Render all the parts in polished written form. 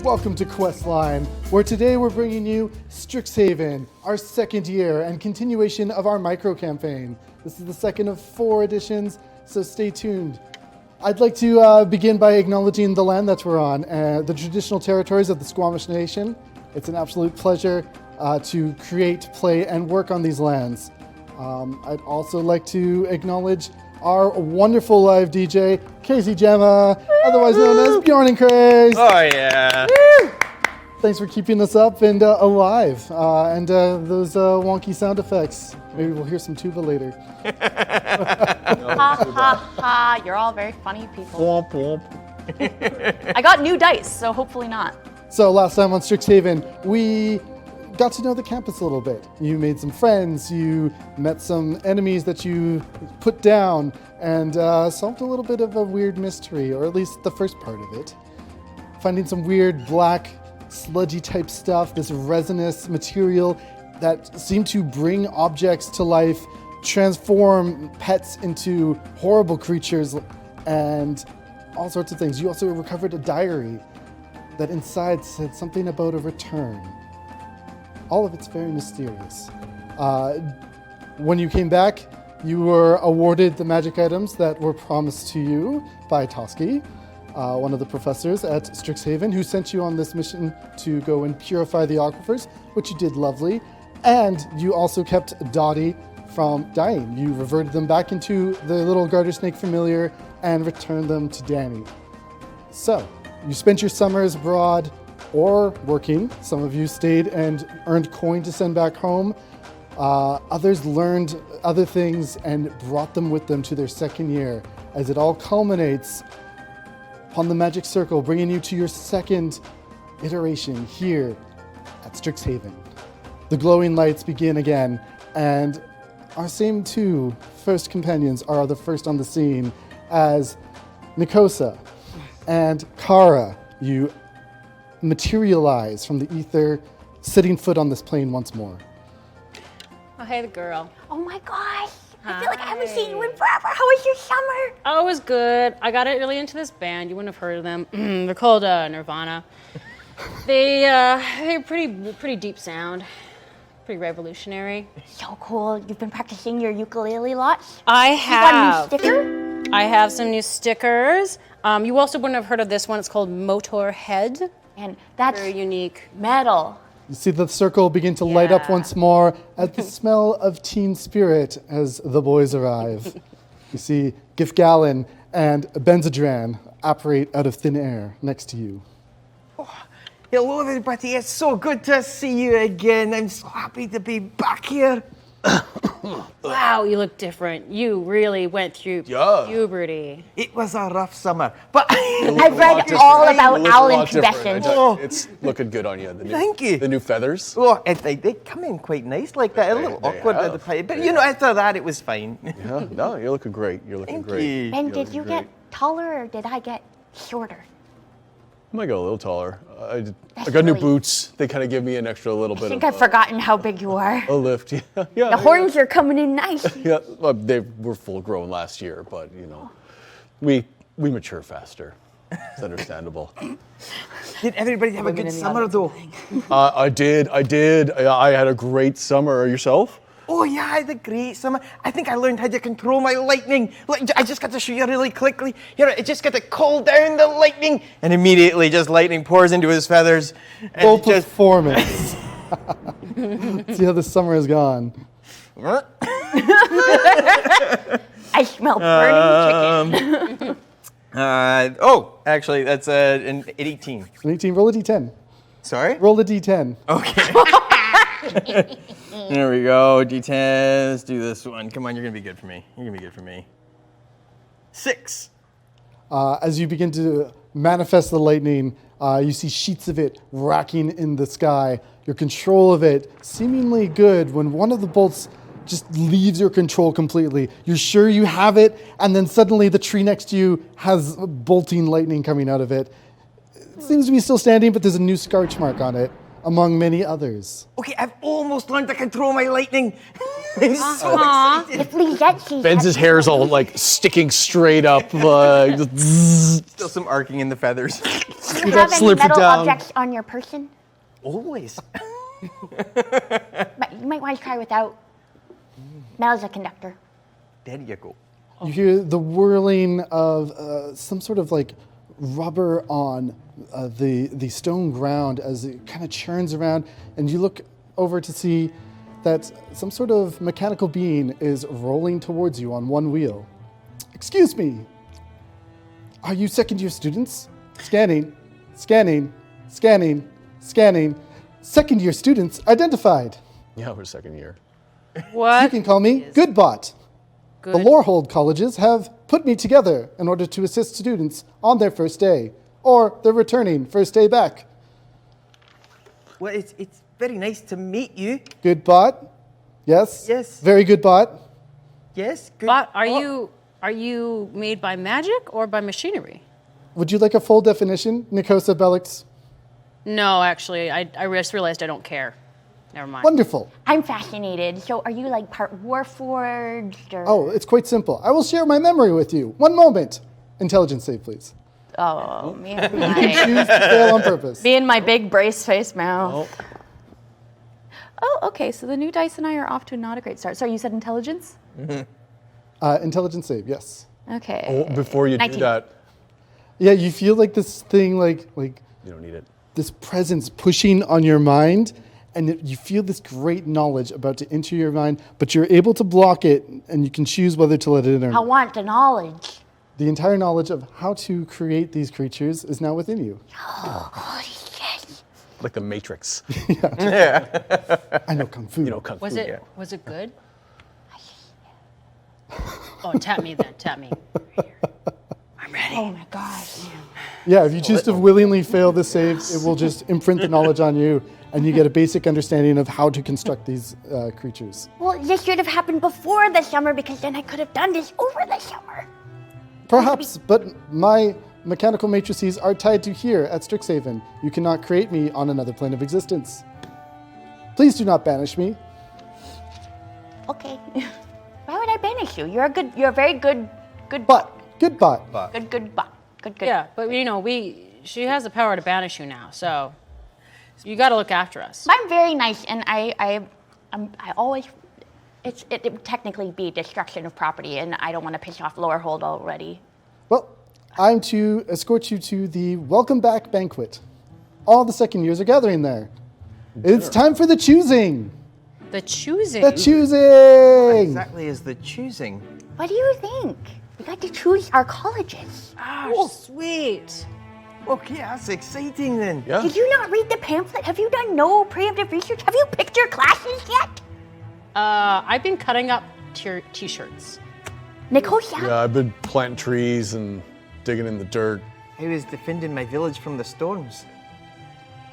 welcome to Questline, where today we're bringing you Strixhaven, our second year and continuation of our micro campaign. This is the second of 4 editions, so stay tuned. I'd like to begin by acknowledging the land that we're on, the traditional territories of the Squamish Nation. It's an absolute pleasure to create, play, and work on these lands. I'd also like to acknowledge our wonderful live DJ, Casey Gemma, otherwise known as Bjorn and Craze. Oh, yeah. Woo! Thanks for keeping us up and alive. And those wonky sound effects. Maybe we'll hear some tuba later. Ha ha ha, you're all very funny people. Womp womp. I got new dice, so hopefully not. So last time on Strixhaven, we got to know the campus a little bit. You made some friends, you met some enemies that you put down, and solved a little bit of a weird mystery, or at least the first part of it. Finding some weird black, sludgy type stuff, this resinous material that seemed to bring objects to life, transform pets into horrible creatures, and all sorts of things. You also recovered a diary that inside said something about a return. All of it's very mysterious. When you came back, you were awarded the magic items that were promised to you by Toski, one of the professors at Strixhaven, who sent you on this mission to go and purify the aquifers, which you did lovely. And you also kept Dottie from dying. You reverted them back into the little garter snake familiar and returned them to Danny. So, you spent your summers abroad or working. Some of you stayed and earned coin to send back home. Others learned other things and brought them with them to their second year, as it all culminates upon the magic circle, bringing you to your second iteration here at Strixhaven. The glowing lights begin again, and our same 2 first companions are the first on the scene as Nikosa and Kara. You materialize from the ether, setting foot on this plane once more. Oh, hey, the girl. Oh my gosh, I feel like I haven't seen you in forever. How was your summer? Oh, it was good. I got really into this band. You wouldn't have heard of them. They're called Nirvana. They're pretty deep sound, pretty revolutionary. So cool. You've been practicing your ukulele lots? I You have. got a new sticker? I have some new stickers. You also wouldn't have heard of this one. It's called Motorhead. And that's Very unique. metal. You see the circle begin to light up Yeah. once more at the smell of teen spirit as the boys arrive. You see Gif Gallon and Benzodran operate out of thin air next to you. Hello, everybody. It's so good to see you again. I'm so happy to be back here. Wow, you look different. You really went through Yeah. puberty. It was a rough summer, but I've read all about owl incubations. Oh. It's looking good on you. The new, Thank you. The new feathers. oh, they come in quite nice like that. A little They awkward at the have. part, but you know, after that, it was fine. Yeah, no, you're looking great. You're looking Thank great. you. Ben, You're did looking you great. get taller or did I get shorter? I might go a little taller. I That's got new really- boots. They kind of give me an extra little I bit think of I've forgotten how big you are. a lift. Yeah, The horns are coming in nice. Yeah, well, they were full grown last year, but you know, we mature faster. It's understandable. Did everybody have a Women good in the summer, audience. though? I did. I had a great summer. Yourself? Oh yeah, I had a great summer. I think I learned how to control my lightning. Look, I just got to show you really quickly. Here, I just got to call down the lightning, and immediately just lightning pours into his feathers. And Full it just, performance. See how the summer has gone. I smell burning chicken. oh, actually, that's an 18. An 18, roll a d10. Sorry? Roll a d10. Okay. There we go. D10. Let's do this one. Come on, you're gonna be good for me. You're gonna be good for me. 6. As you begin to manifest the lightning, you see sheets of it racking in the sky. Your control of it seemingly good when one of the bolts just leaves your control completely. You're sure you have it, and then suddenly the tree next to you has bolting lightning coming out of it. It seems to be still standing, but there's a new scorch mark on it. among many others. Okay, I've almost learned to control my lightning. I'm so excited. If Lisette sees Benz's that- hair's all like sticking straight up. Still some arcing in the feathers. Do you have any slip it metal down. objects on your person? Always. But you might want to try without. Metal's a conductor. There you go. You hear the whirling of some sort of like rubber on the stone ground as it kind of churns around, and you look over to see that some sort of mechanical being is rolling towards you on one wheel. Excuse me. Are you second-year students? Scanning, scanning, scanning, scanning. Second-year students identified. Yeah, we're second year. You What? can call me Goodbot. The Lorehold colleges have put me together in order to assist students on their first day, or their returning first day back. Well, it's very nice to meet you. Goodbot? Yes? Yes. Very good bot. Yes, good. But Oh, are you made by magic or by machinery? Would you like a full definition, Nikosa Bellix? No, actually, I just realized I don't care. Never mind. Wonderful. I'm fascinated. So are you like part Warforged or? Oh, it's quite simple. I will share my memory with you. One moment. Intelligence save, please. Oh, me and Choose to fail on purpose. me and my big brace face mouth. Oh, okay. So the new dice and I are off to not a great start. Sorry, you said intelligence? Intelligence save, yes. Okay. Oh, before you 19. do that, Yeah, you feel like this thing, like you don't need it. this presence pushing on your mind, and you feel this great knowledge about to enter your mind, but you're able to block it, and you can choose whether to let it in or I not. want the knowledge. The entire knowledge of how to create these creatures is now within you. Like the Matrix. I know Kung Fu. You know, Kung Fu. Was it good? Oh, tap me then. Tap me. Oh my gosh. Yeah, if you choose to willingly fail the save, it will just imprint the knowledge on you, and you get a basic understanding of how to construct these creatures. Well, this should have happened before the summer because then I could have done this over the summer. Perhaps, but my mechanical matrices are tied to here at Strixhaven. You cannot create me on another plane of existence. Please do not banish me. Okay. Why would I banish you? You're a very good But, good bot. good bot. Good. Yeah, but she has the power to banish you now, so you got to look after us. I'm very nice, and I always. It would technically be destruction of property, and I don't want to piss off Lorehold already. Well, I'm to escort you to the Welcome Back Banquet. All the second years are gathering there. It's time for the choosing. The choosing. The choosing! exactly is the choosing. What do you think? We got to choose our colleges. Oh, sweet. Okay, that's exciting then. Yeah. Did you not read the pamphlet? Have you done no preemptive research? Have you picked your classes yet? I've been cutting up t-shirts. Nicosia? Yeah, I've been planting trees and digging in the dirt. I was defending my village from the storms.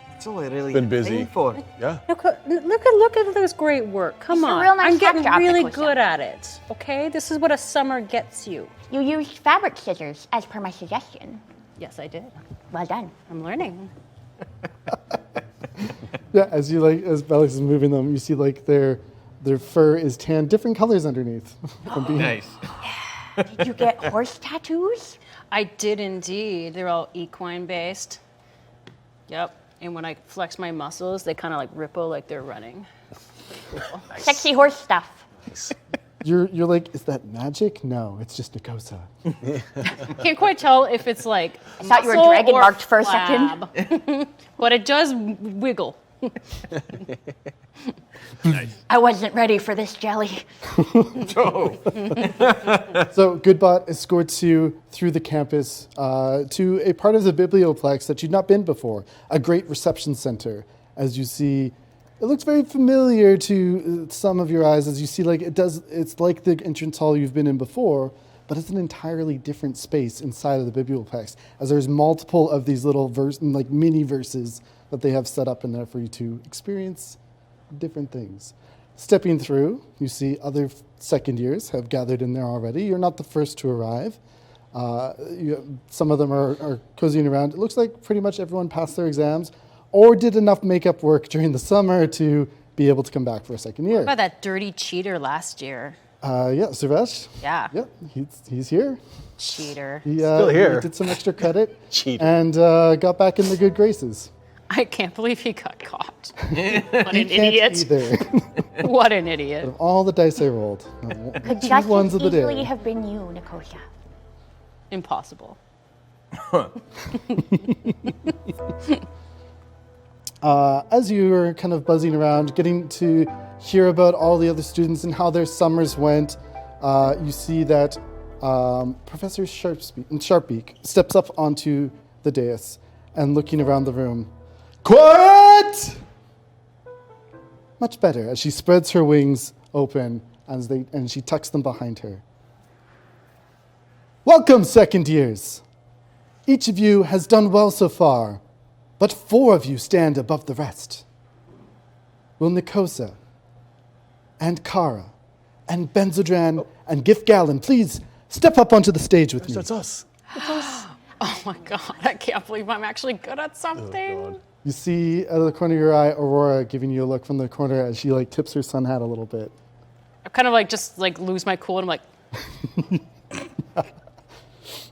That's all I really Been got busy. time for. Yeah. Look at this great work. Come It's a on. real nice I'm getting hat job, really Nicosia. good at it. Okay? This is what a summer gets you. You used fabric scissors, as per my suggestion. Yes, I did. Well done. I'm learning. Yeah, as Bellix is moving them, you see like their fur is tan, different colors underneath. From being, Nice. Did you get horse tattoos? I did indeed. They're all equine based. Yep. And when I flex my muscles, they kind of like ripple like they're running. Sexy horse stuff. You're like, is that magic? No, it's just Nikosa. Can't quite tell if it's like I thought you were muscle dragon or marked for a second. flab. But it does wiggle. I wasn't ready for this jelly. So Goodbot escorts you through the campus to a part of the biblioplex that you've not been before, a great reception center. As you see, it looks very familiar to some of your eyes as you see it's like the entrance hall you've been in before, but it's an entirely different space inside of the biblioplex, as there's multiple of these little mini verses that they have set up in there for you to experience different things. Stepping through, you see other second years have gathered in there already. You're not the first to arrive. Some of them are cozying around. It looks like pretty much everyone passed their exams. or did enough makeup work during the summer to be able to come back for a second year. What about that dirty cheater last year? Yeah, Suresh. Yeah. Yep, he's here. Cheater. He, Still here. He did some extra credit. Cheater. And got back in the good graces. I can't believe he got caught. What He an can't idiot. either. What an idiot. Of all the dice I rolled, Could choose just ones as of the easily day. have been you, Nicosia. Impossible. As you're kind of buzzing around, getting to hear about all the other students and how their summers went, you see that Professor Sharpbeak steps up onto the dais and looking around the room. Quiet! Much better, as she spreads her wings open and she tucks them behind her. Welcome, second years. Each of you has done well so far, but 4 of you stand above the rest. Will Nicosia and Kara and Benzodran and Gif Gallon please step up onto the stage with me? That's us. Oh my god, I can't believe I'm actually good at something. You see out of the corner of your eye Aurora giving you a look from the corner as she tips her sun hat a little bit. I kind of just lose my cool and I'm like,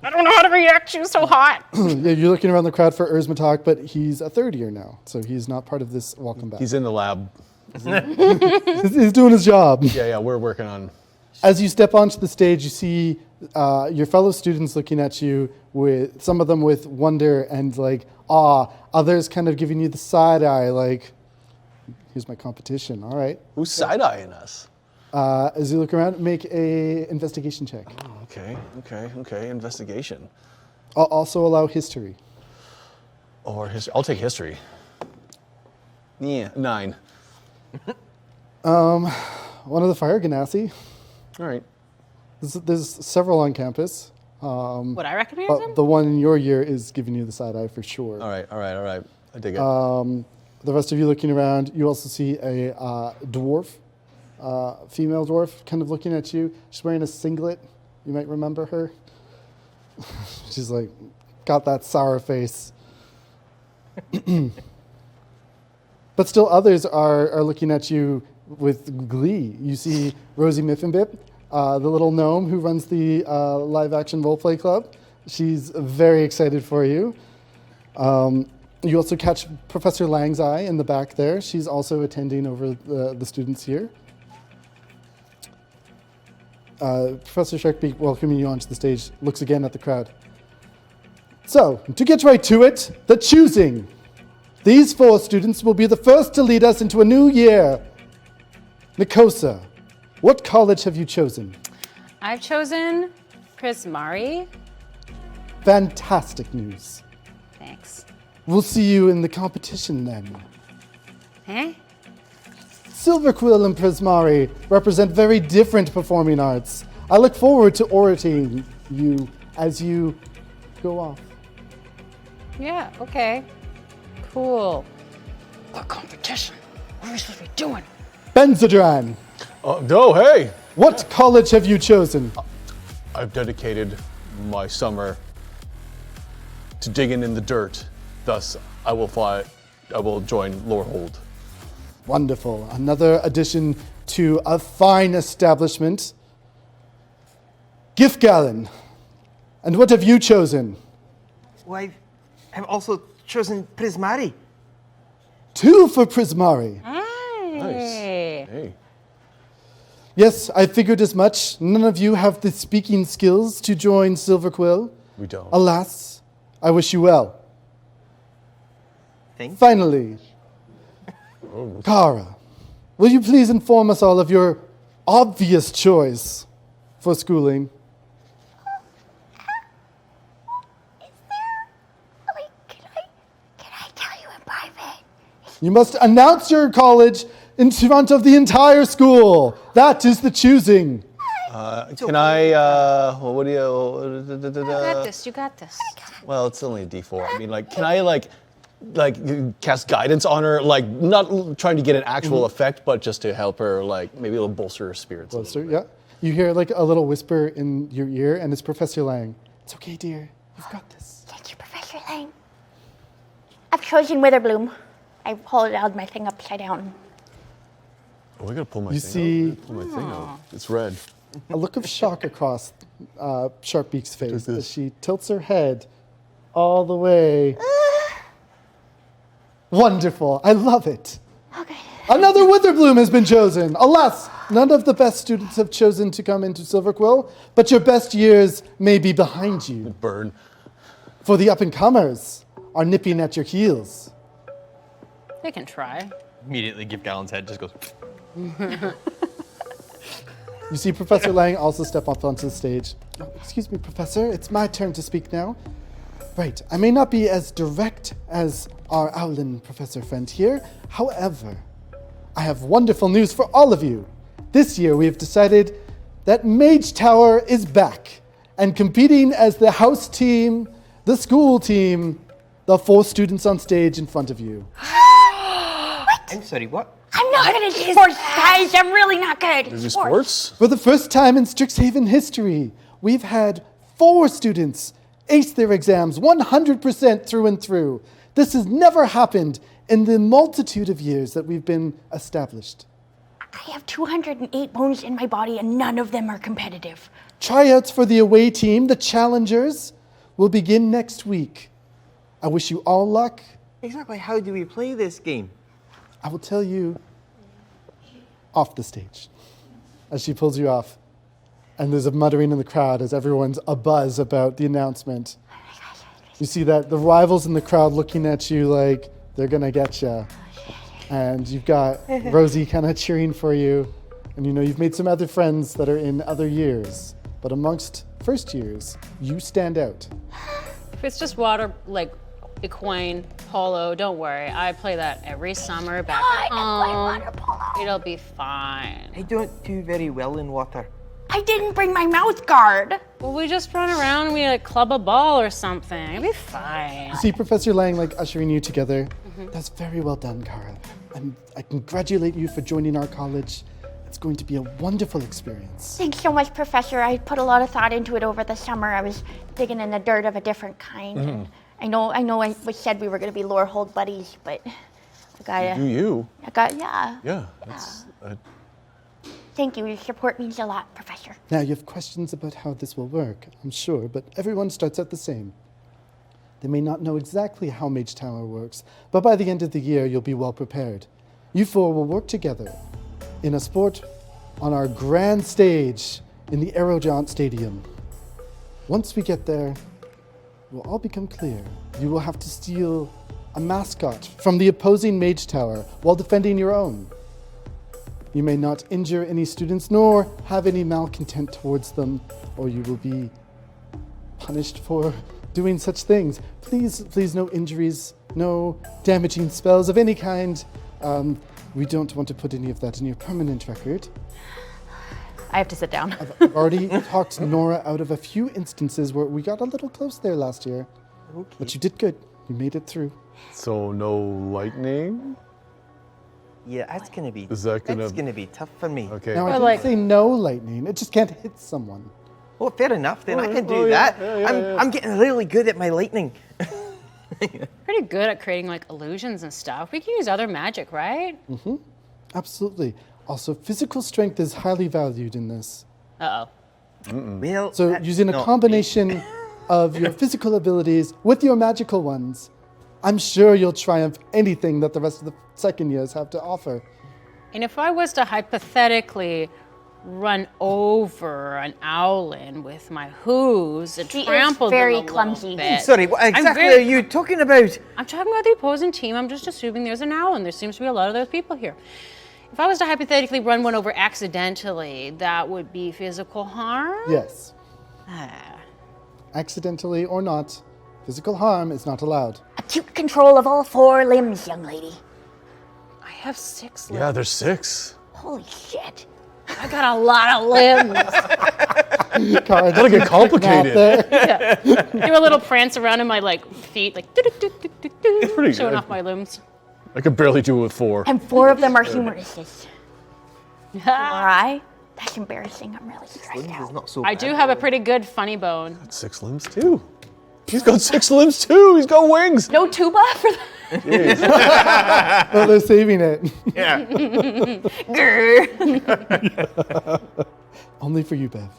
I don't know how to react, she was so hot. Yeah, you're looking around the crowd for Erzmatok, but he's a third year now, so he's not part of this welcome back. He's in the lab. He's doing his job. Yeah, we're working on. As you step onto the stage, you see your fellow students looking at you, with some of them with wonder and awe, others kind of giving you the side eye, here's my competition, all right. Who's side-eyeing us? As you look around, make a investigation check. Okay. Investigation. I'll also allow history. Or history. I'll take history. Yeah, 9. One of the fire Ganassi. All right. There's several on campus. Would I recognize But him? the one in your year is giving you the side eye for sure. All right. I dig it. The rest of you looking around, you also see a dwarf, female dwarf, kind of looking at you. She's wearing a singlet. You might remember her. She's got that sour face. But still others are looking at you with glee. You see Rosie Miffenbip, the little gnome who runs the live action roleplay club. She's very excited for you. You also catch Professor Lang's eye in the back there. She's also attending over the students here. Professor Sharkbeak, welcoming you onto the stage, looks again at the crowd. So, to get right to it, the choosing. These 4 students will be the first to lead us into a new year. Nicosia, what college have you chosen? I've chosen Primari. Fantastic news. Thanks. We'll see you in the competition then. Eh? Silverquill and Prismari represent very different performing arts. I look forward to orating you as you go off. Yeah, okay. Cool. What competition? What are we supposed to be doing? Benzodran, Oh, hey! what college have you chosen? I've dedicated my summer to digging in the dirt. Thus, I will join Lorehold. Wonderful. Another addition to a fine establishment. Gif Gallon, and what have you chosen? Well, I've also chosen Prismari. 2 for Prismari. Nice. Hey. Yes, I figured as much. None of you have the speaking skills to join Silverquill. We don't. Alas, I wish you well. Thank you. Finally, Kara, will you please inform us all of your obvious choice for schooling? Can I tell you in private? You must announce your college in front of the entire school. That is the choosing. Can I, what do you, You got this, you got this. well, it's only a D4. I mean, can I, cast guidance on her? Not trying to get an actual effect, but just to help her, maybe it'll bolster her spirits. a little bit. Yeah. You hear a little whisper in your ear, and it's Professor Lang. It's okay, dear. You've got this. Thank you, Professor Lang. I've chosen Witherbloom. I hold out my thing upside down. Oh, I gotta pull my You thing see- out. Pull my thing out. It's red. A look of shock across Sharpbeak's face Does this. as she tilts her head all the way. Wonderful. I love it. Okay. Another Witherbloom has been chosen. Alas, none of the best students have chosen to come into Silverquill, but your best years may be behind you. Burn. For the up-and-comers are nipping at your heels. They can try. Immediately, Give Gallon's head just goes. You see Professor Lang also step up onto the stage. Oh, excuse me, Professor, it's my turn to speak now. Right, I may not be as direct as our Owlin professor friend here. However, I have wonderful news for all of you. This year we have decided that Mage Tower is back and competing as the house team, the school team, the 4 students on stage in front of you. I'm sorry, what? I'm not good at sports, guys. I'm really not good. Is it sports? For the first time in Strixhaven history, we've had 4 students ace their exams 100% through and through. This has never happened in the multitude of years that we've been established. I have 208 bones in my body, and none of them are competitive. Tryouts for the away team, the challengers, will begin next week. I wish you all luck. Exactly how do we play this game? I will tell you off the stage as she pulls you off. And there's a muttering in the crowd as everyone's abuzz about the announcement. You see that the rivals in the crowd looking at you like they're gonna get you. And you've got Rosie kind of cheering for you. And you know you've made some other friends that are in other years. But amongst first years, you stand out. If it's just water, like equine polo, don't worry. I play that every summer back home. It'll be fine. I don't do very well in water. I didn't bring my mouth guard. Well, we just run around and we like club a ball or something. It'll be fine. See Professor Lang like ushering you together. That's very well done, Carl. And I congratulate you for joining our college. It's going to be a wonderful experience. Thanks so much, Professor. I put a lot of thought into it over the summer. I was digging in the dirt of a different kind. And I know I said we were going to be Lorehold buddies, but Do you? yeah. Yeah. That's, Thank you. Your support means a lot, Professor. Now, you have questions about how this will work, I'm sure, but everyone starts out the same. They may not know exactly how Mage Tower works, but by the end of the year, you'll be well prepared. You 4 will work together in a sport on our grand stage in the Aerojaunt Stadium. Once we get there, it will all become clear. You will have to steal a mascot from the opposing Mage Tower while defending your own. You may not injure any students nor have any malcontent towards them, or you will be punished for doing such things. Please, no injuries, no damaging spells of any kind. We don't want to put any of that in your permanent record. I have to sit down. I've already talked Nora out of a few instances where we got a little close there last year. Okay. But you did good. You made it through. so no lightning? Yeah, that's gonna be. Is that gonna- That's gonna be tough for me. Okay. Now, I Well, didn't like- say no lightning. It just can't hit someone. Oh, fair enough. Then I can do oh, yeah, that. yeah. I'm getting really good at my lightning. Pretty good at creating like illusions and stuff. We can use other magic, right? Absolutely. Also, physical strength is highly valued in this. Uh-oh. Well, So that's using a not combination of your physical abilities with your magical ones, I'm sure you'll triumph anything that the rest of the second years have to offer. And if I was to hypothetically run over an owlin with my hooves and She is trample very them a clumsy. little bit. Sorry, what exactly very- are you talking about? I'm talking about the opposing team. I'm just assuming there's an owlin. There seems to be a lot of those people here. If I was to hypothetically run one over accidentally, that would be physical harm? Yes, Ah. accidentally or not, physical harm is not allowed. Acute control of all 4 limbs, young lady. I have 6 limbs. Yeah, there's 6. Holy shit. I got a lot of limbs. Cara, That'll get complicated. Do a little prance around in my like feet, like Pretty showing good. off my limbs. I could barely do it with 4. And 4 of them are humoruses. Why? That's embarrassing. I'm really stressed It's out. not so I bad. do have a pretty good funny bone. 6 limbs too. He's got 6 limbs too. He's got wings. No tuba for that? Jeez. Oh, they're saving it. Yeah. Only for you, Bev.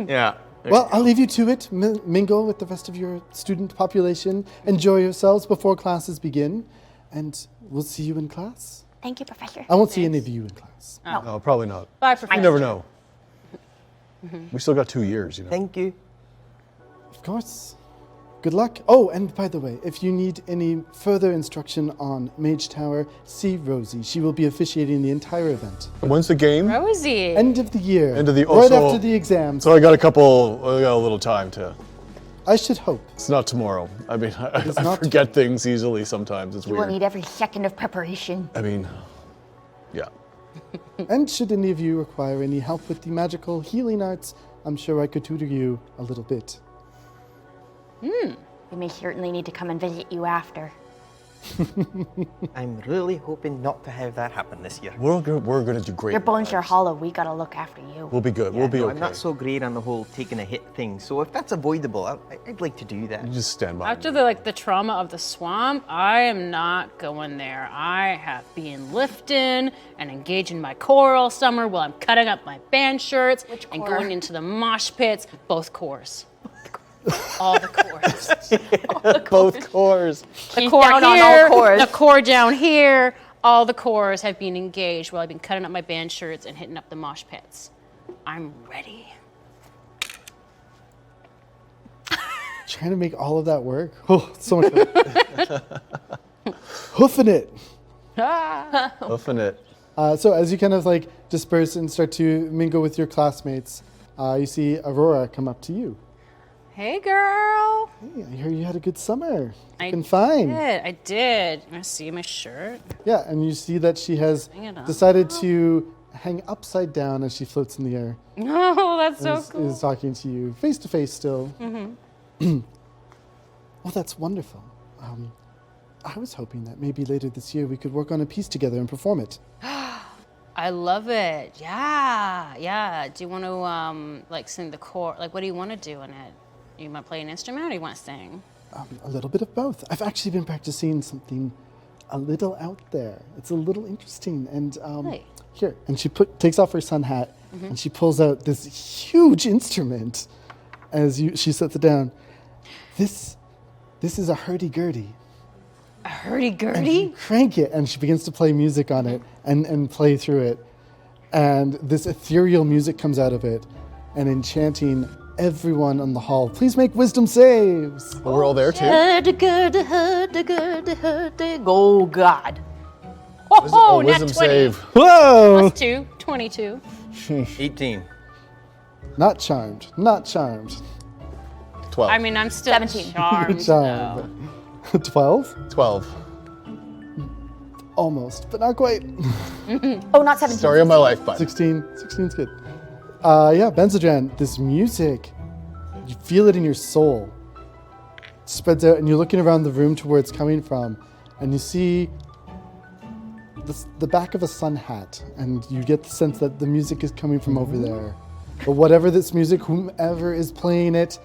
Yeah. Well, I'll leave you to it. Mingle with the rest of your student population. Enjoy yourselves before classes begin. And we'll see you in class. Thank you, Professor. I won't see any of you in class. No, probably not. Bye, You Professor. never know. We still got 2 years, you know. Thank you. Of course. Good luck. Oh, and by the way, if you need any further instruction on Mage Tower, see Rosie. She will be officiating the entire event. When's the game? Rosie. End of the year. End of the- Right so- after the exams. So I got a little time to. I should hope. It's not tomorrow. I mean, I not forget things easily sometimes. It's You will weird. need every second of preparation. I mean, yeah. And should any of you require any help with the magical healing arts, I'm sure I could tutor you a little bit. We may certainly need to come and visit you after. I'm really hoping not to have that happen this year. We're gonna do great. Your bones are hollow. We gotta look after you. We'll be good. Yeah, we'll be no, okay. I'm not so great on the whole taking a hit thing. So if that's avoidable, I'd like to do that. You just stand by. After me. the trauma of the swamp, I am not going there. I have been lifting and engaging my core all summer while I'm cutting up my band shirts and core? going into the mosh pits. Both cores. All the cores. Both cores. The core down on all here, cores. the core down here. All the cores have been engaged while I've been cutting up my band shirts and hitting up the mosh pits. I'm ready. Trying to make all of that work? Oh, so much fun. Hoofing it. Hoofing it. So as you kind of like disperse and start to mingle with your classmates, you see Aurora come up to you. Hey, girl. Hey, I hear you had a good summer. I Looking fine. I did. You want to see my shirt? Yeah, and you see that she has Hang it up. decided to hang upside down as she floats in the air. Oh, that's so is, cool. is talking to you face to face still. Oh, that's wonderful. I was hoping that maybe later this year we could work on a piece together and perform it. I love it. Yeah. Do you want to like sing the chord? Like, what do you want to do in it? You want to play an instrument or you want to sing? A little bit of both. I've actually been practicing something a little out there. It's a little interesting. And Really? here, and she takes off her sun hat and she pulls out this huge instrument as she sets it down. This is a hurdy-gurdy. A hurdy-gurdy? And you crank it, and she begins to play music on it and play through it. And this ethereal music comes out of it, and enchanting everyone in the hall. Please make wisdom saves. Well, we're all there too. Hurdy-gurdy, hurdy-gurdy, hurdy. Oh, God. Oh, nat wisdom 20. save. Whoa! Plus 2, 22. 18. Not charmed. Not charmed. 12. I mean, I'm still 17. charmed. Charmed. 12? 12. Almost, but not quite. Oh, not 17. Story of my life, bud. 16. 16's good. Yeah, Benzodran, this music, you feel it in your soul. It spreads out, and you're looking around the room to where it's coming from, and you see the back of a sun hat, and you get the sense that the music is coming from over there. But whatever this music, whomever is playing it,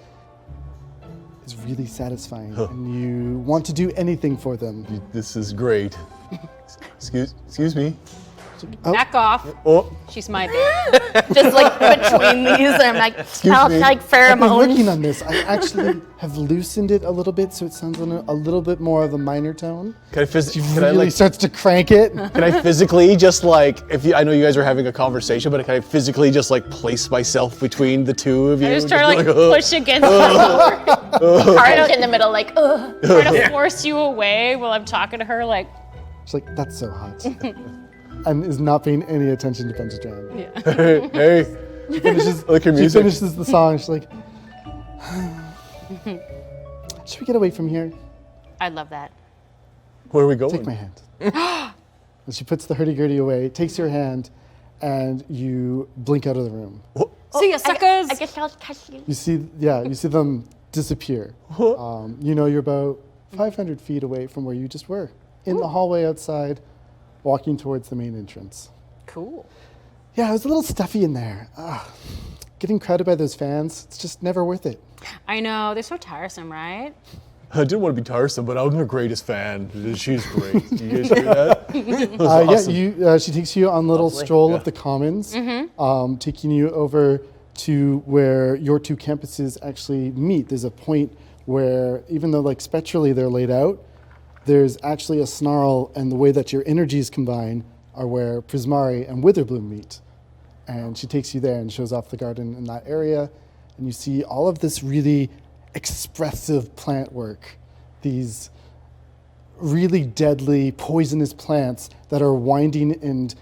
is really satisfying, and you want to do anything for them. This is great. Excuse me. Back off. Oh, She's my babe. Just like between these, I'm like, smells me. like I've been working pheromones. on this. I actually have loosened it a little bit so it sounds a little bit more of a minor tone. can I She can I really like starts to crank it. can I physically just like I know you guys are having a conversation, but can I physically just like place myself between the two of you? I just try to like be push against the Heart in the middle, like, ugh. try to force you away while I'm talking to her. Like, She's like, that's so hot. And is not paying any attention to Pentagram. hey, Finishes, like your she music. finishes the song. She's like, should we get away from here? I love that. Where are we going? Take my hand. And she puts the hurdy-gurdy away, takes your hand, and you blink out of the room. See ya, suckers. I guess I'll touch you. You see them disappear. You know you're about 500 feet away from where you just were, in the hallway outside, walking towards the main entrance. Cool. Yeah, it was a little stuffy in there. Getting crowded by those fans, it's just never worth it. I know, they're so tiresome, right? I didn't want to be tiresome, but I'm her greatest fan. She's great. Do you guys do that? Yeah, she takes you on a little stroll of the commons, taking you over to where your two campuses actually meet. There's a point where, even though like spectrally they're laid out, there's actually a snarl, and the way that your energies combine are where Primari and Witherbloom meet. And she takes you there and shows off the garden in that area, and you see all of this really expressive plant work, these really deadly poisonous plants that are winding and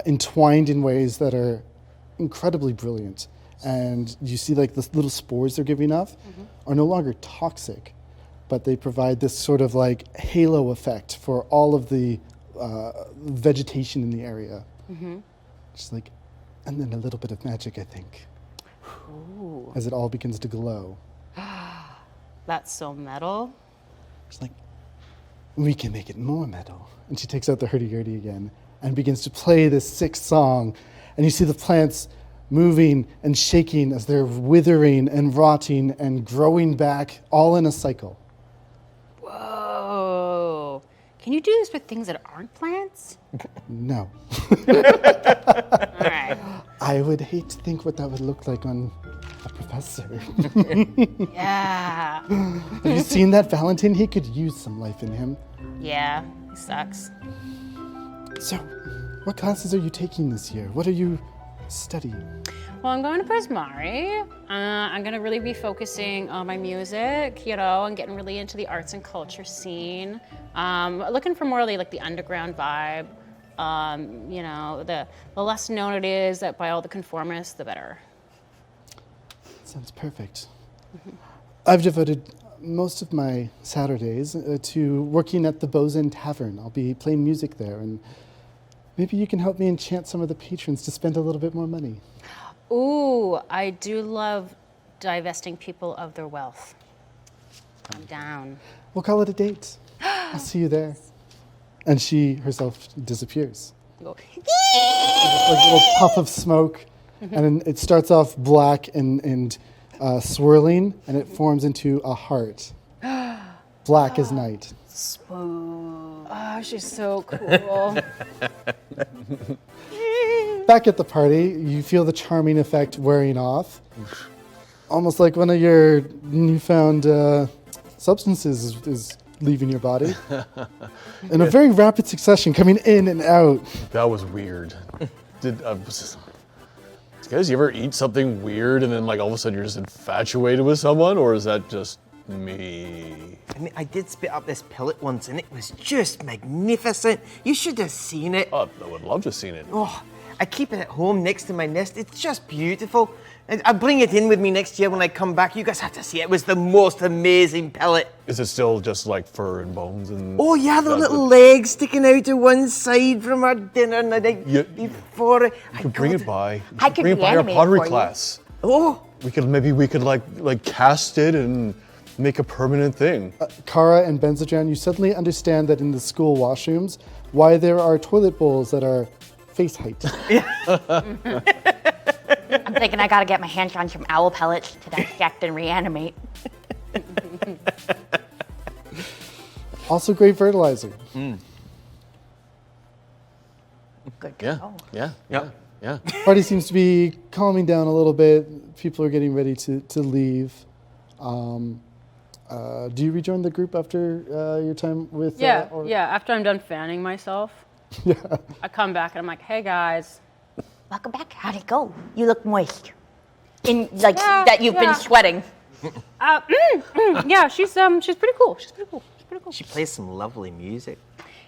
entwined in ways that are incredibly brilliant. And you see like the little spores they're giving off are no longer toxic, but they provide this sort of like halo effect for all of the vegetation in the area. Just like, and then a little bit of magic, I think. Ooh. As it all begins to glow. That's so metal. She's like, we can make it more metal. And she takes out the hurdy-gurdy again and begins to play this sick song. And you see the plants moving and shaking as they're withering and rotting and growing back, all in a cycle. Whoa. Can you do this with things that aren't plants? No. All right. I would hate to think what that would look like on a professor. Yeah. Have you seen that Valentine? He could use some life in him. Yeah, he sucks. So, what classes are you taking this year? What are you studying? Well, I'm going to Primari. I'm going to really be focusing on my music, and getting really into the arts and culture scene. Looking for more like the underground vibe. The less known it is that by all the conformists, the better. Sounds perfect. I've devoted most of my Saturdays to working at the Bosun Tavern. I'll be playing music there, and maybe you can help me enchant some of the patrons to spend a little bit more money. Ooh, I do love divesting people of their wealth. I'm down. We'll call it a date. I'll see you there. And she herself disappears. Go. Like a little puff of smoke, and then it starts off black and swirling, and it forms into a heart. Black as night. Smooth. Oh, she's so cool. Back at the party, you feel the charming effect wearing off. Almost like one of your newfound substances is leaving your body. In a very rapid succession, coming in and out. That was weird. Guys, you ever eat something weird and then like all of a sudden you're just infatuated with someone, or is that just me? I mean, I did spit up this pellet once, and it was just magnificent. You should have seen it. Oh, I would love to have seen it. Oh, I keep it at home next to my nest. It's just beautiful. And I bring it in with me next year when I come back. You guys have to see it. It was the most amazing pellet. Is it still just like fur and bones and? Oh yeah, the little legs sticking out to one side from our dinner the night before. You could bring it by. I could bring it by our reanimate it pottery for you. class. Oh, We could like cast it and make a permanent thing. Kara and Benzodran, you suddenly understand that in the school washrooms, why there are toilet bowls that are face height. I'm thinking I gotta get my hands on some owl pellets to dissect and reanimate. Also great fertilizer. Good. Yeah. Oh. Yeah. Party seems to be calming down a little bit. People are getting ready to leave. Do you rejoin the group after your time with? Yeah. After I'm done fanning myself, Yeah. I come back and I'm like, hey guys. Welcome back. How'd it go? You look moist. That you've been sweating. Yeah, she's pretty cool. She's pretty cool. she plays some lovely music.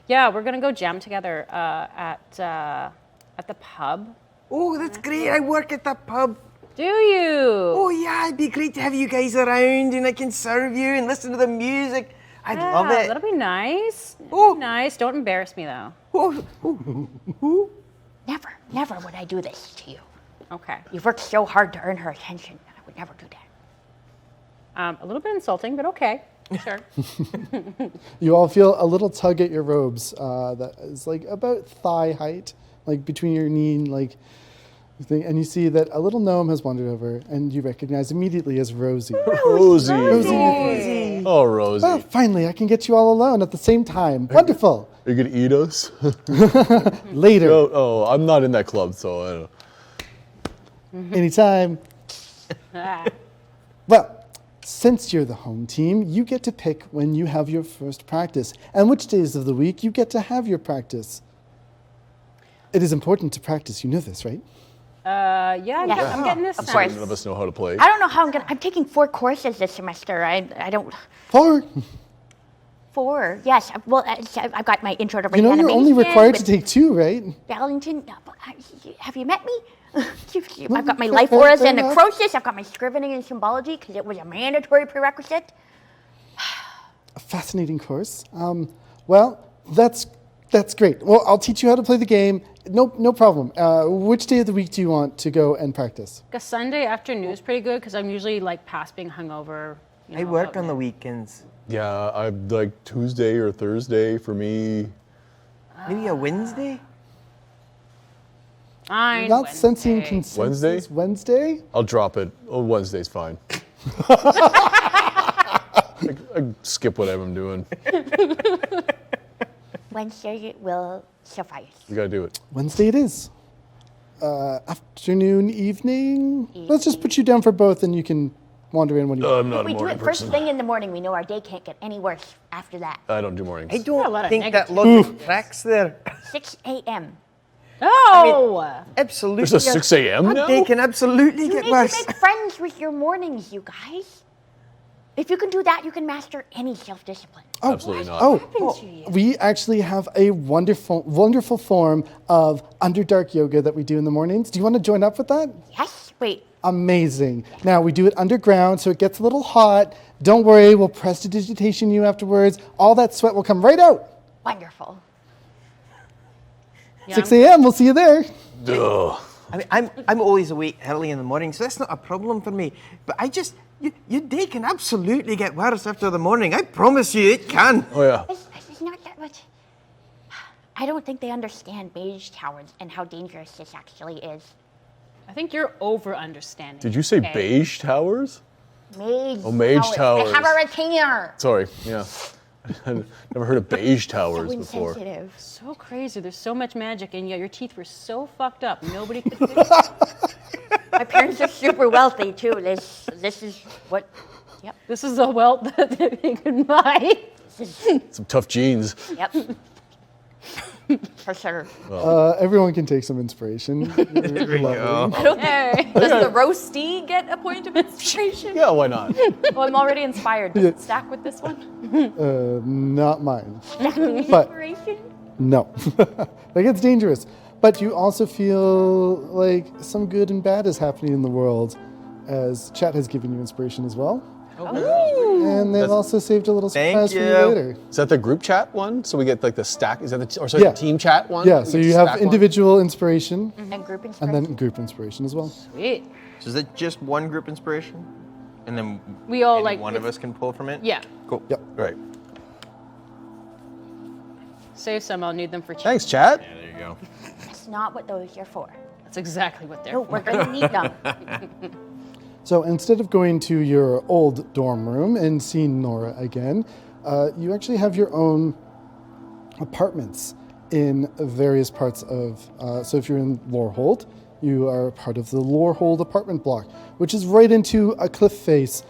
Yeah, we're gonna go jam together at the pub. Oh, that's great. I work at that pub. Do you? Oh yeah, it'd be great to have you guys around, and I can serve you and listen to the music. I'd love it. That'll be nice. Oh. Nice. Don't embarrass me though. Oh. Never would I do this to you. Okay. You've worked so hard to earn her attention. I would never do that. A little bit insulting, but okay. Sure. You all feel a little tug at your robes that is like about thigh height, like between your knee and like And you see that a little gnome has wandered over, and you recognize immediately as Rosie. Rosie. Oh, Rosie. Oh, finally, I can get you all alone at the same time. Wonderful. Are you gonna eat us? Later, Oh, I'm not in that club, so I don't. anytime. Well, since you're the home team, you get to pick when you have your first practice and which days of the week you get to have your practice. It is important to practice, you know this, right? Yeah, I'm getting this. Of course. None of us know how to play. I don't know how I'm taking 4 courses this semester. I don't. 4. 4, yes. Well, I've got my intro to You know you're only reanimation required to with take 2, right? Wellington. Have you met me? I've got my life auras and enough. necrosis. I've got my scrivening and symbology because it was a mandatory prerequisite. A fascinating course. Well, that's great. Well, I'll teach you how to play the game. No problem. Which day of the week do you want to go and practice? A Sunday afternoon is pretty good because I'm usually like past being hungover. I work on the weekends. Yeah, I'm like Tuesday or Thursday for me. Maybe a Wednesday? Fine. Not sensing Wednesday. consensus. Wednesday? I'll drop it. Oh, Wednesday's fine. I skip whatever I'm doing. Wednesday will suffice. You gotta do it. Wednesday it is. Afternoon, evening? Let's just put you down for both and you can wander in when you want. I'm not If we a do morning it first person. thing in the morning, we know our day can't get any worse after that. I don't do mornings. I a don't lot of think that negativity. logic tracks there. 6 a.m. Oh! Absolutely. There's a 6 a.m. Our now? day can absolutely You get need worse. to make friends with your mornings, you guys. If you can do that, you can master any self-discipline. Absolutely not. Oh, we actually have a wonderful form of Underdark yoga that we do in the mornings. Do you want to join up with that? Yes? Wait. Amazing. Now, we do it underground, so it gets a little hot. Don't worry, we'll prestidigitation you afterwards. All that sweat will come right out. Wonderful. 6 a.m., we'll see you there. Ugh. I mean, I'm always awake early in the morning, so that's not a problem for me. But your day can absolutely get worse after the morning. I promise you, it can. Oh yeah. It's not that much. I don't think they understand Mage Towers and how dangerous this actually is. I think you're over understanding. Did you say okay? beige towers? Mage Mage I Towers. have a retainer. Sorry. Yeah. I've never heard of beige towers So before. insensitive. So crazy. There's so much magic, and yet your teeth were so fucked up. Nobody could fix it. My parents are super wealthy too. This is what. Yep. This is the wealth that they can buy. Some tough jeans. Yep. For sure. Everyone can take some inspiration. You're lovely. Hey. Does the roasty get a point of inspiration? Yeah, why not? Well, I'm already inspired. Does it stack with this one? Not mine. But Inspiration? no, that gets dangerous. But you also feel like some good and bad is happening in the world, as chat has given you inspiration as well. And they've also saved a little Thank surprise for you you. later. Is that the group chat one? So we get like the stack. Is that the the team chat one? Yeah, We so get you the have stack one? individual inspiration And group and inspiration. then group inspiration as well. Sweet. So is it just one group inspiration? And then We all any like one of us can pull from it? Yeah. Cool. Yep. Right. Save some. I'll need them for. Thanks, chat. Yeah, there you go. That's not what those are for. That's exactly what they're No, for. we're going to need them. So instead of going to your old dorm room and seeing Nora again, you actually have your own apartments in various parts of. So if you're in Lorehold, you are part of the Lorehold apartment block, which is right into a cliff face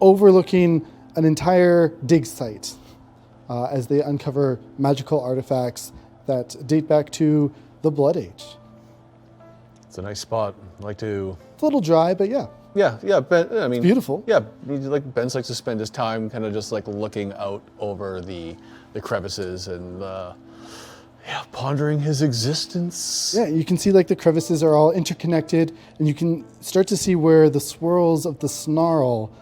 overlooking an entire dig site as they uncover magical artifacts that date back to the Blood Age. It's a nice spot. I like to. It's a little dry, but yeah. Yeah. Ben, I mean, beautiful. Yeah, like Ben likes to spend his time kind of just like looking out over the crevices and pondering his existence. Yeah, you can see like the crevices are all interconnected, and you can start to see where the swirls of the snarl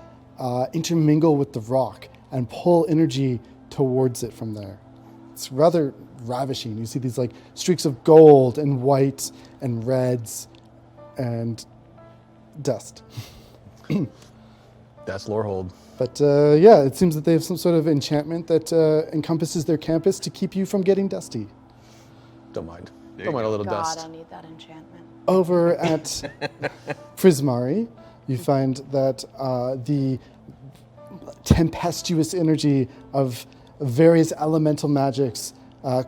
intermingle with the rock and pull energy towards it from there. It's rather ravishing. You see these like streaks of gold and white and reds and dust. That's Lorehold. But yeah, it seems that they have some sort of enchantment that encompasses their campus to keep you from getting dusty. Don't mind. Don't mind a little God, dust. I need that enchantment. over at Primari, you find that the tempestuous energy of various elemental magics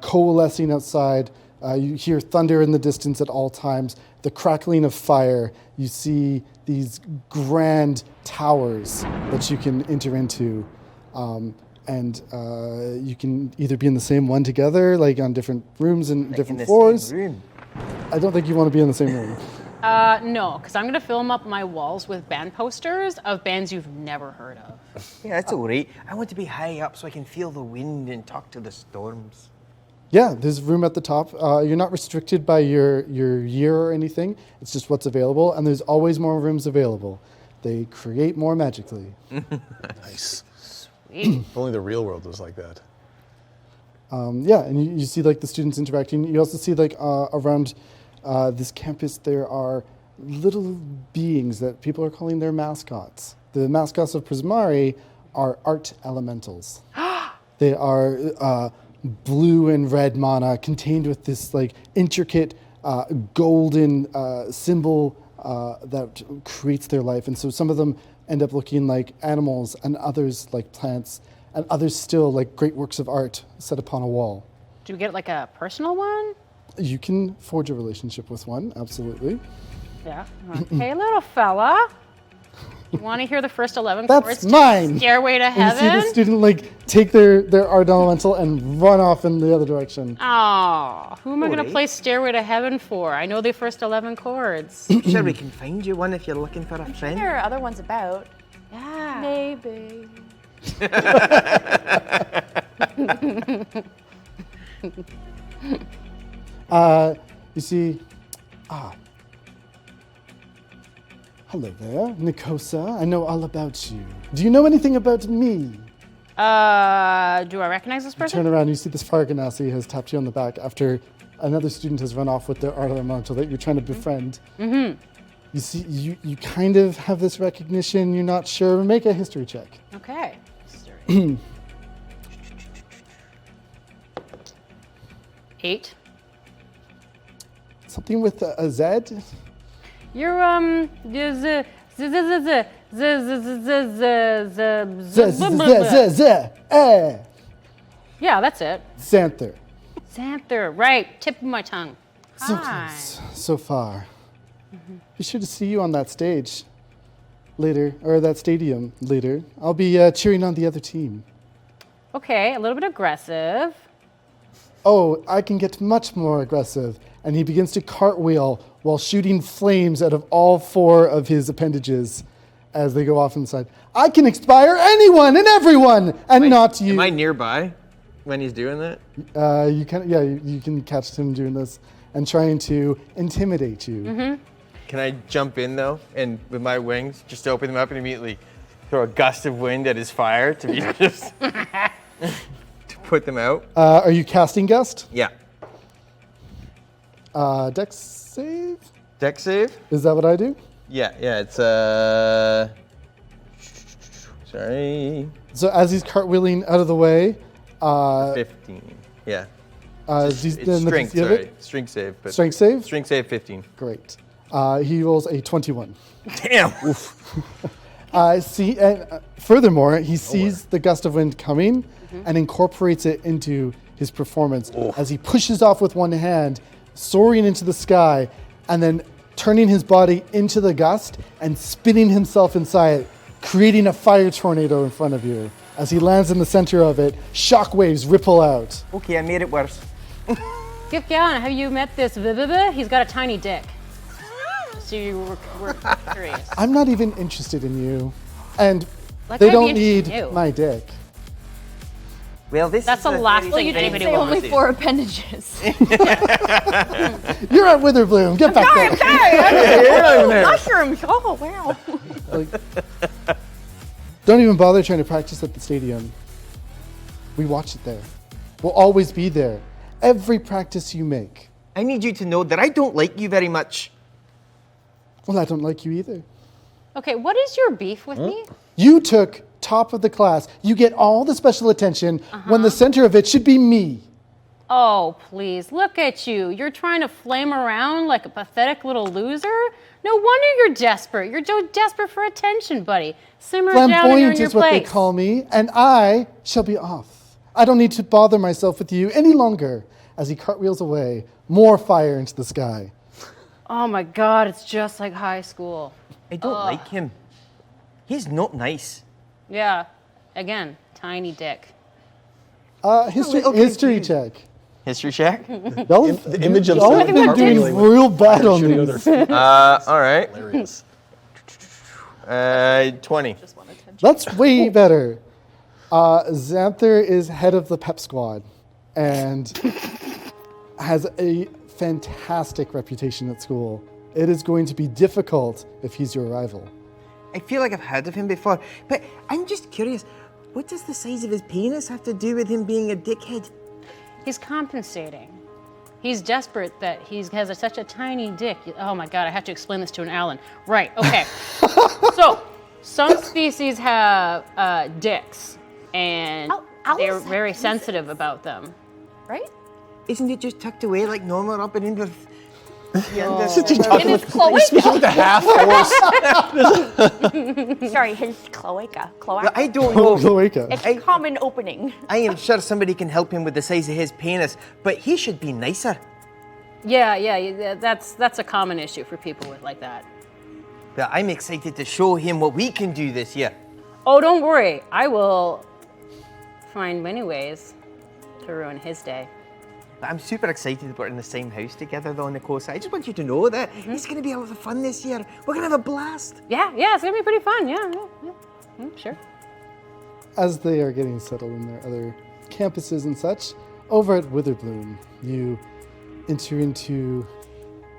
coalescing outside. You hear thunder in the distance at all times, the crackling of fire. You see these grand towers that you can enter into. And you can either be in the same one together, like on different rooms and different floors. I don't think you want to be in the same room. No, because I'm going to film up my walls with band posters of bands you've never heard of. Yeah, that's all right. I want to be high up so I can feel the wind and talk to the storms. Yeah, there's room at the top. You're not restricted by your year or anything. It's just what's available, and there's always more rooms available. They create more magically. Nice. Sweet. If only the real world was like that. Yeah, and you see like the students interacting. You also see like around this campus there are little beings that people are calling their mascots. The mascots of Primari are art elementals. They are blue and red mana contained with this like intricate golden symbol that creates their life. And so some of them end up looking like animals and others like plants and others still like great works of art set upon a wall. Do we get like a personal one? You can forge a relationship with one, absolutely. Yeah. Hey, little fella. You want to hear the first 11 That's chords? mine. Stairway to And you Heaven? see the student like take their art elemental and run off in the other direction. Oh, who am I going to Alright. play Stairway to Heaven for? I know the first 11 chords. Sure, we can find you one if you're looking for a friend. There are other ones about. Yeah. Maybe. You see, hello there, Nikosa. I know all about you. Do you know anything about me? Do I recognize this person? Turn around, you see this fire ganassi has tapped you on the back after another student has run off with their art elemental that you're trying to befriend. Mm-hmm. You see, you kind of have this recognition, you're not sure. Make a history check. Okay. 8. Something with a Z? You're Yeah, that's it. Xanther. Xanther, right? Tip of my tongue. So Hi. close, so far. Be sure to see you on that stage later, or that stadium later. I'll be cheering on the other team. Okay, a little bit aggressive. Oh, I can get much more aggressive. And he begins to cartwheel while shooting flames out of all 4 of his appendages as they go off inside. I can inspire anyone and everyone, and not you. Am I nearby when he's doing that? You can catch him doing this and trying to intimidate you. Mm-hmm. Can I jump in though, and with my wings, just open them up and immediately throw a gust of wind at his fire to be just to put them out? Are you casting Gust? Yeah. Dex save? Dex save? Is that what I do? Yeah. It's sorry, So as he's cartwheeling out of the way, 15. Yeah. it's It's strength. Sorry, strength save. But Strength save? Strength save 15. Great. He rolls a 21. Damn. Furthermore, he sees the gust of wind coming and incorporates it into his performance as he pushes off with one hand, soaring into the sky, and then turning his body into the gust and spinning himself inside it, creating a fire tornado in front of you. As he lands in the center of it, shockwaves ripple out. Okay, I made it worse. Gifkian, have you met this Viviva? He's got a tiny dick. So you were curious. I'm not even interested in you, and Like, they I'd be don't interested need in you. my dick. Well, this That's is the a last very thing You didn't anybody say wants. only 4 appendages. You're at Witherbloom. Get back there. Mushrooms. Oh, wow. Like, don't even bother trying to practice at the stadium. We watch it there. We'll always be there. Every practice you make. I need you to know that I don't like you very much. Well, I don't like you either. Okay, what is your beef with me? You took top of the class. You get all the special attention when the center of it should be me. Oh, please, look at you. You're trying to flame around like a pathetic little loser? No wonder you're desperate. You're so desperate for attention, buddy. Simmer down and you're in Flamboyant your is what they place. call me, and I shall be off. I don't need to bother myself with you any longer. As he cartwheels away, more fire into the sky. Oh my God, it's just like high school. I don't like him. He's not nice. Yeah, again, tiny dick. History confused. check. History check? The image of Y'all someone have been doing cartwheeling with real bad on shooting these. other feet. All right. Hilarious. 20. That's way better. Xanther is head of the pep squad and has a fantastic reputation at school. It is going to be difficult if he's your rival. I feel like I've heard of him before, but I'm just curious. What does the size of his penis have to do with him being a dickhead? He's compensating. He's desperate that he has such a tiny dick. Oh my God, I have to explain this to an Alan. Right, okay. So, some species have dicks, and they're Owls very have sensitive about them. Right? Isn't it just tucked away like normal up and in the... In his cloaca. Speaking with the half horse. Sorry, his cloaca. Well, I don't know. Cloaca. It's a common opening. I am sure somebody can help him with the size of his penis, but he should be nicer. Yeah, that's a common issue for people with like that. But I'm excited to show him what we can do this year. Oh, don't worry. I will find many ways to ruin his day. But I'm super excited that we're in the same house together though on the coast. I just want you to know that it's going to be a lot of fun this year. We're going to have a blast. Yeah, it's gonna be pretty fun. Yeah. Sure. As they are getting settled in their other campuses and such, over at Witherbloom, you enter into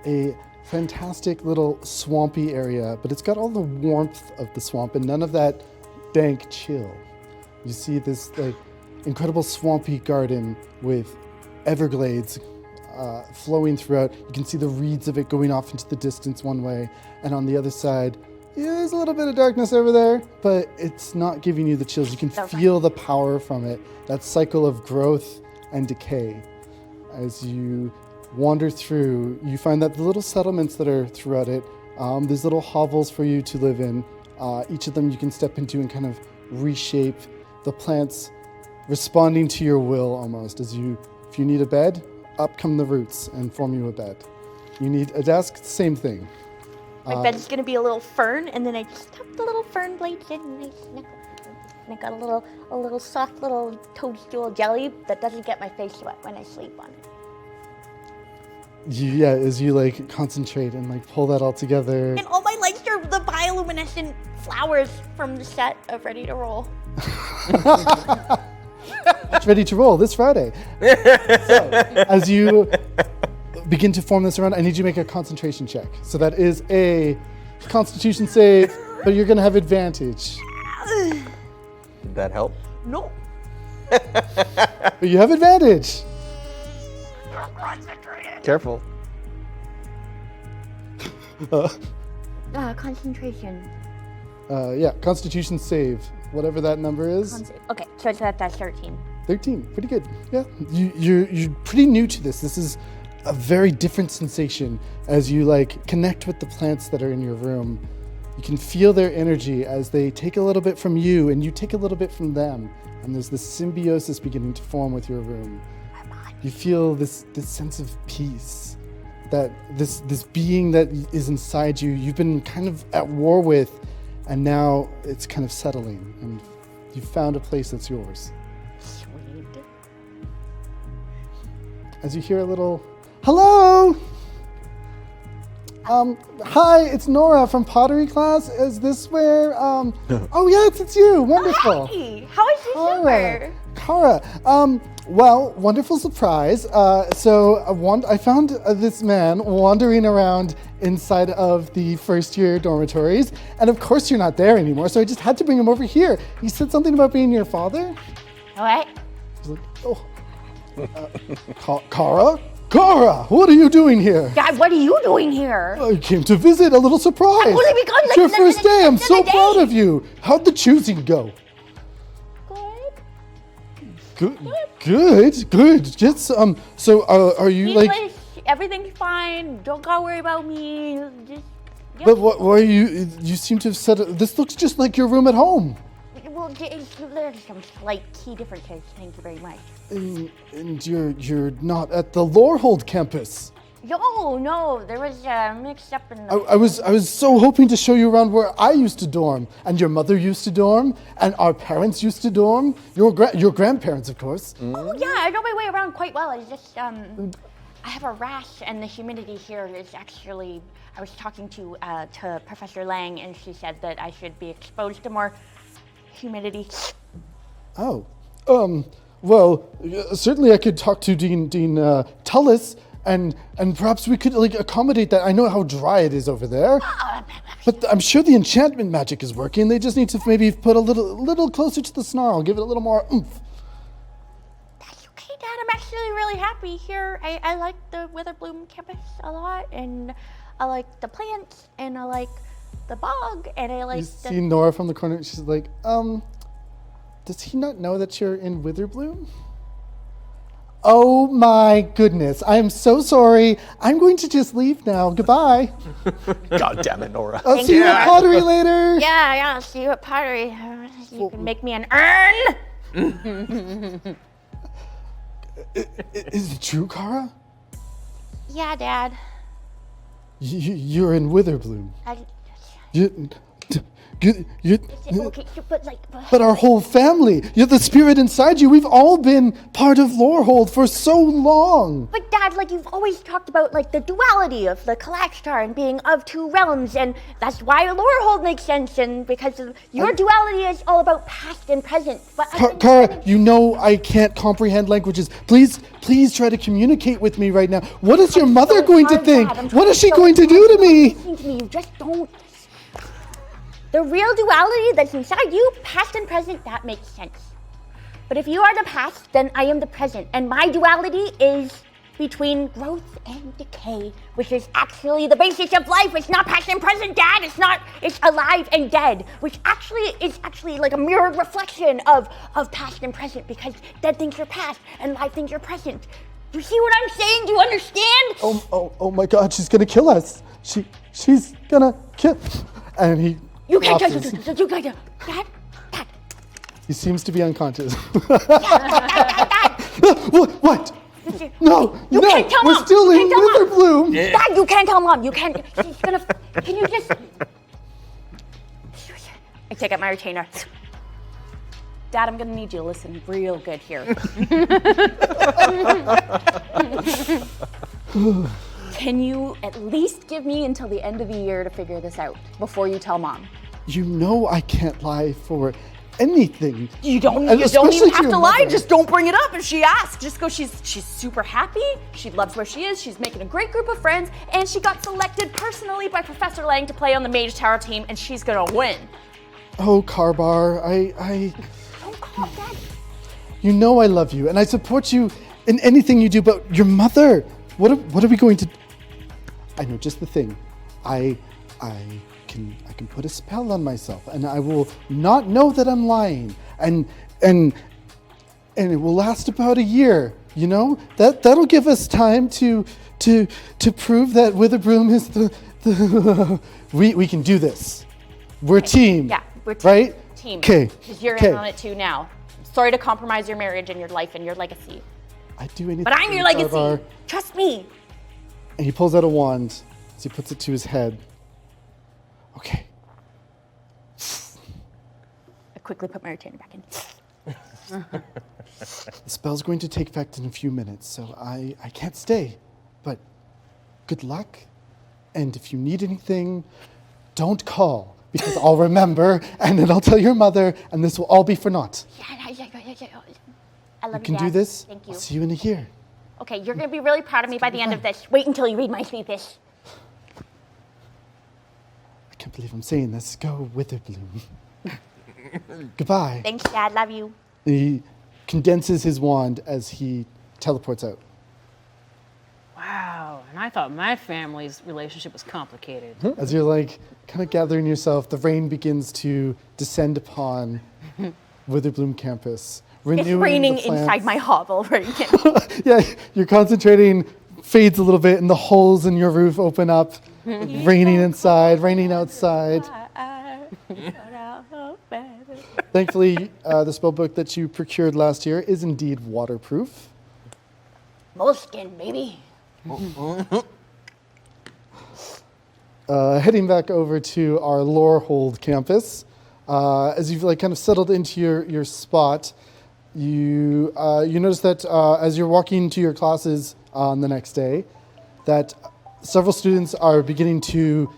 a fantastic little swampy area, but it's got all the warmth of the swamp and none of that dank chill. You see this like incredible swampy garden with Everglades flowing throughout. You can see the reeds of it going off into the distance one way, and on the other side, there's a little bit of darkness over there, but it's not giving you the chills. You can feel the power from it, that cycle of growth and decay. As you wander through, you find that the little settlements that are throughout it, there's little hovels for you to live in. Each of them you can step into and kind of reshape the plants responding to your will almost. If you need a bed, up come the roots and form you a bed. You need a desk, same thing. My bed's gonna be a little fern, and then I just tuck the little fern blades in, and I snuggle. And I got a little soft little toadstool jelly that doesn't get my face wet when I sleep on it. As you like concentrate and like pull that all together. And all my lights are the bioluminescent flowers from the set of Ready to Roll. It's ready to roll this Friday. So, as you begin to form this around, I need you to make a concentration check. So that is a Constitution save, but you're going to have advantage. Did that help? No. But you have advantage. Careful. Concentration. Constitution save, whatever that number is. Okay, so that's 13. 13, pretty good. Yeah, you're pretty new to this. This is a very different sensation as you like connect with the plants that are in your room. You can feel their energy as they take a little bit from you and you take a little bit from them. And there's this symbiosis beginning to form with your room. You feel this sense of peace, that this being that is inside you, you've been kind of at war with, and now it's kind of settling, and you've found a place that's yours. Sweet. As you hear a little, hello! Hi, it's Nora from pottery class. Is this where, oh yes, it's you, wonderful. Hey, how is your summer? Kara, well, wonderful surprise. I found this man wandering around inside of the first year dormitories, and of course you're not there anymore, so I just had to bring him over here. He said something about being your father. What? He's like, oh. Kara, what are you doing here? Dad, what are you doing here? I came to visit, a little surprise. I've only begun, It's your first day, I'm so the day. proud of you. How'd the choosing go? Good. Good. Just so are you like? English, everything's fine. Don't gotta worry about me. Just. Yep. But why are you? You seem to have said this looks just like your room at home. Well, there's some slight key differences. Thank you very much. And you're not at the Lorehold campus. No, there was a mix-up in the... I was so hoping to show you around where I used to dorm, and your mother used to dorm, and our parents used to dorm. Your grandparents, of course. Oh, yeah, I know my way around quite well. It's just, I have a rash, and the humidity here is actually... I was talking to Professor Lang, and she said that I should be exposed to more humidity. Oh, well, certainly I could talk to Dean Tullis, and perhaps we could like accommodate that. I know how dry it is over there, but I'm sure the enchantment magic is working. They just need to maybe put a little closer to the snarl, give it a little more oomph. That's okay, Dad. I'm actually really happy here. I like the Witherbloom campus a lot, and I like the plants, and I like the bog, and I like You see Nora from the corner. She's like, does he not know that you're in Witherbloom? Oh my goodness. I am so sorry. I'm going to just leave now. Goodbye. God damn it, Nora. I'll see you at pottery later. Yeah, I'll see you at pottery. You can make me an urn. Is it true, Kara? Yeah, Dad. You're in Witherbloom. But our whole family, you're the spirit inside you. We've all been part of Lorehold for so long. But Dad, like you've always talked about like the duality of the Kalashtar and being of two realms, and that's why Lorehold makes sense, and because of your duality is all about past and present. But Kara, you know I can't comprehend languages. Please try to communicate with me right now. What is your mother going to think? What is she going to do to me? Listen to me, you just don't. The real duality that's inside you, past and present, that makes sense. But if you are the past, then I am the present. And my duality is between growth and decay, which is actually the basis of life. It's not past and present, Dad. It's alive and dead, which is actually like a mirrored reflection of past and present, because dead things are past and live things are present. Do you see what I'm saying? Do you understand? Oh my God, she's gonna kill us. She's gonna kill. And he. You can't touch it. You can't. Dad. He seems to be unconscious. Dad. What? No. You can't tell Mom. We're still in Witherbloom. Dad, you can't tell Mom. You can't. She's gonna. Can you just? I take out my retainer. Dad, I'm gonna need you to listen real good here. Can you at least give me until the end of the year to figure this out before you tell Mom? You know I can't lie for anything. You don't even have to lie. Just don't bring it up if she asks. Just go, she's super happy. She loves where she is. She's making a great group of friends. And she got selected personally by Professor Lang to play on the Mage Tower team. And she's gonna win. Oh, Karbar, I... Don't call Dad. You know I love you, and I support you in anything you do, but your mother, what are we going to... I know just the thing. I can put a spell on myself, and I will not know that I'm lying, and it will last about a year. You know that'll give us time to prove that Witherbloom is the we can do this. We're a team. Yeah, we're team. Right? Team. Okay. Because you're in on it too now. Sorry to compromise your marriage and your life and your legacy. I'd do anything. But I'm your legacy. Karbar. Trust me. And he pulls out a wand, so he puts it to his head. Okay. I quickly put my retainer back in. The spell's going to take effect in a few minutes, so I can't stay. But good luck, and if you need anything, don't call, because I'll remember, and then I'll tell your mother, and this will all be for naught. Yeah. I love You can Dad. do this? Thank you. I'll see you in a year. Okay, you're gonna be really proud of me by the end of this. Wait until you read my thesis. I can't believe I'm saying this. Go Witherbloom. Goodbye. Thanks, Dad. Love you. He condenses his wand as he teleports out. Wow, and I thought my family's relationship was complicated. As you're like kind of gathering yourself, the rain begins to descend upon Witherbloom campus. renewing It's raining the plants. inside my hovel right now. Yeah, you're concentrating, fades a little bit, and the holes in your roof open up. Raining inside, raining outside. Thankfully, the spellbook that you procured last year is indeed waterproof. Moleskin, baby. Heading back over to our Lorehold campus, as you've kind of settled into your spot, you notice that as you're walking to your classes on the next day, that several students are beginning to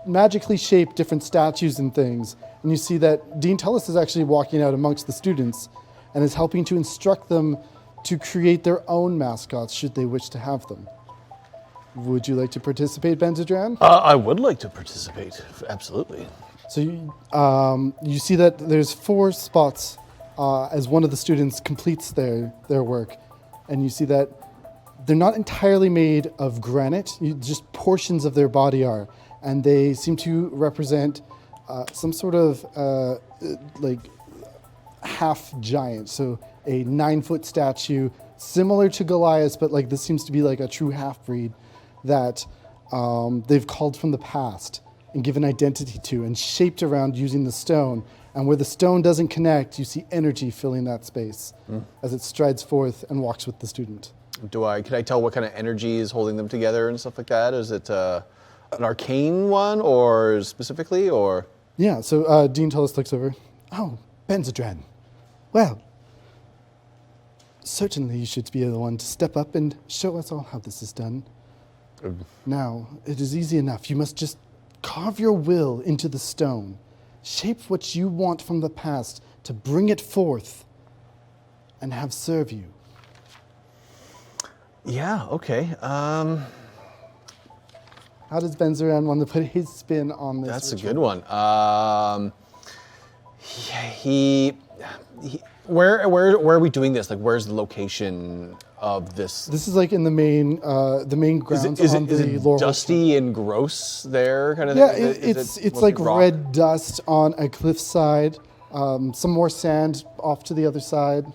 magically shape different statues and things. And you see that Dean Tullis is actually walking out amongst the students and is helping to instruct them to create their own mascots should they wish to have them. Would you like to participate, Benzodran? I would like to participate, absolutely. So you see that there's 4 spots as one of the students completes their work. And you see that they're not entirely made of granite, just portions of their body are. And they seem to represent some sort of like half giant. So a 9-foot statue, similar to Goliath, but like this seems to be like a true half-breed that they've called from the past and given identity to and shaped around using the stone. And where the stone doesn't connect, you see energy filling that space as it strides forth and walks with the student. Can I tell what kind of energy is holding them together and stuff like that? Is it an arcane one or specifically, or? Yeah, so Dean Tullis looks over. Oh, Benzodran. Well, certainly you should be the one to step up and show us all how this is done. Now, it is easy enough. You must just carve your will into the stone. Shape what you want from the past to bring it forth and have serve you. Yeah, okay. How does Benzodran want to put his spin on this? That's ritual? a good one. Where are we doing this? Like, where's the location of this? This is like in the main grounds Is on it the Lorehold. dusty and gross there, kind of Yeah, thing? it's like red dust on a cliffside. Some more sand off to the other side.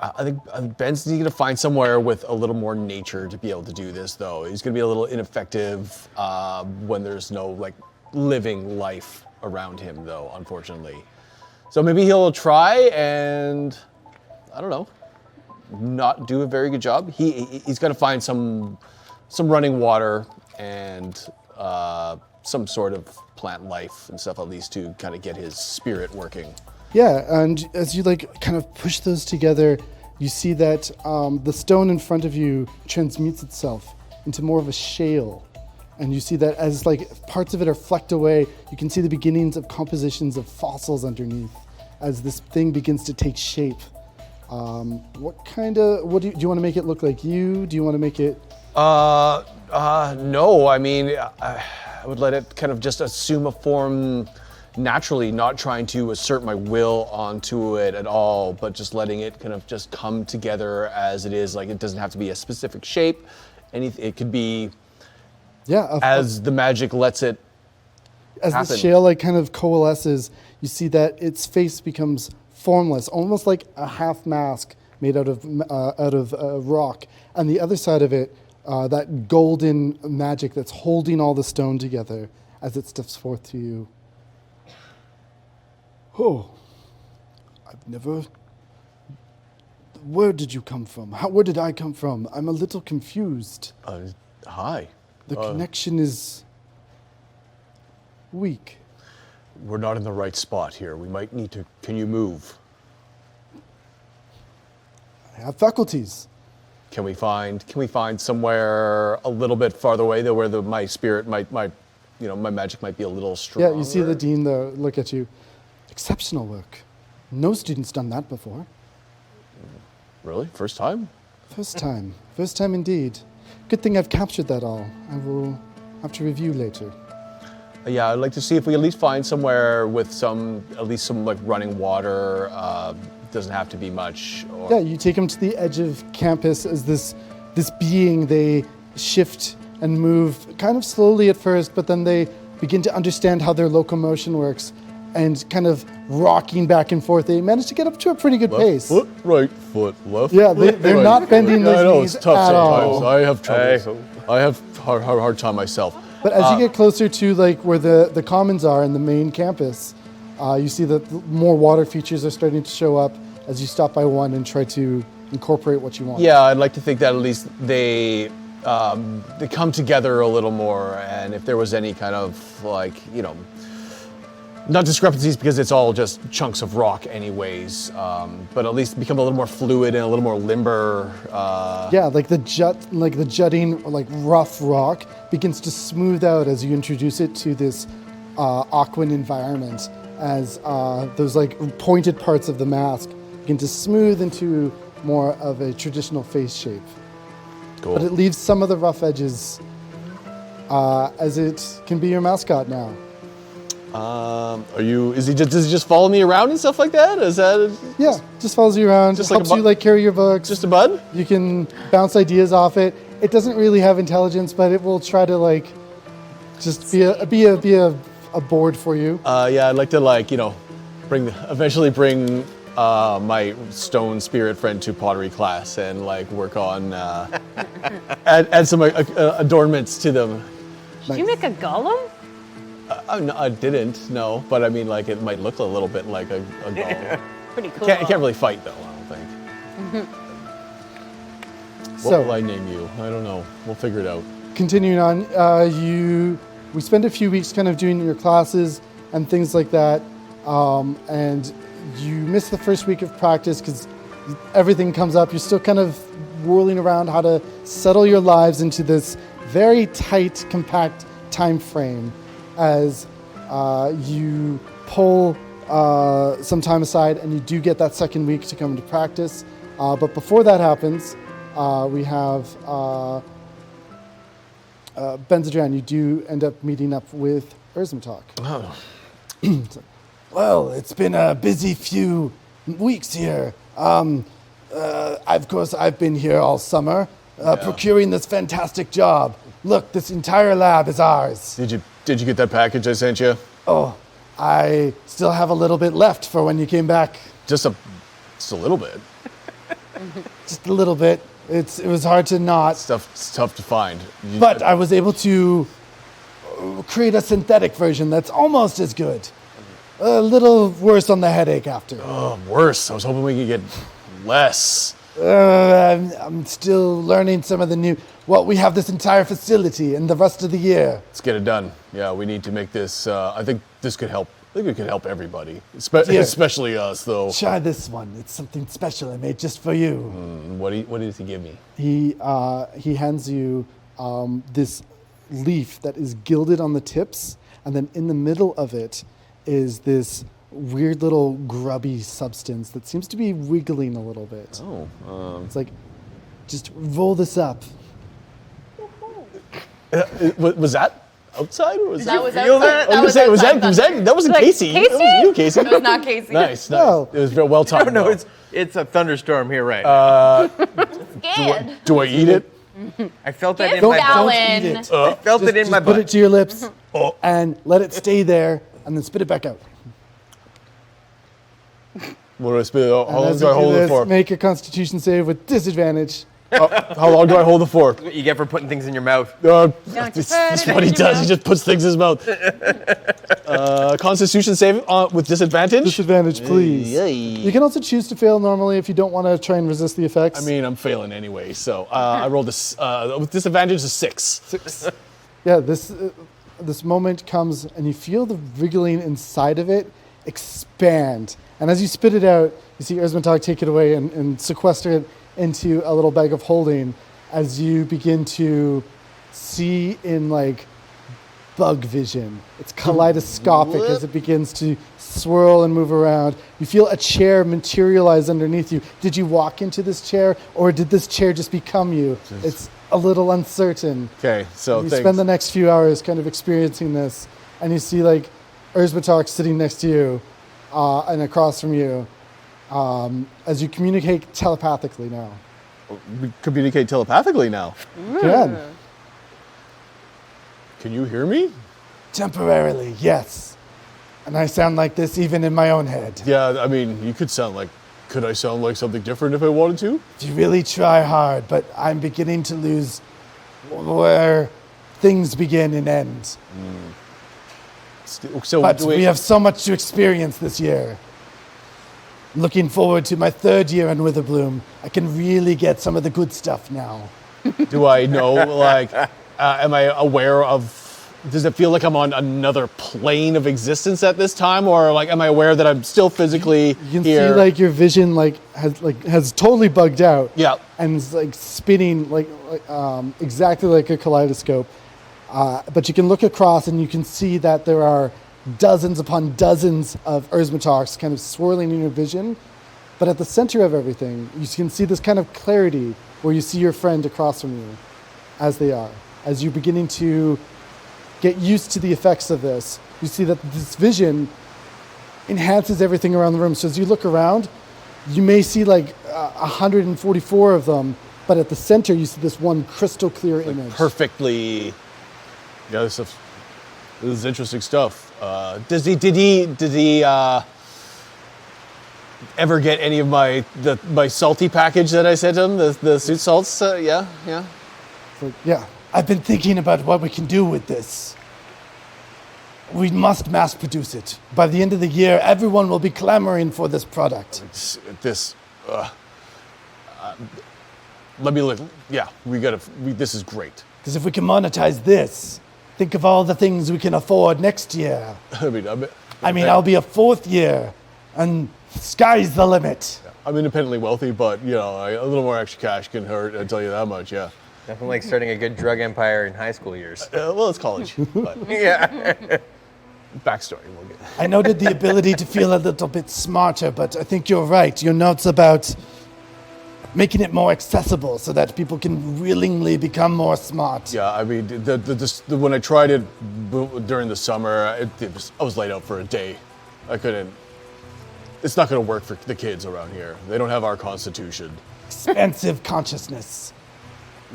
I think Ben's going to find somewhere with a little more nature to be able to do this, though. He's going to be a little ineffective when there's no like living life around him, though, unfortunately. So maybe he'll try and, I don't know, not do a very good job. He's got to find some running water and some sort of plant life and stuff, at least, to kind of get his spirit working. Yeah, and as you like kind of push those together, you see that the stone in front of you transmutes itself into more of a shale. And you see that as like parts of it are flecked away, you can see the beginnings of compositions of fossils underneath as this thing begins to take shape. What do you want to make it look like you? Do you want to make it? No, I mean, I would let it kind of just assume a form naturally, not trying to assert my will onto it at all, but just letting it kind of just come together as it is. Like, it doesn't have to be a specific shape. It could be as the magic lets it As happen. the shale like kind of coalesces, you see that its face becomes formless, almost like a half mask made out of rock. And the other side of it, that golden magic that's holding all the stone together as it steps forth to you. Oh, I've never... Where did you come from? Where did I come from? I'm a little confused. Hi. The connection is weak. We're not in the right spot here. We might need to... Can you move? I have faculties. Can we find somewhere a little bit farther away though, where my spirit might my magic might be a little stronger? Yeah, you see the dean there look at you. Exceptional work. No student's done that before. Really? First time? First time. First time indeed. Good thing I've captured that all. I will have to review later. Yeah, I'd like to see if we at least find somewhere with at least some like running water. Doesn't have to be much. Yeah, you take them to the edge of campus as this being, they shift and move kind of slowly at first, but then they begin to understand how their locomotion works. and kind of rocking back and forth. They manage to get up to a pretty good pace. Foot, right foot, left. Yeah, foot, they're right not foot. bending I those know knees it's tough at sometimes. all. I have troubles. I have hard time myself. But as you get closer to like where the commons are in the main campus, you see that more water features are starting to show up as you stop by one and try to incorporate what you want. Yeah, I'd like to think that at least they come together a little more, and if there was any kind of like, not discrepancies because it's all just chunks of rock anyways, but at least become a little more fluid and a little more limber. Yeah, like the jutting, like rough rock begins to smooth out as you introduce it to this aquan environment, as those like pointed parts of the mask begin to smooth into more of a traditional face shape. Cool. But it leaves some of the rough edges, as it can be your mascot now. Does he just follow me around and stuff like that? Is that Yeah, just follows you around, Just just like a helps you bu- like carry your books. just a bud? You can bounce ideas off it. It doesn't really have intelligence, but it will try to like just be a board for you. Yeah, I'd like to eventually bring my stone spirit friend to pottery class and like work on add some adornments to them. Did you make a golem? No, I didn't, no, but I mean, like, it might look a little bit like a golem. Pretty cool. Can't really fight though, I don't think. What So- will I name you? I don't know. We'll figure it out. Continuing on, we spend a few weeks kind of doing your classes and things like that, and you miss the first week of practice because everything comes up. You're still kind of whirling around how to settle your lives into this very tight, compact time frame as you pull some time aside, and you do get that second week to come to practice. But before that happens, we have Benzadran. You do end up meeting up with Erzmatok. Oh. Well, it's been a busy few weeks here. Of course, I've been here all summer, procuring this fantastic job. Look, this entire lab is ours. Did you get that package I sent you? Oh, I still have a little bit left for when you came back. Just a little bit. Just a little bit. It was hard to not, It's tough to find. but I was able to create a synthetic version that's almost as good. A little worse on the headache after. Worse. I was hoping we could get less. I'm still learning some of the new. Well, we have this entire facility and the rest of the year. Let's get it done. Yeah, we need to make this. I think this could help. I think it could help everybody, Yeah. especially us, though. Try this one. It's something special I made just for you. What does he give me? He hands you this leaf that is gilded on the tips, and then in the middle of it is this weird little grubby substance that seems to be wiggling a little bit. Oh, It's like, just roll this up. was that outside? Or was That was feel outside. that? I was gonna say, that wasn't Like, Casey. That Casey? was you, Casey. It was not Casey. Nice. No. It was very well timed. No, though. it's a thunderstorm here right now. Scared. Do I eat it? I felt that in Don't- my don't butt. Alan. eat it. I felt it in Just my put butt. it to your lips and let it stay there, and then spit it back out. What do I spit? How And long as do you I hold do it this, for? make a Constitution save with disadvantage. How long do I hold it for? What you get for putting things in your mouth. That's what he does. He just puts things in his mouth. Constitution save with disadvantage? Disadvantage, please. Yay. You can also choose to fail normally if you don't want to try and resist the effects. I mean, I'm failing anyway, so I rolled this with disadvantage a 6. Yeah, this moment comes and you feel the wriggling inside of it expand. And as you spit it out, you see Erzmatok take it away and sequester it into a little bag of holding as you begin to see in like bug vision. It's kaleidoscopic as it begins to swirl and move around. You feel a chair materialize underneath you. Did you walk into this chair or did this chair just become you? It's a little uncertain. Okay, so You thanks. spend the next few hours kind of experiencing this, and you see like Erzmatok sitting next to you and across from you as you communicate telepathically now. We communicate telepathically now. Good. Can you hear me? Temporarily, yes. And I sound like this even in my own head. Yeah, I mean, you could could I sound like something different if I wanted to? If you really try hard, but I'm beginning to lose where things begin and end. So But we have so much to experience this year. Looking forward to my 3rd year in Witherbloom. I can really get some of the good stuff now. do I know, am I aware of, does it feel like I'm on another plane of existence at this time? Or am I aware that I'm still physically You can here? see your vision has totally bugged out. Yeah. And is spinning exactly like a kaleidoscope. But you can look across and you can see that there are dozens upon dozens of Erzmatox kind of swirling in your vision. But at the center of everything, you can see this kind of clarity where you see your friend across from you as they are. As you're beginning to get used to the effects of this, you see that this vision enhances everything around the room. So as you look around, you may see 144 of them, but at the center you see this one crystal clear image. Perfectly. Yeah, this is interesting stuff. Did he ever get any of my salty package that I sent him? The sweet salts? Yeah. So, yeah, I've been thinking about what we can do with this. We must mass produce it. By the end of the year, everyone will be clamoring for this product. Let me look. Yeah, this is great. Because if we can monetize this, think of all the things we can afford next year. I'll be a 4th year, and sky's the limit. I'm independently wealthy, but a little more extra cash can hurt. I tell you that much. Yeah. Nothing like starting a good drug empire in high school years. Well, it's college. But Yeah. backstory. We'll get. I noted the ability to feel a little bit smarter, but I think you're right. Your notes about making it more accessible so that people can willingly become more smart. Yeah, I mean, when I tried it during the summer, I was laid out for a day. I couldn't. It's not going to work for the kids around here. They don't have our constitution. Expansive consciousness.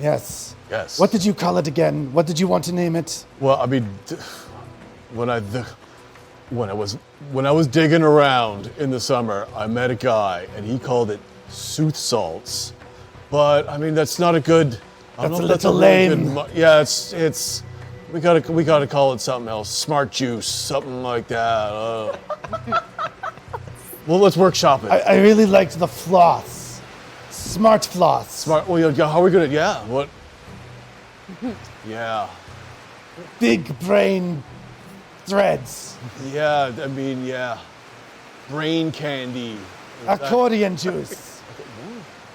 Yes. Yes. What did you call it again? What did you want to name it? Well, I mean, when I was digging around in the summer, I met a guy, and he called it sooth salts. But I mean, that's not a good. That's a little lame. Yeah, it's. We gotta call it something else. Smart juice, something like that. Well, let's workshop it. I really liked the floss. Smart floss. Smart. Well, yeah, how are we gonna? Yeah. What? Yeah. Big brain threads. Yeah. I mean, yeah. Brain candy. Accordion juice.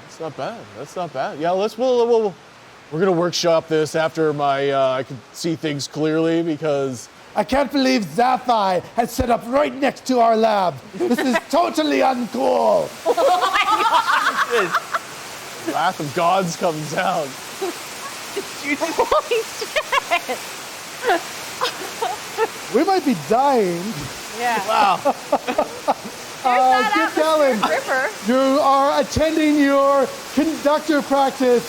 That's not bad. That's not bad. Yeah. We're gonna workshop this after I can see things clearly because. I can't believe Zaphi has set up right next to our lab. This is totally uncool. Wrath of gods comes down. Holy shit! We might be dying. Yeah. Wow. Get Galen, Ripper. you are attending your conductor practice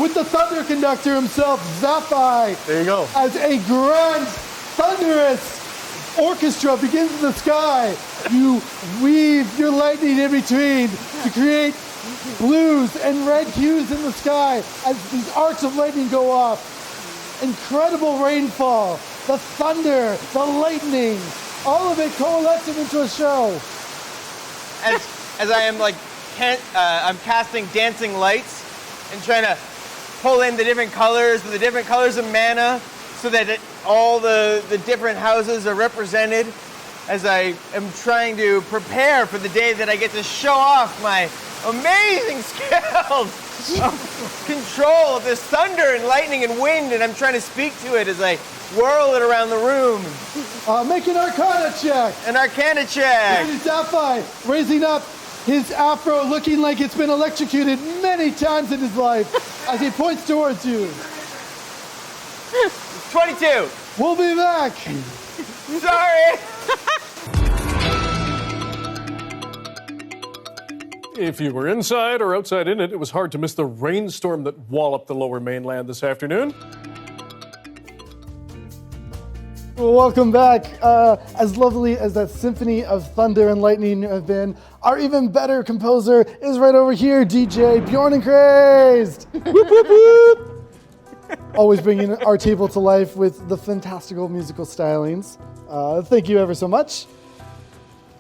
with the thunder conductor himself, Zaphi. There you go. As a grand, thunderous orchestra begins in the sky, you weave your lightning in between to create blues and red hues in the sky as these arcs of lightning go off. Incredible rainfall, the thunder, the lightning, all of it coalescing into a show. As I am I'm casting dancing lights and trying to pull in the different colors of mana so that all the different houses are represented as I am trying to prepare for the day that I get to show off my amazing skills of control of this thunder and lightning and wind, and I'm trying to speak to it as I whirl it around the room. Make an Arcana check. An Arcana check. Zaphi raising up his afro, looking like it's been electrocuted many times in his life, as he points towards you. 22. We'll be back. Sorry. If you were inside or outside in it, it was hard to miss the rainstorm that walloped the lower mainland this afternoon. Well, welcome back. As lovely as that symphony of thunder and lightning have been, our even better composer is right over here, DJ Bjorn and Crazed. Whoop, whoop, whoop. Always bringing our table to life with the fantastical musical stylings. Thank you ever so much.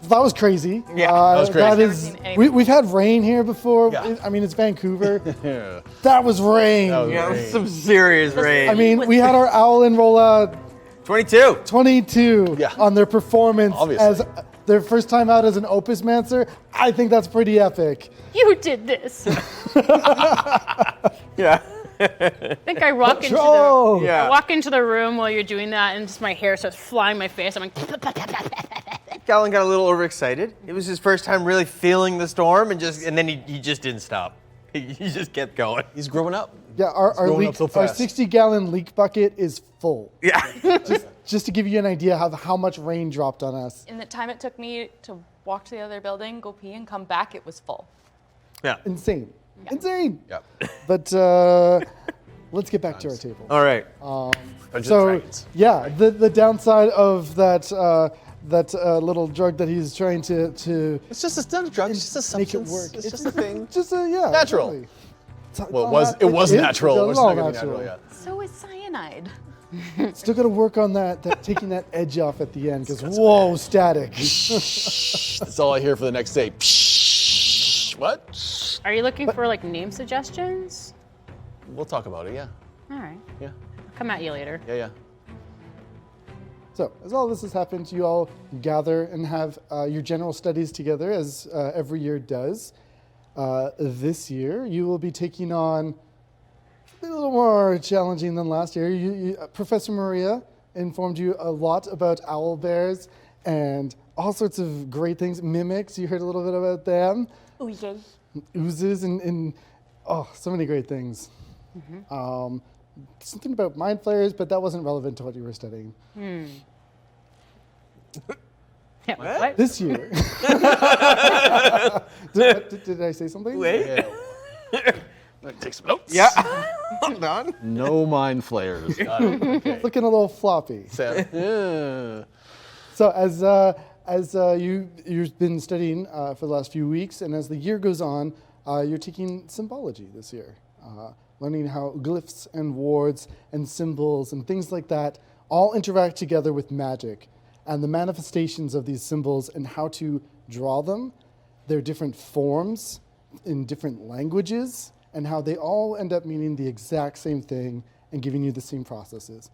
That was crazy. Yeah, that was crazy. That Never is, seen anything. we've had rain here before. Yeah. I mean, it's Vancouver. Yeah. That was rain. That was Yeah, it was great. some serious rain. I mean, we had our Owl and Rolla 22. 22 Yeah. on their performance Obviously. as their first time out as an Opus Mancer. I think that's pretty epic. You did this. Yeah. I think I walk into the Patrol! Yeah. I walk into the room while you're doing that, and just my hair starts flying my face. I'm like, Galen got a little overexcited. It was his first time really feeling the storm, and then he just didn't stop. He just kept going. He's growing up. Yeah, our growing up so our fast. 60-gallon leak bucket is full. Yeah. Just to give you an idea of how much rain dropped on us. In the time it took me to walk to the other building, go pee, and come back, it was full. Yeah. Insane. Insane. Yeah. But let's get back to our table. All right. Dungeons and So Dragons. yeah, the downside of that little drug that he's trying to It's just a drug. It's just a make it substance. work. It's just a thing. Just yeah, Natural. totally. Well, it was natural. It We're was still all gonna be natural. Yeah. So is cyanide. Still got to work on that taking that edge off at the end because whoa, static. That's all I hear for the next day. What? are you looking for like name suggestions? We'll talk about it. Yeah. All right, Yeah. I'll come at you later. Yeah. Yeah. So as all this has happened, you all gather and have your general studies together as every year does. This year, you will be taking on a little more challenging than last year. Professor Maria informed you a lot about owl bears and all sorts of great things. Mimics, you heard a little bit about them. Oozes. Oozes and so many great things. Something about mind flayers, but that wasn't relevant to what you were studying. Yeah, what? This year. did I say something? Wait. Take some notes. Yeah. Hold on. No mind flayers. Got it. Okay. Looking a little floppy. Yeah. So as you've been studying for the last few weeks, and as the year goes on, you're taking symbology this year, learning how glyphs and wards and symbols and things like that all interact together with magic, and the manifestations of these symbols and how to draw them, their different forms in different languages, and how they all end up meaning the exact same thing and giving you the same processes.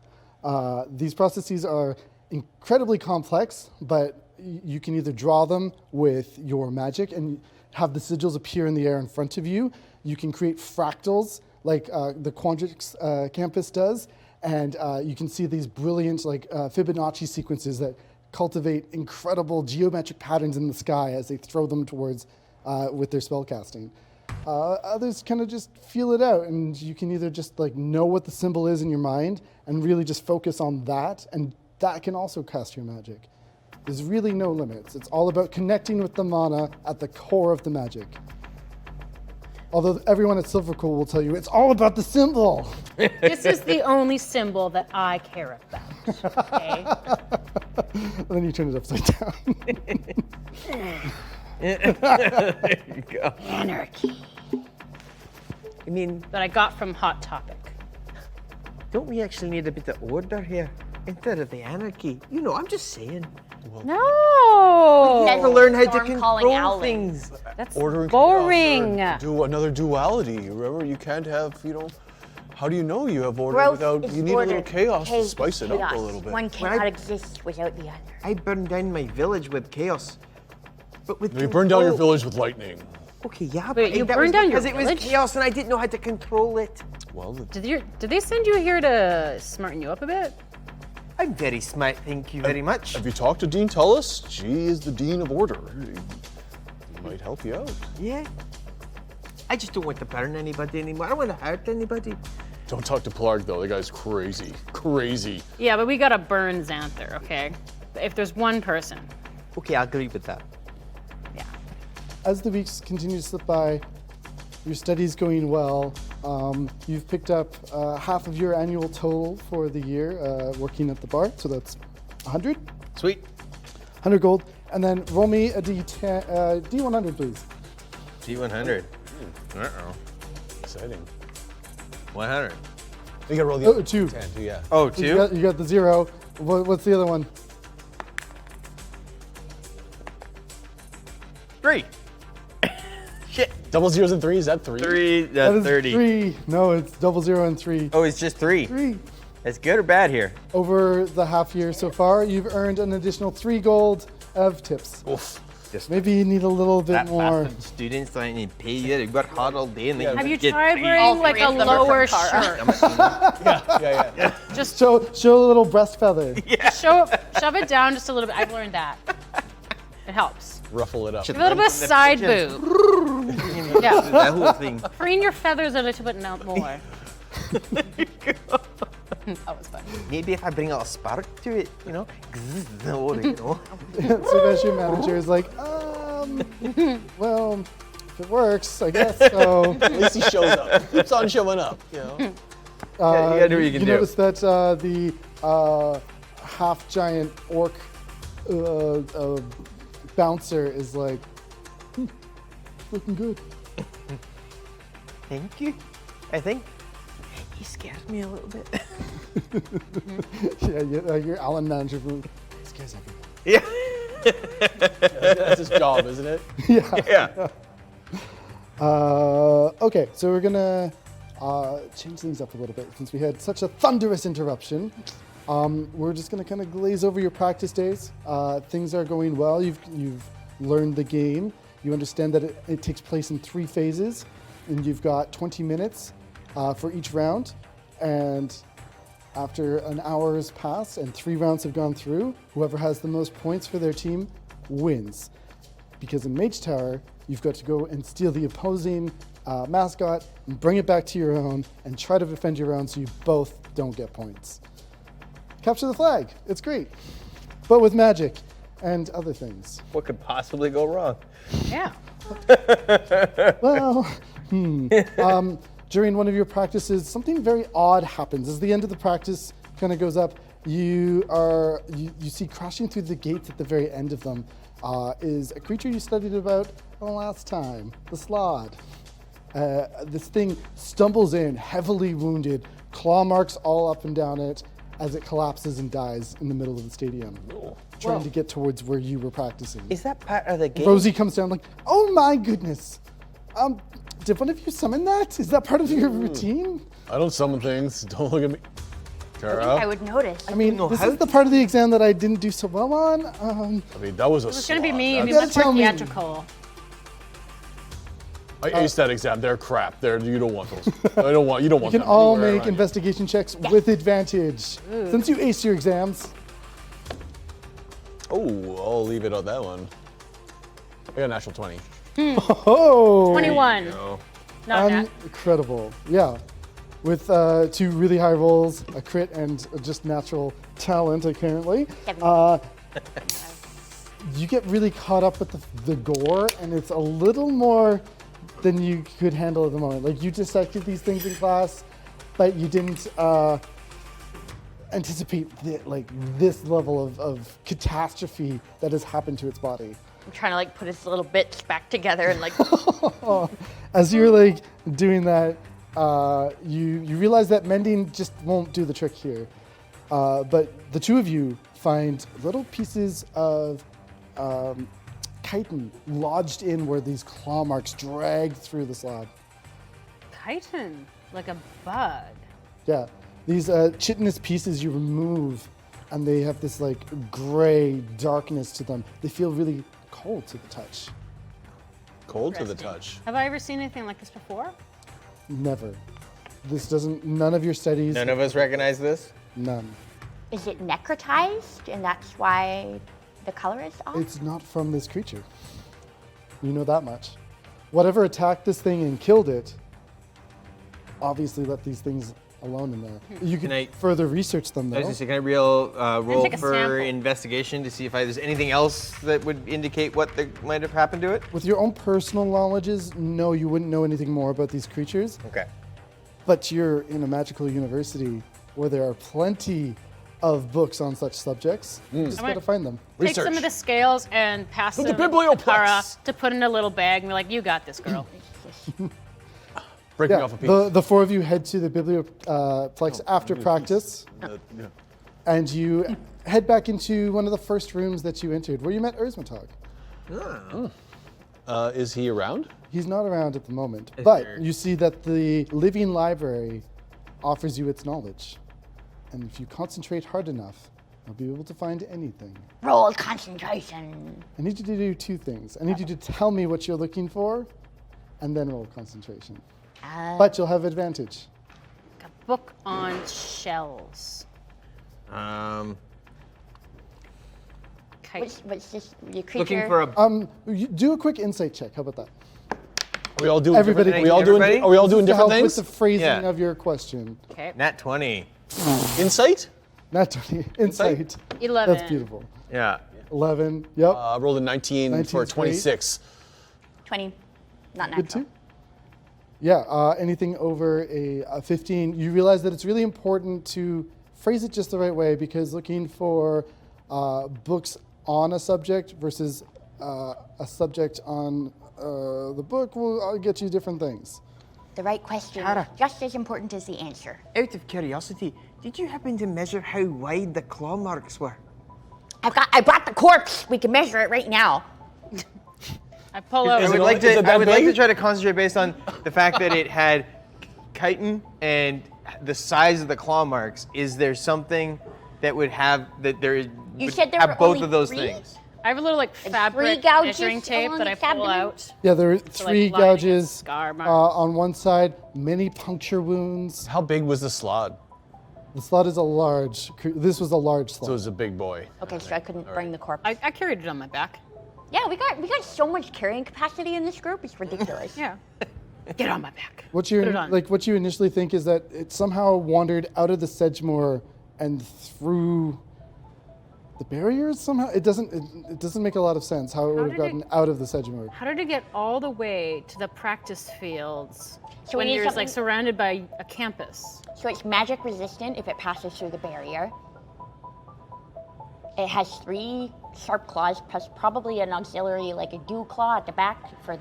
These processes are incredibly complex, but you can either draw them with your magic and have the sigils appear in the air in front of you. You can create fractals like the Quandrix campus does, and you can see these brilliant Fibonacci sequences that cultivate incredible geometric patterns in the sky as they throw them towards with their spellcasting. Others kind of just feel it out, and you can either just know what the symbol is in your mind and really just focus on that, and that can also cast your magic. There's really no limits. It's all about connecting with the mana at the core of the magic. Although everyone at Silvercool will tell you it's all about the symbol. This is the only symbol that I care about. Okay. And then you turn it upside down. There you go. Anarchy. I mean, That I got from Hot Topic. don't we actually need a bit of order here instead of the anarchy? You know, I'm just saying. No. We have to learn how to Storm calling control owlings. things. That's Order and boring. chaos, or do another duality. Remember, you can't have, how do you know you have order Growth without, is you need order. a little chaos to Chaos. spice it up a little bit. One cannot exist without the other. I burned down my village with chaos. But with You burned down your control- village with lightning. Okay, yeah, Wait, but you that burned was down your because it was village? chaos and I didn't know how to control it. Well, Did they send you here to smarten you up a bit? I'm very smart, thank you very much. have you talked to Dean Tullis? She is the Dean of Order. He might help you out. Yeah. I just don't want to burn anybody anymore. I don't want to hurt anybody. Don't talk to Plarg, though. The guy's crazy. Crazy. Yeah, but we gotta burn Xanther, okay? If there's one person. Okay, I agree with that. Yeah. As the weeks continue to slip by, your study's going well. You've picked up half of your annual total for the year working at the bar, so that's 100? Sweet. 100 gold. And then roll me a D10, D100, please. D100. Uh-oh. Exciting. 100. You gotta roll the Oh, other 2. 10 too, yeah. Oh, So 2? you got the 0. What's the other one? 3. Shit. Double zeros and 3, is that 3? 3, That that's is 30. 3. No, it's double 0 and 3. Oh, it's just 3. 3. That's good or bad here? Over the half year so far, you've earned an additional 3 gold of tips. Oof. Just Maybe you need a little bit that more. bastard students don't need to pay you. They've got hot all day and they Have you get tried paid. wearing like three a of them are from lower Kara. shirt? Yeah. Just Show a little breast feather. shove it down just a little bit. I've learned that. It helps. Ruffle it up. Give a little bit of side boob. Yeah. That whole thing. Preen your feathers a little bit more. That was fun. Maybe if I bring a spark to it, you know? So your manager is like, well, if it works, I guess so. At least he shows up. Keeps on showing up, you know. you gotta do what you can do. notice that the half-giant orc bouncer is like, looking good. Thank you. I think he scares me a little bit. Your Allen manager scares everyone. Yeah. That's his job, isn't it? Yeah. Okay, so we're gonna change things up a little bit since we had such a thunderous interruption. We're just gonna kind of glaze over your practice days. Things are going well. You've learned the game. You understand that it takes place in 3 phases, and you've got 20 minutes for each round. And after an hour has passed and 3 rounds have gone through, whoever has the most points for their team wins. Because in Mage Tower, you've got to go and steal the opposing mascot and bring it back to your own and try to defend your own so you both don't get points. Capture the flag. It's great. But with magic and other things. What could possibly go wrong? Yeah. Well, during one of your practices, something very odd happens. As the end of the practice kind of goes up, you see crashing through the gates at the very end of them is a creature you studied about last time, the Slod. This thing stumbles in, heavily wounded, claw marks all up and down it as it collapses and dies in the middle of the stadium, trying to get towards where you were practicing. Is that part of the game? Rosie comes down like, oh my goodness. Did one of you summon that? Is that part of your routine? I don't summon things. Don't look at me. I Kara. think I would notice. I mean, this is the part of the exam that I didn't do so well on. I mean, that was a It's gonna be slog. me. That's- It'd be gotta much more tell me. theatrical. I aced that exam. They're crap. You don't want those. You don't want You can them all anywhere make around you. investigation checks with advantage. Since you aced your exams, Oh, I'll leave it on that one. I got a natural 20. oh, 21. No. Not that. incredible. Yeah, with 2 really high rolls, a crit, and just natural talent, apparently. You get really caught up with the gore, and it's a little more than you could handle at the moment. Like, you dissected these things in class, but you didn't anticipate this level of catastrophe that has happened to its body. I'm trying to put its little bits back together and As you're doing that, you realize that mending just won't do the trick here. But the 2 of you find little pieces of chitin lodged in where these claw marks drag through the slab. Chitin, like a bug. Yeah, these chitinous pieces you remove, and they have this gray darkness to them. They feel really cold to the touch. Cold to the touch. Have I ever seen anything like this before? Never. This doesn't. None of your studies. None of us recognize this? None. is it necrotized and that's why the color is off? It's not from this creature. You know that much. Whatever attacked this thing and killed it, obviously let these things alone in there. You can Can I- further research them I was though. just saying, can I roll take a for sample. investigation to see if there's anything else that would indicate what might have happened to it? With your own personal knowledges, no, you wouldn't know anything more about these creatures. Okay. But you're in a magical university where there are plenty of books on such subjects. You just I gotta went- find them. Take some of Research. the scales and pass the them biblioplex. to Kara to put in a little bag and be like, you got this, girl. Breaking Yeah, off a piece. the four of you head to the biblioplex after practice, Yeah. and you head back into one of the first rooms that you entered, where you met Erzmatog. Is he around? He's not around at the moment, but you see that the living library offers you its knowledge. And if you concentrate hard enough, you'll be able to find anything. Roll concentration. I need you to do two things. I need you to tell me what you're looking for, and then roll concentration. But you'll have advantage. A book on shells. Kite. What's this? Your creature? Looking for a. Do a quick insight check. How about that? Are we all doing Everybody- different, are we all doing, Everybody? are we all doing To different help things? with the phrasing Yeah. of your question. Okay. Nat 20. Insight? Not 20. Insight. 11. That's beautiful. Yeah. 11. Yep. I rolled a 19 for 19's great. 26. 20. Not Good natural. too. Yeah. Anything over a 15, you realize that it's really important to phrase it just the right way, because looking for books on a subject versus a subject on the book will get you different things. The right question Kara. is just as important as the answer. Out of curiosity, did you happen to measure how wide the claw marks were? I brought the corpse. We can measure it right now. I pull I over. would like is it to. that I would like to big? try to concentrate based on the fact that it had chitin and the size of the claw marks. Is there something that would have that there is? You would said there have were both only of those 3? things. I have a little like fabric gouges measuring tape along that I its pull abdomen? out. Yeah, there are three line against gouges scar marks. on one side, many puncture wounds. How big was the slot? The slot is a large. This was a large slot. So it was a big boy. Okay, so I couldn't bring the corpse. I carried it on my back. Yeah, we got so much carrying capacity in this group. It's ridiculous. Yeah. Get on my back. What you Put it on. what you initially think is that it somehow wandered out of the Sedgemoor and through the barriers somehow. It doesn't make a lot of sense how it would have did it- gotten out of the Sedgemoor. How did it get all the way to the practice fields So we when need you're something- like surrounded by a campus? So it's magic resistant if it passes through the barrier. It has 3 sharp claws plus probably an auxiliary like a dew claw at the back for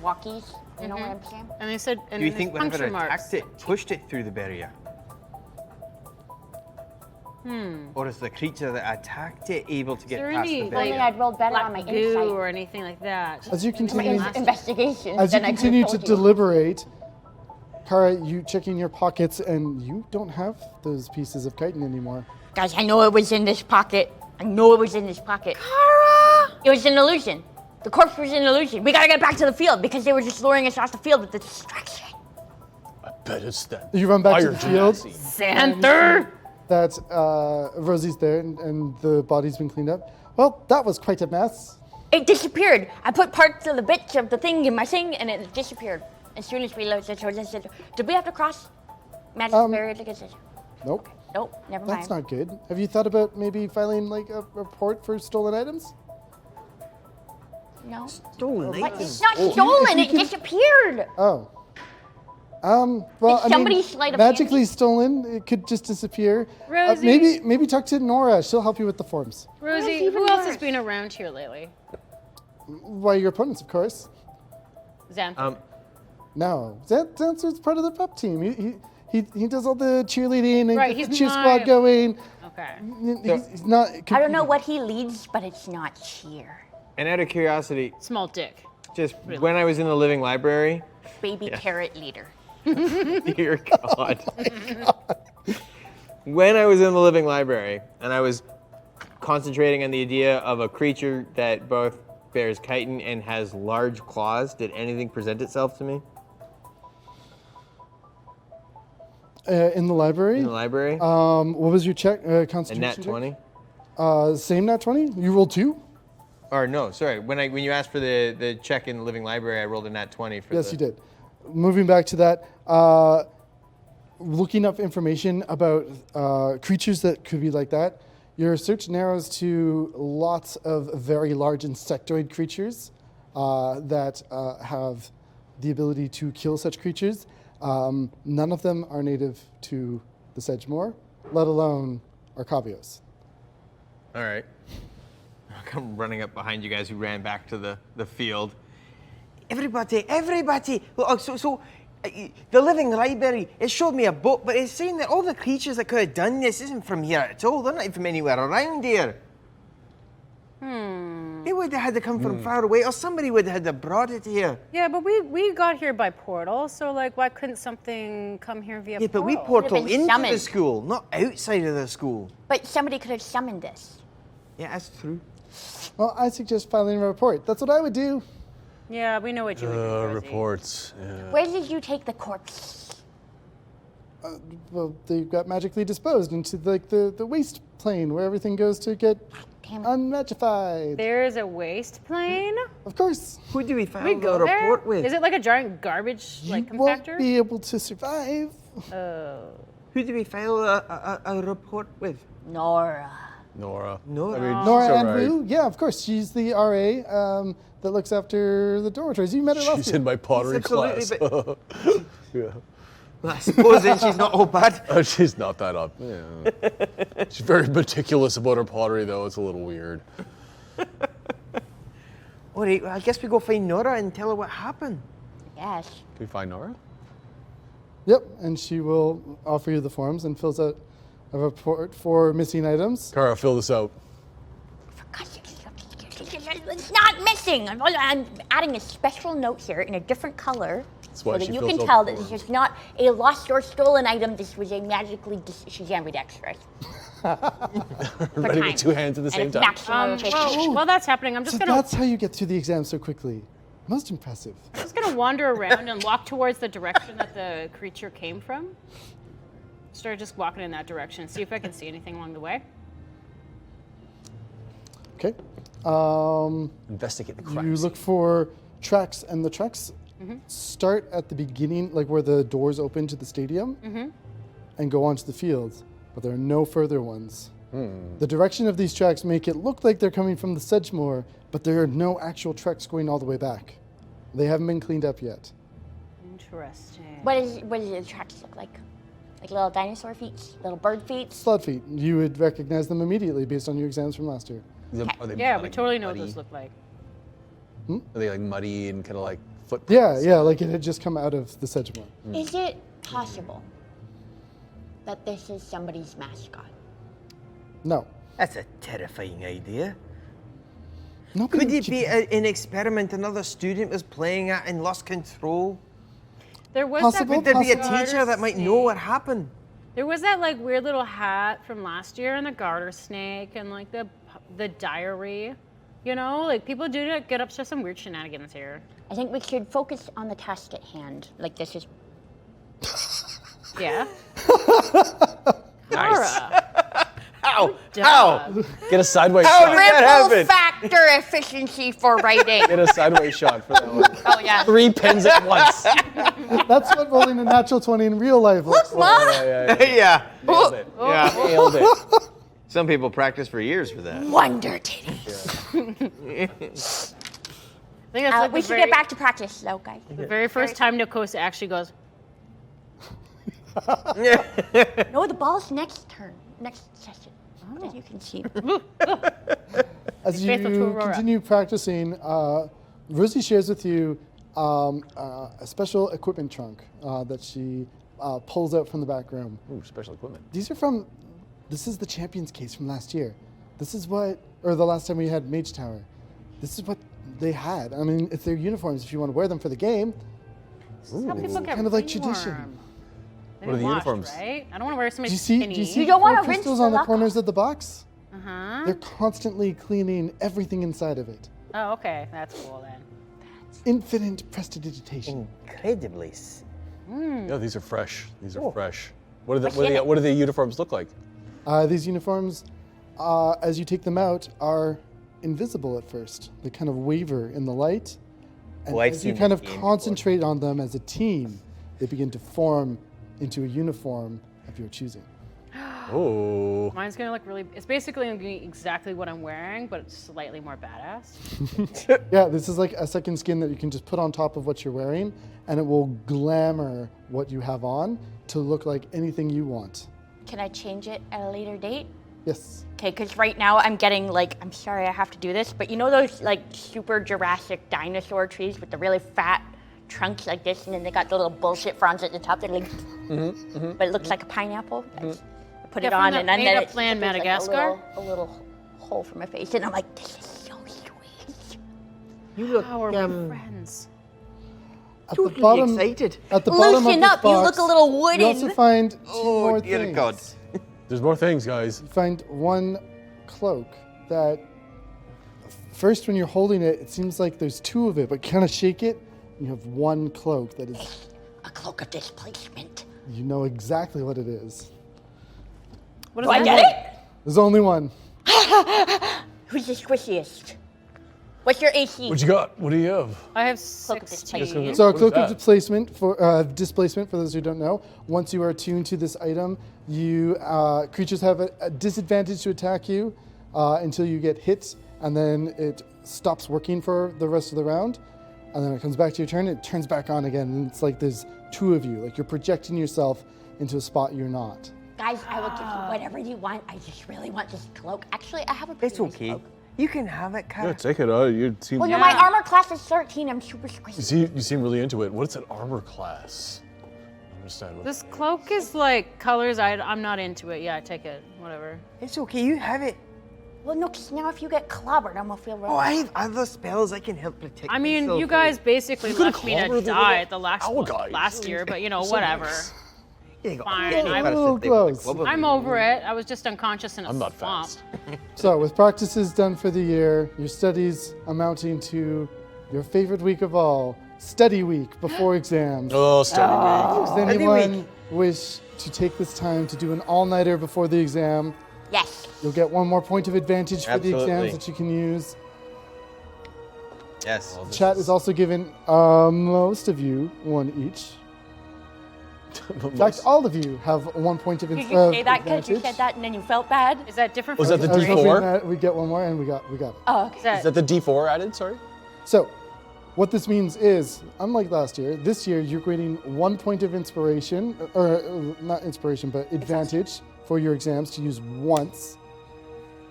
walkies. You know what I'm saying? And they said, and Do you there's think whatever puncture marks. attacked it pushed it through the barrier? Or is the creature that attacked it able to get there past any, the If only barrier? I'd rolled better on my Black goo insight. or anything like that? As you My continue, investigation. as you then I could've continue to told you. deliberate, Kara, you checking your pockets and you don't have those pieces of chitin anymore. Guys, I know it was in this pocket. I know it was in this pocket. Kara! It was an illusion. The corpse was an illusion. We gotta get back to the field because they were just luring us off the field with the distraction. I bet it's that. You run back to fire the field. genasi. Xanther! That Rosie's there and the body's been cleaned up. Well, that was quite a mess. It disappeared. I put parts of the bits of the thing in my thing and it disappeared. As soon as we left it, did we have to cross magic barrier to get this? Nope. Nope, never That's mind. not good. Have you thought about maybe filing like a report for stolen items? No. Stolen What? items. It's not stolen, it disappeared. Oh. Well, Did somebody sleight of magically stolen. It could just disappear. Rosie. Maybe talk to Nora. She'll help you with the forms. Rosie, even who else has worse. been around here lately? Why your opponents, of course. Xanther. No, Zancer's part of the pup team. He does all the cheerleading and Right, gets the he's cheer squad my- going. Okay. He's not. I don't know what he leads, but it's not cheer. And out of curiosity, Small dick. just when I was in the living library, Baby carrot leader. dear God. When I was in the living library and I was concentrating on the idea of a creature that both bears chitin and has large claws, did anything present itself to me In the library. in the library? What was your check? A Constitution nat check? 20? Same nat 20. You rolled 2. Or no, sorry. When you asked for the check in the living library, I rolled a nat 20 for Yes, you did. Moving back to that, looking up information about creatures that could be like that, your search narrows to lots of very large insectoid creatures that have the ability to kill such creatures. None of them are native to the Sedgemoor, let alone Arcavios. All right. I'll come running up behind you guys who ran back to the field. Everybody! Look, the living library, it showed me a book, but it's saying that all the creatures that could have done this isn't from here at all. They're not from anywhere around here. They would have had to come from far away, or somebody would have had to brought it here. Yeah, but we got here by portal, so like, why couldn't something come here via Yeah, but we portal? portal been into the summoned. school, not outside of the school. But somebody could have summoned this. Yeah, that's true. Well, I suggest filing a report. That's what I would do. Yeah, we know what you would do, Rosie. Reports. Yeah. Where did you take the corpse? Well, they got magically disposed into the waste plane where everything goes to get Damn it. unmagified. There's a waste plane? Of course. Who do we file We the go there? report with? Is it like a giant garbage like You won't compactor? be able to survive. Who do we file a report with? Nora. Nora. Nora. I mean, Nora she's all right. Andrew, yeah, of course. She's the RA that looks after the dormitories. You met her last She's year. in my pottery Absolutely, class. Yeah. Well, I suppose then she's not all bad. Oh, she's not that up. Yeah. She's very meticulous about her pottery, though. It's a little weird. All right, well, I guess we go find Nora and tell her what happened. Yes. Can we find Nora? Yep, and she will offer you the forms and fills out a report for missing items. Kara, fill this out. For God's sake, it's not missing. I'm adding a special note here in a different color why so that she you fills can out tell the that this forms. is not a lost or stolen item. This was a magically she's ambidextrous. Ready with two hands at the same and time. maximum efficiency. While that's happening, I'm just So gonna that's how you get through the exam so quickly. Most impressive. wander around and walk towards the direction that the creature came from. Start just walking in that direction, see if I can see anything along the way. Okay. Investigate the You crimes. look for tracks, and the tracks start at the beginning, like where the doors open to the stadium, and go onto the fields, but there are no further ones. The direction of these tracks make it look like they're coming from the Sedgemoor, but there are no actual tracks going all the way back. They haven't been cleaned up yet. Interesting. What does the tracks look like? Like little dinosaur feet, little bird feet. Slud feet. You would recognize them immediately based on your exams from last year. Are they Yeah, we like totally know what muddy? those look like. Are they like muddy and kind of like footprints? Yeah, like it had just come out of the Sedgemoor. Is it possible that this is somebody's mascot? No. That's a terrifying idea. Nobody Could it should- be an experiment another student was playing at and lost control? There was Possible, Would there be a Possible. teacher that might know what happened? There was that like weird little hat from last year and the garter snake and like the diary. You know, like people do get up to some weird shenanigans here. I think we should focus on the task at hand. Like this is Yeah. Nice. How? Duh. How? Get a sideways How shot. did that triple happen? factor efficiency for writing. Get a sideways shot for that one. Oh yeah. 3 pins at once. That's what rolling a natural 20 in real life looks like. Mom, Yeah. Nailed it. Yeah. Nailed it. Some people practice for years for that. wonder titties. I think that's like We the should very, get back to practice, though, guys. the very first time Nikos actually goes, No, the ball's next session. As you can see. As faithful to you Aurora. continue practicing, Rosie shares with you a special equipment trunk that she pulls out from the back room. Ooh, special equipment. This is the Champions case from last year. This is what, or the last time we had Mage Tower. This is what they had. I mean, it's their uniforms if you want to wear them for the game. how people get kind of like ringworm. tradition. They're What are the washed, uniforms? Right? I don't want to wear Do somebody's you see? skinny. Do you see You don't four wanna rinse crystals the on the luck corners of the box? Uh-huh. They're constantly cleaning everything inside of it. Oh, okay. That's cool then. Infinite prestidigitation. Incredibly. Yeah, these are fresh. These are Oh. fresh. What do the uniforms look like? These uniforms, as you take them out, are invisible at first. They kind of waver in the light. And Oh, I've as you seen kind this of game before. concentrate on them as a team, they begin to form into a uniform of your choosing. Oh. Mine's gonna look really. It's basically gonna be exactly what I'm wearing, but it's slightly more badass. Yeah, this is like a second skin that you can just put on top of what you're wearing, and it will glamour what you have on to look like anything you want. Can I change it at a later date? Yes. Okay, because right now I'm getting like, I'm sorry I have to do this, but you know those like super Jurassic dinosaur trees with the really fat trunks like this, and then they got the little bullshit fronds at the top. They're like, but it looks like a pineapple. I put it from on, the and then Made Up it Plan there's, like, Madagascar? a little hole for my face, and I'm like, this is so sweet. You look How are we friends? At the totally bottom, excited. At the bottom Loosen of up, this you look box, a little wooden. You also find two Oh, more dear things. God. There's more things, guys. You find one cloak that first when you're holding it, it seems like there's two of it, but kind of shake it, and you have one cloak that is, A cloak of displacement. you know exactly what it is. What Do is I that? get it? There's only one. Who's the squishiest? What's your AC? What you got? What do you have? I have Cloak of 16. So a What is cloak of that? displacement, for those who don't know, once you are attuned to this item, you creatures have a disadvantage to attack you until you get hit, and then it stops working for the rest of the round, and then it comes back to your turn. It turns back on again, and it's like there's two of you, like you're projecting yourself into a spot you're not. Guys, I will give you whatever you want. I just really want this cloak. Actually, I have a pretty It's nice okay. cloak. You can have it, Kara. Yeah, take it. You seem Well, no, my armor class is 13. I'm super squishy. you seem really into it. What's an armor class? I don't understand what This cloak is like colors. I'm not into it. Yeah, take it. Whatever. It's okay. You have it. Well, no, because now if you get clobbered, I'm going to feel really Oh, I have other spells I can help protect I mean, myself you with. guys basically could've left me to clobbered the die little at the last owl guys. last year, but you know, So whatever. nice. There you go. Fine, Yeah, you I'm- gotta A little sit there with the close. club of I'm you. over it. I was just unconscious in a I'm not swamp. fast. So with practices done for the year, your studies amounting to your favorite week of all, study week before exams. Oh, study Does Study anyone week. wish to take this time to do an all-nighter before the exam? Yes. You'll get one more point of advantage for the Absolutely. exams that you can use. Yes. Chat is also given most of you one each. In fact, all of you have 1 point of Did advantage. you say that because you said that and then you felt bad? Is that different? Was from that the I was hoping D4? that we get one more, and we got it. Oh, okay. Is that- Is that the D4 added? Sorry. So, what this means is, unlike last year, this year you're gaining 1 point of inspiration, or not inspiration, but advantage for your exams to use once.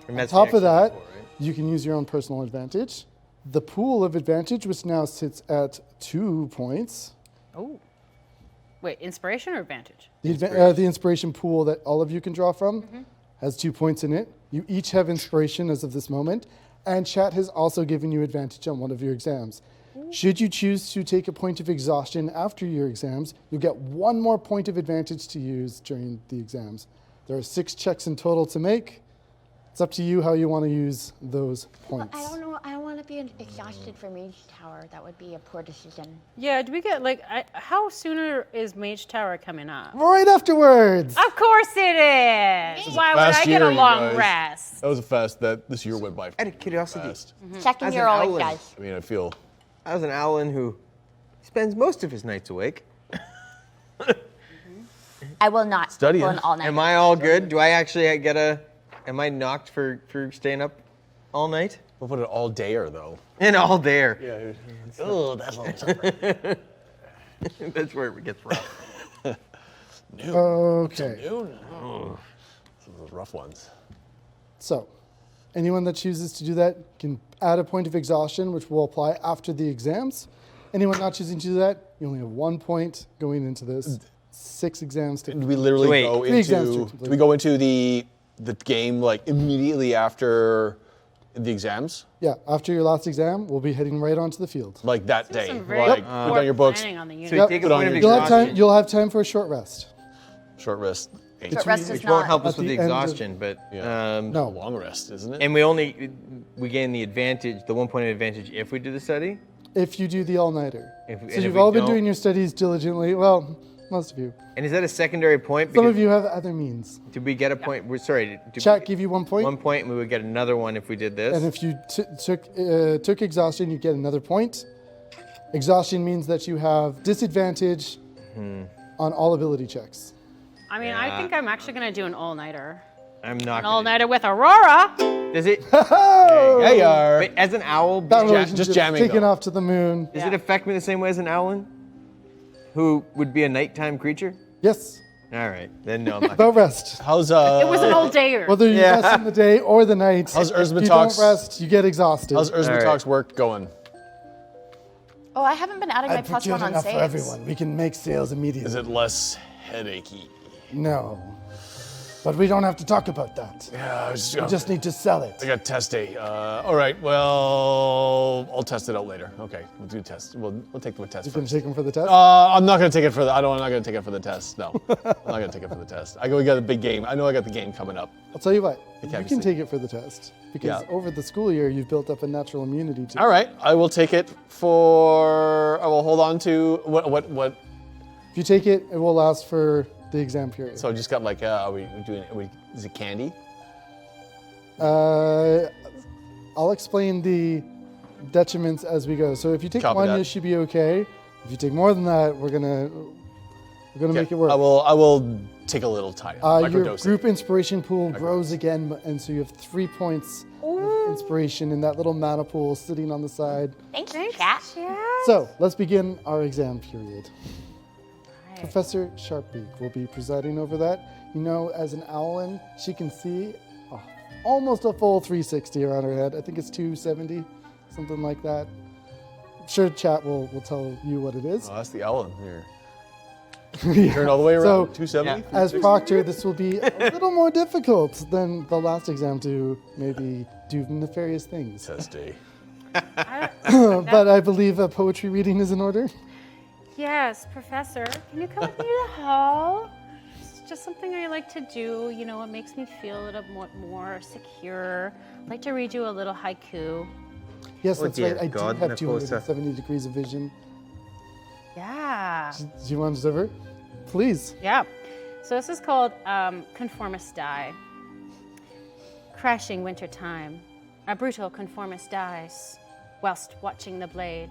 And On that's top the of that, extra before, right? you can use your own personal advantage. The pool of advantage, which now sits at 2 points. Oh. Wait, inspiration or advantage? The inspiration pool that all of you can draw from has 2 points in it. You each have inspiration as of this moment, and chat has also given you advantage on one of your exams. Should you choose to take a point of exhaustion after your exams, you'll get 1 more point of advantage to use during the exams. There are 6 checks in total to make. It's up to you how you want to use those points. I don't know. I don't want to be exhausted for Mage Tower. That would be a poor decision. Yeah, do we get like, how sooner is Mage Tower coming up? Right afterwards! Of course it is! Why would fast I get a year, you long guys. rest? That was a fast. This year went by Out of curiosity, fast. Second As year an always owlet. does. I mean, I feel. as an Alan who spends most of his nights awake, I will not Studying. go an all night. am I all good? Do I actually get a? Am I knocked for staying up all night? We'll put it all dayer though. And all there. Yeah. Oh, that's all. That's where it gets rough. Okay. Noon. Oh, some of those rough ones. So, anyone that chooses to do that can add a point of exhaustion, which will apply after the exams. Anyone not choosing to do that, you only have 1 point going into this. 6 exams to Do we literally Wait. go 3 exams to into? complete. Do we go into the game like immediately after the exams? Yeah, after your last exam, we'll be heading right onto the field. Like that day. Some very Like poor put down your books. planning on the unit. So Yep. you take a Put on point of your- exhaustion, You'll have time for a short rest. Short rest. 8. Short rest is which won't not. help us At with the the end of- exhaustion, but Yeah. No. Long rest, isn't it? and we gain the advantage, the 1 point of advantage if we do the study. If you do the all-nighter. If- So and if you've we all been don't- doing your studies diligently. Well, most of you. And is that a secondary point? Some Because of you have other means. did we get a point? We're sorry. Did Chat we give you 1 point. 1 point, and we would get another one if we did this. And if you took exhaustion, you get another point. Exhaustion means that you have disadvantage on all ability checks. I mean, I think I'm actually gonna do an all-nighter. I'm not. An gonna- all-nighter with Aurora. Does it? Oh! There you are. Wait, as an owl, That just relationship's jamming, taken though. off to the moon. does it affect me the same way as an owlin? Who would be a nighttime creature? Yes. All right, then no. I'm not About rest. How's It was an all dayer. Whether you rest in the day or the night. How's if you Erzmatox? don't rest, you get exhausted. How's Erzmatox work going? Oh, I haven't been adding my I plus procured one on enough for saves. everyone. We can make sales immediately. Is it less headachy? No. But we don't have to talk about that. Yeah, We just need to sell it. I got test day. All right, well, I'll test it out later. Okay, we'll do test. We'll take the test You can first. take them for the test? I'm not gonna take it for the. I'm not gonna take it for the test. No, I'm not gonna take it for the test. We got a big game. I know I got the game coming up. I'll tell you what. You can't can see. take it for the test. Because Yeah. over the school year, you've built up a natural immunity to All right, I will take it for. I will hold on to what. If you take it, it will last for the exam period. So I just got like. Are we doing? Is it candy? I'll explain the detriments as we go. So if you take Copy one, that. you should be okay. If you take more than that, we're gonna make it work. I will take a little time. Your Microdose group inspiration pool grows again, and so you have 3 points of inspiration in that little mana pool sitting on the side. Thanks, chat. So let's begin our exam period. Professor Sharpbeak will be presiding over that. You know, as an owlin, she can see almost a full 360 around her head. I think it's 270, something like that. I'm sure chat will tell you what it is. Oh, that's the owl here. Turn all the way around. So, 270. as proctor, this will be a little more difficult than the last exam to maybe do nefarious things. Test day. But I believe a poetry reading is in order. Yes, Professor. Can you come with me to the hall? It's just something I like to do. You know, it makes me feel a little more secure. I'd like to read you a little haiku. Yes, Oh, that's dear right. I God, do have Nicosa. 270 degrees of vision. Yeah. Do you want to over? Please. Yeah. So this is called Conformist Die. Crashing winter time, a brutal conformist dies whilst watching the blade.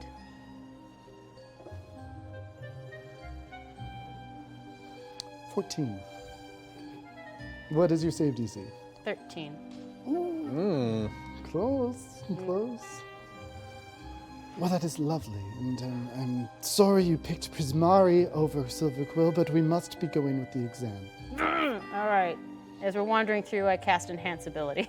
14. What is your save DC? 13. Close, close. Well, that is lovely, and I'm sorry you picked Prismari over Silverquill, but we must be going with the exam. All right. As we're wandering through, I cast Enhance Ability.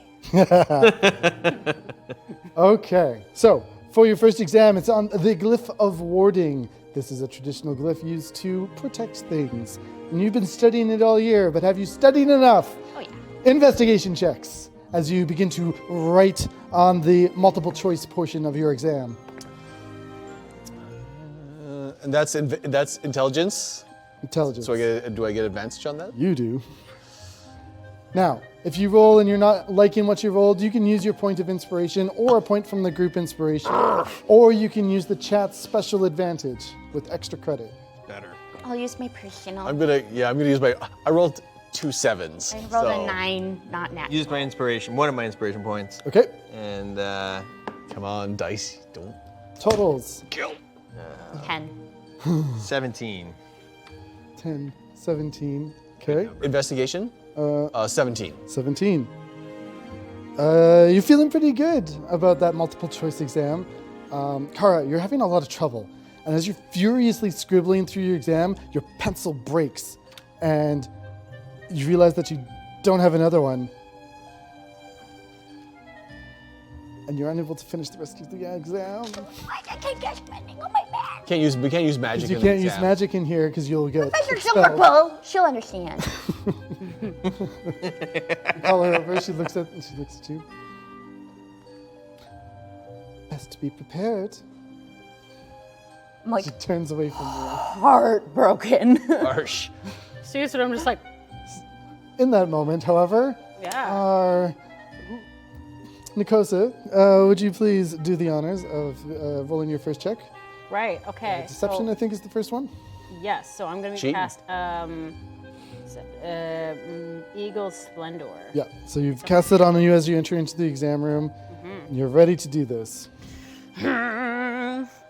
Okay, so for your first exam, it's on the Glyph of Warding. This is a traditional glyph used to protect things. And you've been studying it all year, but have you studied enough? Oh, yeah. Investigation checks as you begin to write on the multiple choice portion of your exam. And that's intelligence. Intelligence. So do I get advantage on that? You do. Now, if you roll and you're not liking what you rolled, you can use your point of inspiration or a point from the group inspiration. Or you can use the chat's special advantage with extra credit. Better. I'll use my personal. I'm gonna use my. I rolled 2 7s. I rolled so a 9, not natural. Use my inspiration, one of my inspiration points. Okay, And Come on, dice. Don't totals. kill. 10. 17. 10, 17. Okay, Investigation. 17. 17. You're feeling pretty good about that multiple choice exam. Kara, you're having a lot of trouble. And as you're furiously scribbling through your exam, your pencil breaks. And you realize that you don't have another one. And you're unable to finish the rest of the exam. Why did I get spending on my back? We can't use magic. You in the can't use exam. magic in here because you'll get Professor expelled. Silverquill, she'll understand. You call her over, she looks at you. Best to be prepared. I'm like She turns away from you. Heartbroken. Harsh. Seriously, I'm just like, In that moment, however, yeah. our Nikosa, would you please do the honors of rolling your first check? Right, okay. Deception, so, I think, is the first one. yes, so I'm going to Cheating. cast Eagle Splendor. Yeah, so you've cast it on you as you enter into the exam room. And you're ready to do this.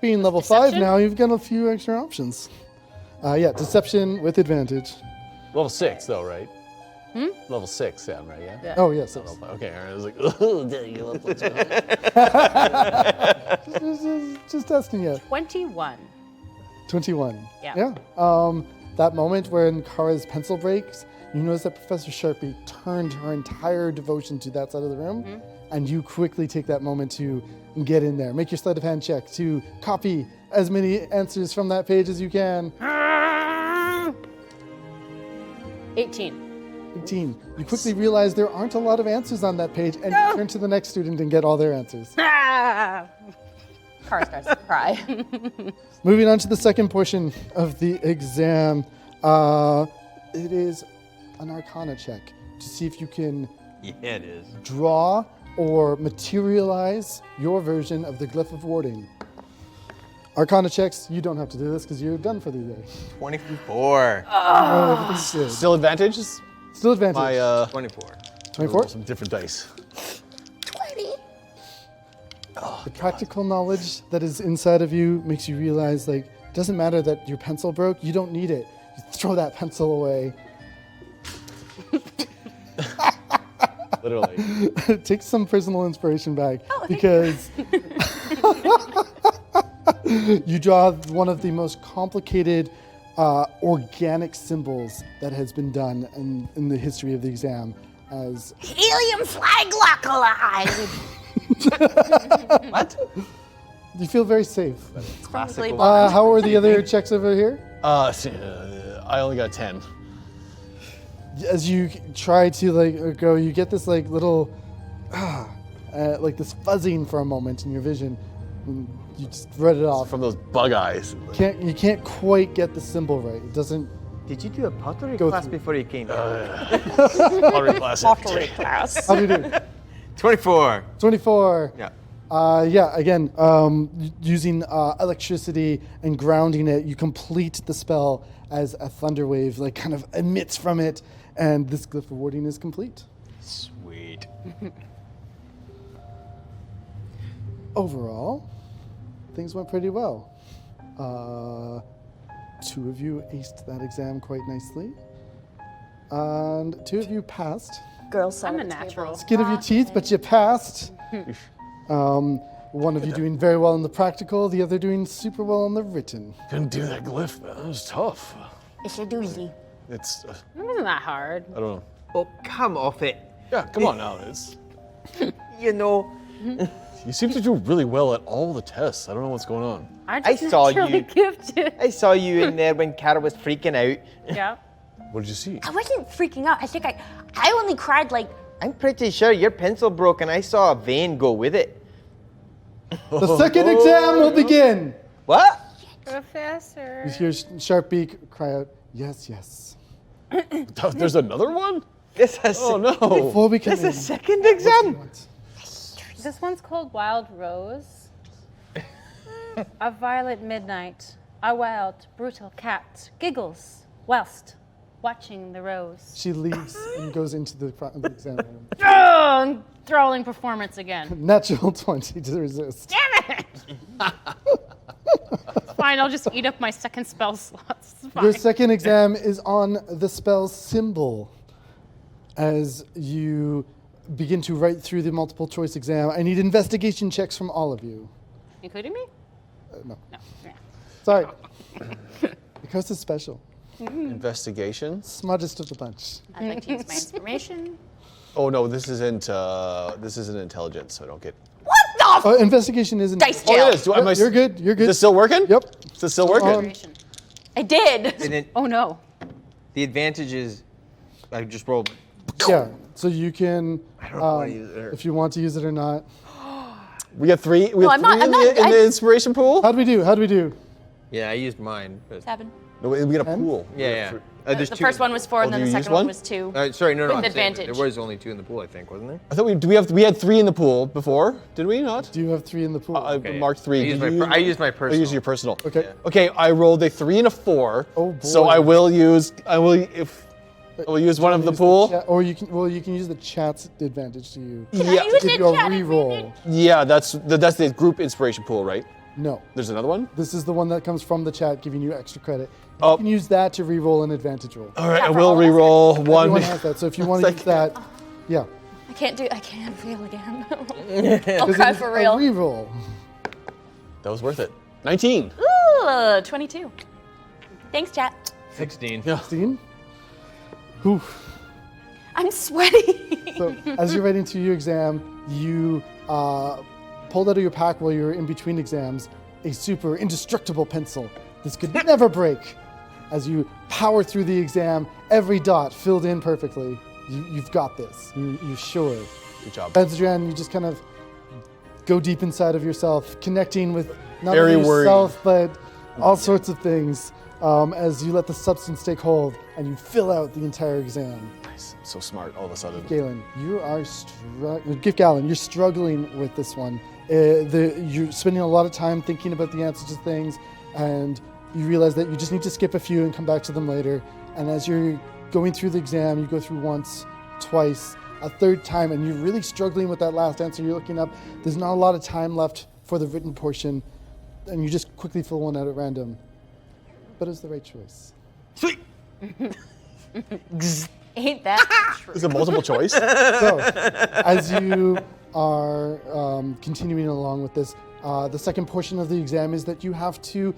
Being level 5 Deception? now, you've got a few extra options. Yeah, deception with advantage. Level 6 though, right? Level 6, Sam, right? Yeah. Oh, yes. Level 5. Okay, all right. I was like, oh, dang you. Just testing you. 21. 21. Yeah. Yeah. that moment when Kara's pencil breaks, you notice that Professor Sharpie turned her entire devotion to that side of the room, and you quickly take that moment to get in there. Make your sleight of hand check to copy as many answers from that page as you can. 18. 18. You quickly realize there aren't a lot of answers on that page, and you turn to the next student and get all their answers. Kara starts to cry. Moving on to the second portion of the exam, it is an Arcana check to see if you can Yeah, it is. draw or materialize your version of the Glyph of Warding. Arcana checks, you don't have to do this because you're done for the day. 24. Everything's good. Still advantages? Still advantage. My 24. 24? some different dice. The practical knowledge that is inside of you makes you realize, like, it doesn't matter that your pencil broke, you don't need it. You throw that pencil away. Literally. Take some personal inspiration back because you draw one of the most complicated organic symbols that has been done in the history of the exam as Helium flag lock alive. What? you feel very safe. Classic. How are the other checks over here? I only got 10. As you try to go, you get this little this fuzzing for a moment in your vision. And you just read it off. From those bug eyes. You can't quite get the symbol right. It doesn't. Did you do a pottery Go class through. before you came here? Pottery class. How do you do? 24. 24. Yeah. Again, using electricity and grounding it, you complete the spell as a thunder wave kind of emits from it, and this Glyph of Warding is complete. Sweet. Overall, things went pretty well. 2 of you aced that exam quite nicely, and 2 of you passed. Girls I'm a natural. Skin of your teeth, but you passed. One of you doing very well in the practical, the other doing super well in the written. Couldn't do that glyph, man. It was tough. It's a doozy. It's, It wasn't that hard. I don't know. Oh, come off it. Yeah, come on now. It's. You know, You seem to do really well at all the tests. I don't know what's going on. I saw you. Gifted. I saw you in there when Kara was freaking out. Yeah. What did you see? I wasn't freaking out. I think I only cried I'm pretty sure your pencil broke and I saw a vein go with it. The second exam will begin. What? Professor. You hear Sharpbeak cry out, "Yes, yes." There's another one? This is Oh no. Before we This can is second exam. This one's called Wild Rose. A violet midnight, a wild, brutal cat giggles whilst watching the rose. She leaves and goes into the front of the exam room. Oh, enthralling performance again. Natural 20 to resist. Damn it! It's fine, I'll just eat up my second spell slots. It's fine. Your second exam is on the spell symbol. As you begin to write through the multiple choice exam, I need investigation checks from all of you. Including me? No. No. Yeah. Sorry. Because it's special. Investigation. Smartest of the bunch. I'd like to use my inspiration. Oh no, this isn't intelligence, so I don't get. Investigation isn't. Dice Oh, jail. it is. You're good. You're Is good. this still working? Yep. Is this still working? I did. And then Oh no. the advantage is I just rolled. Yeah. So you can, I don't want to use it. if you want to use it or not. We got 3. We have I'm 3 not- in, I'm the, not- in the inspiration pool. How'd we do? Yeah, I used mine. But 7. No, we got a 10? pool. yeah, yeah. There's The 2. first one was 4, and then do the you use second one one? was 2. Sorry, no, With I'm saying advantage. there was only 2 in the pool, I think, wasn't there? I thought we had 3 in the pool before. Did we not? Do you have 3 in the pool? I Okay, marked 3. I used Did my you- I used my I personal. used your personal. Okay. Yeah. Okay, I rolled a 3 and a 4. Oh, boy. So I will use one of the Use pool. chat- or you can use the chat's advantage to you. Yeah, use Give the you a chat reroll. advantage? yeah, that's the group inspiration pool, right? No. There's another one. This is the one that comes from the chat giving you extra credit. Oh. You can use that to re-roll an advantage roll. All right, I for will all of us? re-roll one. Everyone has that. So if you want to use that, yeah. I can't fail again. I'll 'Cause cry it is for a real. re-roll. That was worth it. 19. Ooh, 22. Thanks, chat. 16. 16. Whew. I'm sweaty. So as you're writing to your exam, you pulled out of your pack while you were in between exams a super indestructible pencil. This could never break. As you power through the exam, every dot filled in perfectly. You've got this. You're sure. Good job. Benzdran, you just kind of go deep inside of yourself, connecting with not Very only worried. yourself, but all sorts of things as you let the substance take hold and you fill out the entire exam. Nice. So smart all of a sudden. Galen, you are Galen, you're struggling with this one. You're spending a lot of time thinking about the answers to things, and you realize that you just need to skip a few and come back to them later. And as you're going through the exam, you go through once, twice, a third time, and you're really struggling with that last answer you're looking up. There's not a lot of time left for the written portion, and you just quickly fill one out at random. But it's the right choice. Sweet. Ain't that true? Is it multiple choice? So, as you are continuing along with this, the second portion of the exam is that you have to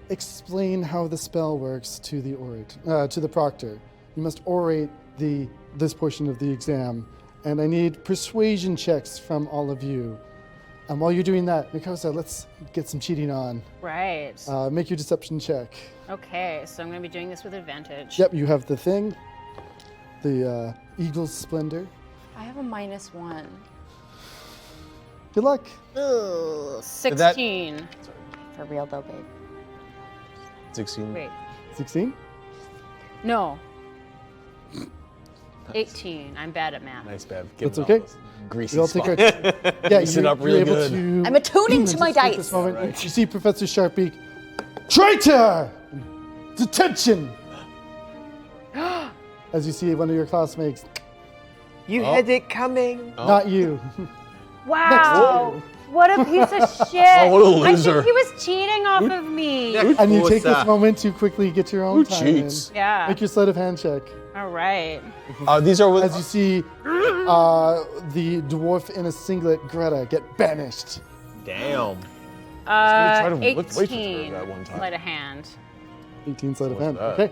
explain how the spell works to the proctor. You must orate this portion of the exam, and I need persuasion checks from all of you. And while you're doing that, Mikosa, let's get some cheating on. Right. Make your deception check. Okay, so I'm going to be doing this with advantage. Yep, you have the thing, the Eagle's Splendor. I have a -1. Good luck. 16. For real though, babe. 16. Wait, 16? no. 18. I'm bad at math. Nice, Bev. That's Give okay. Greasy We all spot. take our. Yeah, Mix it up you're real able good. to. I'm attuning to my anticipate this dice. moment. Right. You see Professor Sharpbeak. Traitor! Detention! As you see one of your classmates. You had it coming. Not you. Wow. What a piece of shit. Oh, what a I loser. think he was cheating off of me. And you take this Mikosa. moment to quickly get your own Who time in. cheats? Yeah. Make your sleight of hand check. All right. These are As you see the dwarf in a singlet, Greta, get banished. Damn. try to look waitress for 18. that one time. Sleight of hand. 18 sleight of what's hand. that? Okay.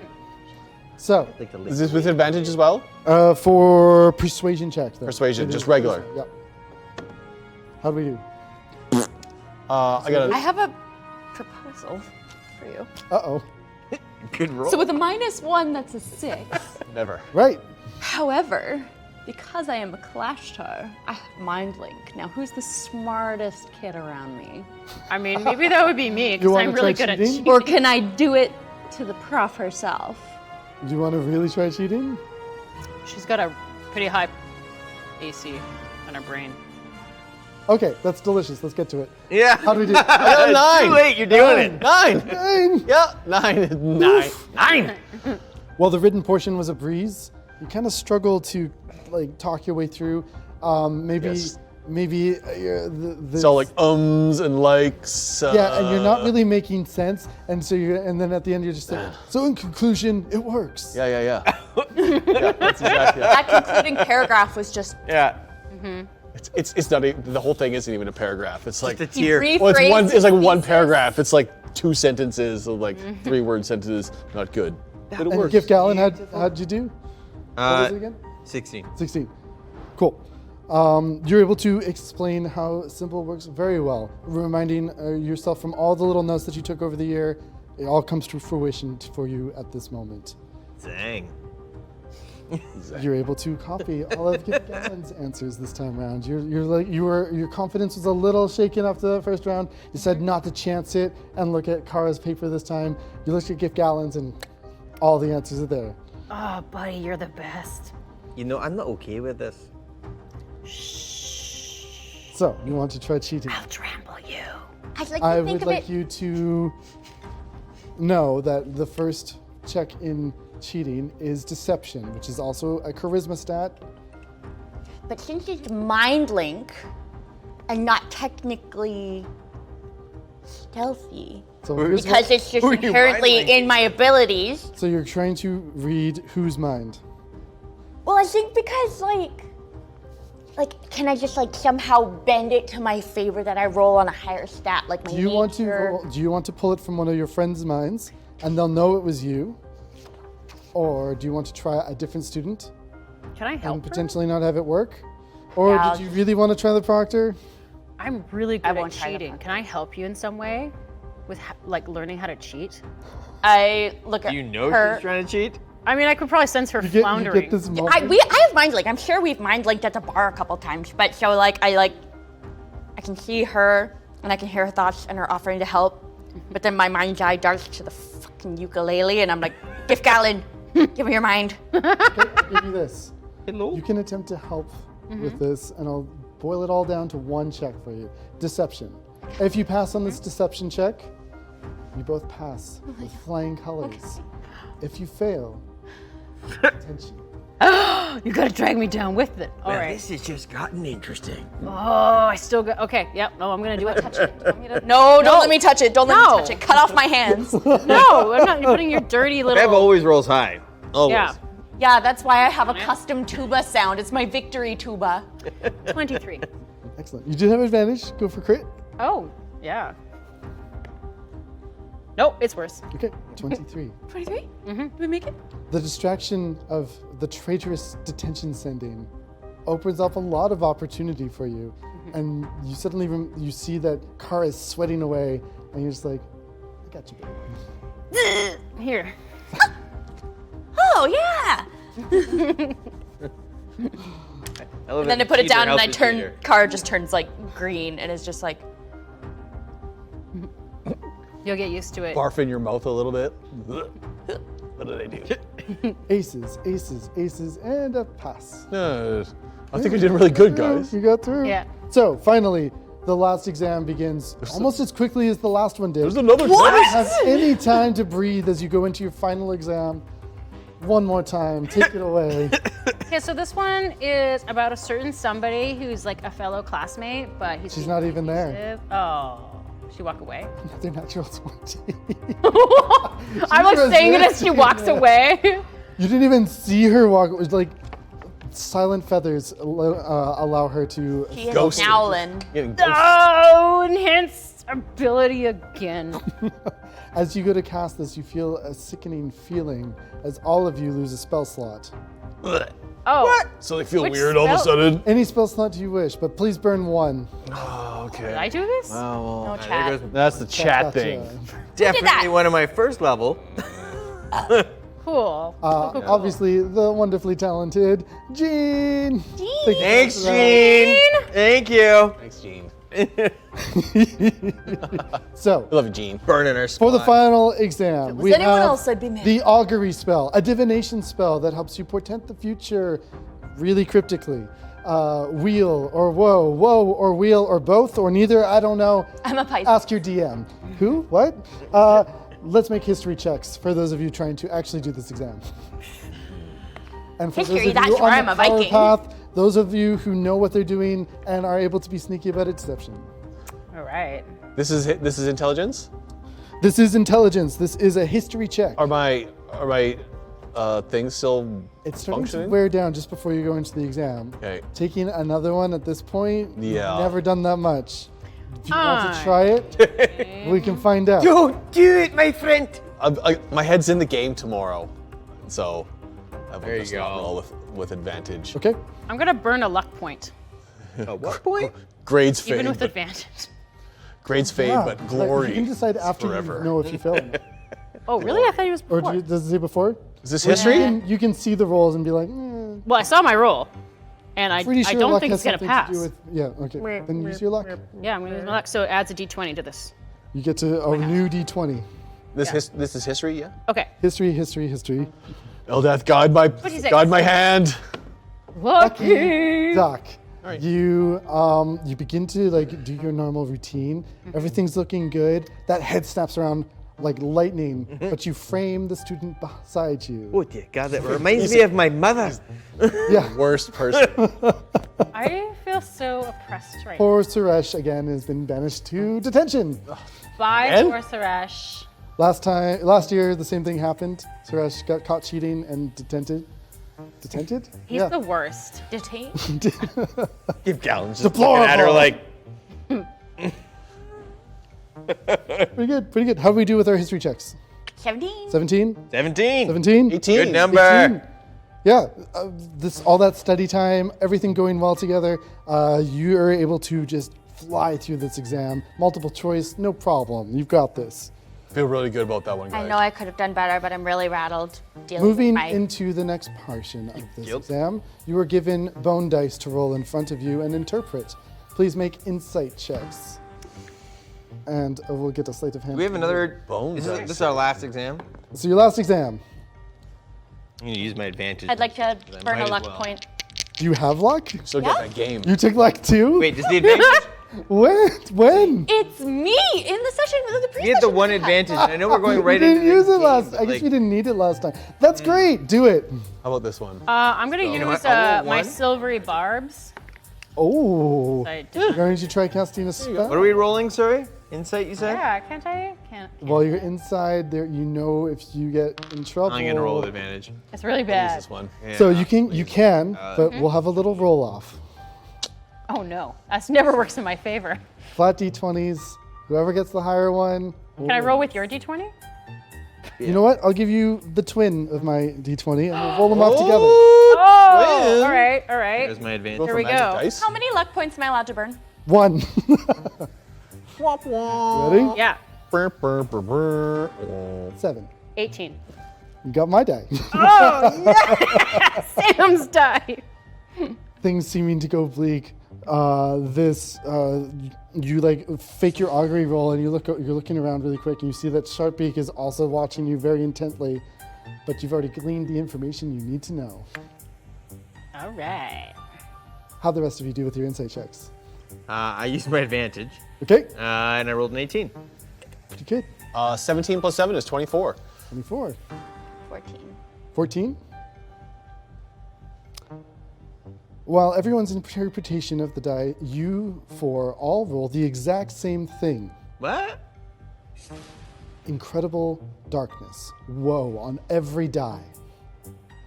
So, Is this with advantage as well? for persuasion check, though. Persuasion, It just is regular. Yep. How do we do? I got I a. have a proposal for you. Uh-oh. Good roll. So with a -1, that's a 6. Never. Right. However, because I am a Kalashtar, I have Mind Link. Now, who's the smartest kid around me? I mean, maybe that would be me You because wanna I'm really try good at cheating? cheating. Or can I do it to the prof herself? Do you want to really try cheating? She's got a pretty high AC on her brain. Okay, that's delicious. Let's get to it. Yeah. How do we do? I got a 9. Too late. You're doing it. 9. 9. Yeah, 9. 9. 9. While the written portion was a breeze, you kind of struggle to talk your way through. Maybe Yes. the It's all like ums and likes. yeah, and you're not really making sense, and so and then at the end you're just like, so in conclusion, it works. Yeah. Yeah, that's exactly it. That concluding paragraph was just Yeah. It's not the whole thing isn't even a paragraph. It's like The tier. well, it's one. It's like one pieces. paragraph. It's like 2 sentences, of like 3-word sentences. Not good, but it And works. Gift Gallon, how'd you do? What was it again? 16. 16. Cool. You're able to explain how Simple works very well, reminding yourself from all the little notes that you took over the year. It all comes to fruition for you at this moment. Dang. You're able to copy all of Gift Gallon's answers this time around. Your confidence was a little shaken after the first round. You decided not to chance it and look at Kara's paper this time. You looked at Gift Gallon's and all the answers are there. Oh, buddy, you're the best. You know, I'm not okay with this. So you want to try cheating? I'll trample you. I'd like I to think would of like it. you to know that the first check in cheating is deception, which is also a charisma stat. But since it's mind link and not technically stealthy, So here's because it's just who are you inherently mind-linking? in my abilities. so you're trying to read whose mind? Well, I think because can I just somehow bend it to my favor that I roll on a higher stat, like my Do you want to nature? do you want to pull it from one of your friends' minds, and they'll know it was you, Or do you want to try a different student Can I help and her? potentially not have it work? Or Yeah, did you really want to try the proctor? I'm really I good at won't try the cheating. Can I help you in some way with like learning how to cheat? I look at Do you know her. she's trying to cheat? I mean, I could probably sense her You get floundering. this I moment. have mind link. I'm sure we've mind linked at the bar a couple times, but so like I can see her and I can hear her thoughts and her offering to help, but then my mind's eye darts to the fucking ukulele and I'm like, Gift Gallon, give me your mind. I'll give you this. Hello? You can attempt to help with this, and I'll boil it all down to one check for you. Deception. If you pass on this deception check, you both pass with flying colors. If you fail, attention. You gotta drag me down with it. All right. This has just gotten interesting. Oh, I still got. Okay, yep. No, I'm gonna do it. Touch it. No, don't let me touch it. Don't let me touch it. Cut off my hands. No, I'm not. You're putting your dirty little. Bev always rolls high. Always. Yeah. Yeah, that's why I have a custom tuba sound. It's my victory tuba. 23. Excellent. You did have advantage. Go for crit. Oh, yeah. Nope, it's worse. Okay, 23. 23? Did we make it? The distraction of the traitorous detention sending opens up a lot of opportunity for you, and you suddenly you see that car is sweating away, and you're just like, I got you, babe. Here. Oh, yeah. And then I put it down and I turn, car just turns like green and is just like, You'll get used to it. Barf in your mouth a little bit. What did I do? Aces, aces, aces, and a pass. No, I think we did really good, guys. You got through. Yeah. So finally, the last exam begins almost as quickly as the last one did. There's another You don't test. have any time to breathe as you go into your final exam. One more time, take it away. Okay, so this one is about a certain somebody who's like a fellow classmate, but he's She's being not even there. abusive. Oh, she walk away. They're natural 20. I'm like saying it as she resisting walks it. away. You didn't even see her walk. It was like silent feathers allow her to. he is Ghosted. Nowlin. Getting ghosted. Oh, enhanced ability again. As you go to cast this, you feel a sickening feeling as all of you lose a spell slot. Oh, So they feel Which weird all of a spell? sudden. Any spell slot you wish, but please burn one. Okay. did I do this? No chat. That's the chat Gotcha. thing. Definitely one of my first level. Cool. Obviously, the wonderfully talented Jean. Thanks, Gene. Thank you. Thanks, Gene. So, I love you, Gene. Burning our for the spot. final exam, we anyone have else, I'd be mad. the augury spell, a divination spell that helps you portent the future really cryptically. Wheel or woe, or wheel or both or neither, I don't know. I'm a Pisces. Ask your DM. Who? What? Let's make history checks for those of you trying to actually do this exam. And for History, those of that's you where on I'm the a power Viking. path, those of you who know what they're doing and are able to be sneaky about it, deception. All right. This is intelligence. This is intelligence. This is a history check. Are my things still It's starting to functioning? wear down just before you go into the exam. Okay. Taking another one at this point, you've Yeah. never done that much. Do you want to try it? We can find out. Don't do it, my friend. My head's in the game tomorrow, so I will There you just not go. roll with advantage. Okay. I'm gonna burn a luck point, At what point? Grades fade, even with but advantage. grades fade, Yeah, but like, glory you can decide is after forever. you know if you fail. Oh, really? I thought he was Or before. does it say before? Is this You history? can, you can see the rolls and be like, Well, I saw my roll, and I pretty sure don't luck think has it's gonna something pass. to do with. Yeah, okay. Then use your luck. Yeah, I'm gonna use my luck, so it adds a d20 to this. You get to a new D20. This is history, yeah. Okay. History, history, history. Eldath, guide my 26. hand. Lucky. Doc, you begin to like do your normal routine. Everything's looking good. That head snaps around like lightning, but you frame the student beside you. Oh dear God, that reminds me of my mother. Yeah. Worst person. I feel so oppressed right now. Poor Suresh again has been banished to detention. Bye, And? poor Suresh. Last year, the same thing happened. Suresh got caught cheating and detented. Detented? He's the worst. Detain? Give Gallons just Deplorable. looking at her like, Pretty good, pretty good. How do we do with our history checks? 17. 17? 17. 17? 18. Good number. 18. Yeah, all that study time, everything going well together, you are able to just fly through this exam. Multiple choice, no problem. You've got this. Feel really good about that one, guys. I know I could have done better, but I'm really rattled dealing Moving with my... into the next portion of this exam, you are given bone dice to roll in front of you and interpret. Please make insight checks. And we'll get a slate of hand. Do we have another Bone This dice. is our last exam. So your last exam. I'm gonna use my advantage. I'd like to Because I burn might a as luck well. point. Do you have luck? Still get that game. You took luck too? Wait, does the advantage? When? It's me in the session with the We had the one advantage, and I know we're going right you into didn't the use it game, last. but, I guess like, you didn't need it last time. That's great. Do it. How about this one? I'm gonna You know use what? I'll roll my one. silvery barbs. Oh. I did You're not- going to try casting a spell. What are we rolling, sorry? Insight, you said? Yeah, can't I? Can't. While you're inside there, you know if you get in trouble. I'm gonna roll with advantage. It's really Use bad. this one. So you can, but we'll have a little roll off. Oh no, that never works in my favor. Flat d20s. Whoever gets the higher one. Can I roll with your d20? You know what? I'll give you the twin of my d20 and we'll roll them off together. Oh, all right, all right. There's my advantage. Roll Here for we magic go. dice. How many luck points am I allowed to burn? 1. Ready? Yeah, Brr, brr, brr, brr. 7. 18. You got my die. Sam's die. Things seeming to go bleak. You like fake your augury roll and you're looking around really quick and you see that Sharpbeak is also watching you very intently, but you've already gleaned the information you need to know. All right. How'd the rest of you do with your insight checks? I used my advantage, Okay, and I rolled an 18. pretty good. 17 plus 7 is 24. 24. 14. 14. While everyone's interpretation of the die, you four all roll the exact same thing. What? Incredible darkness. Woe on every die.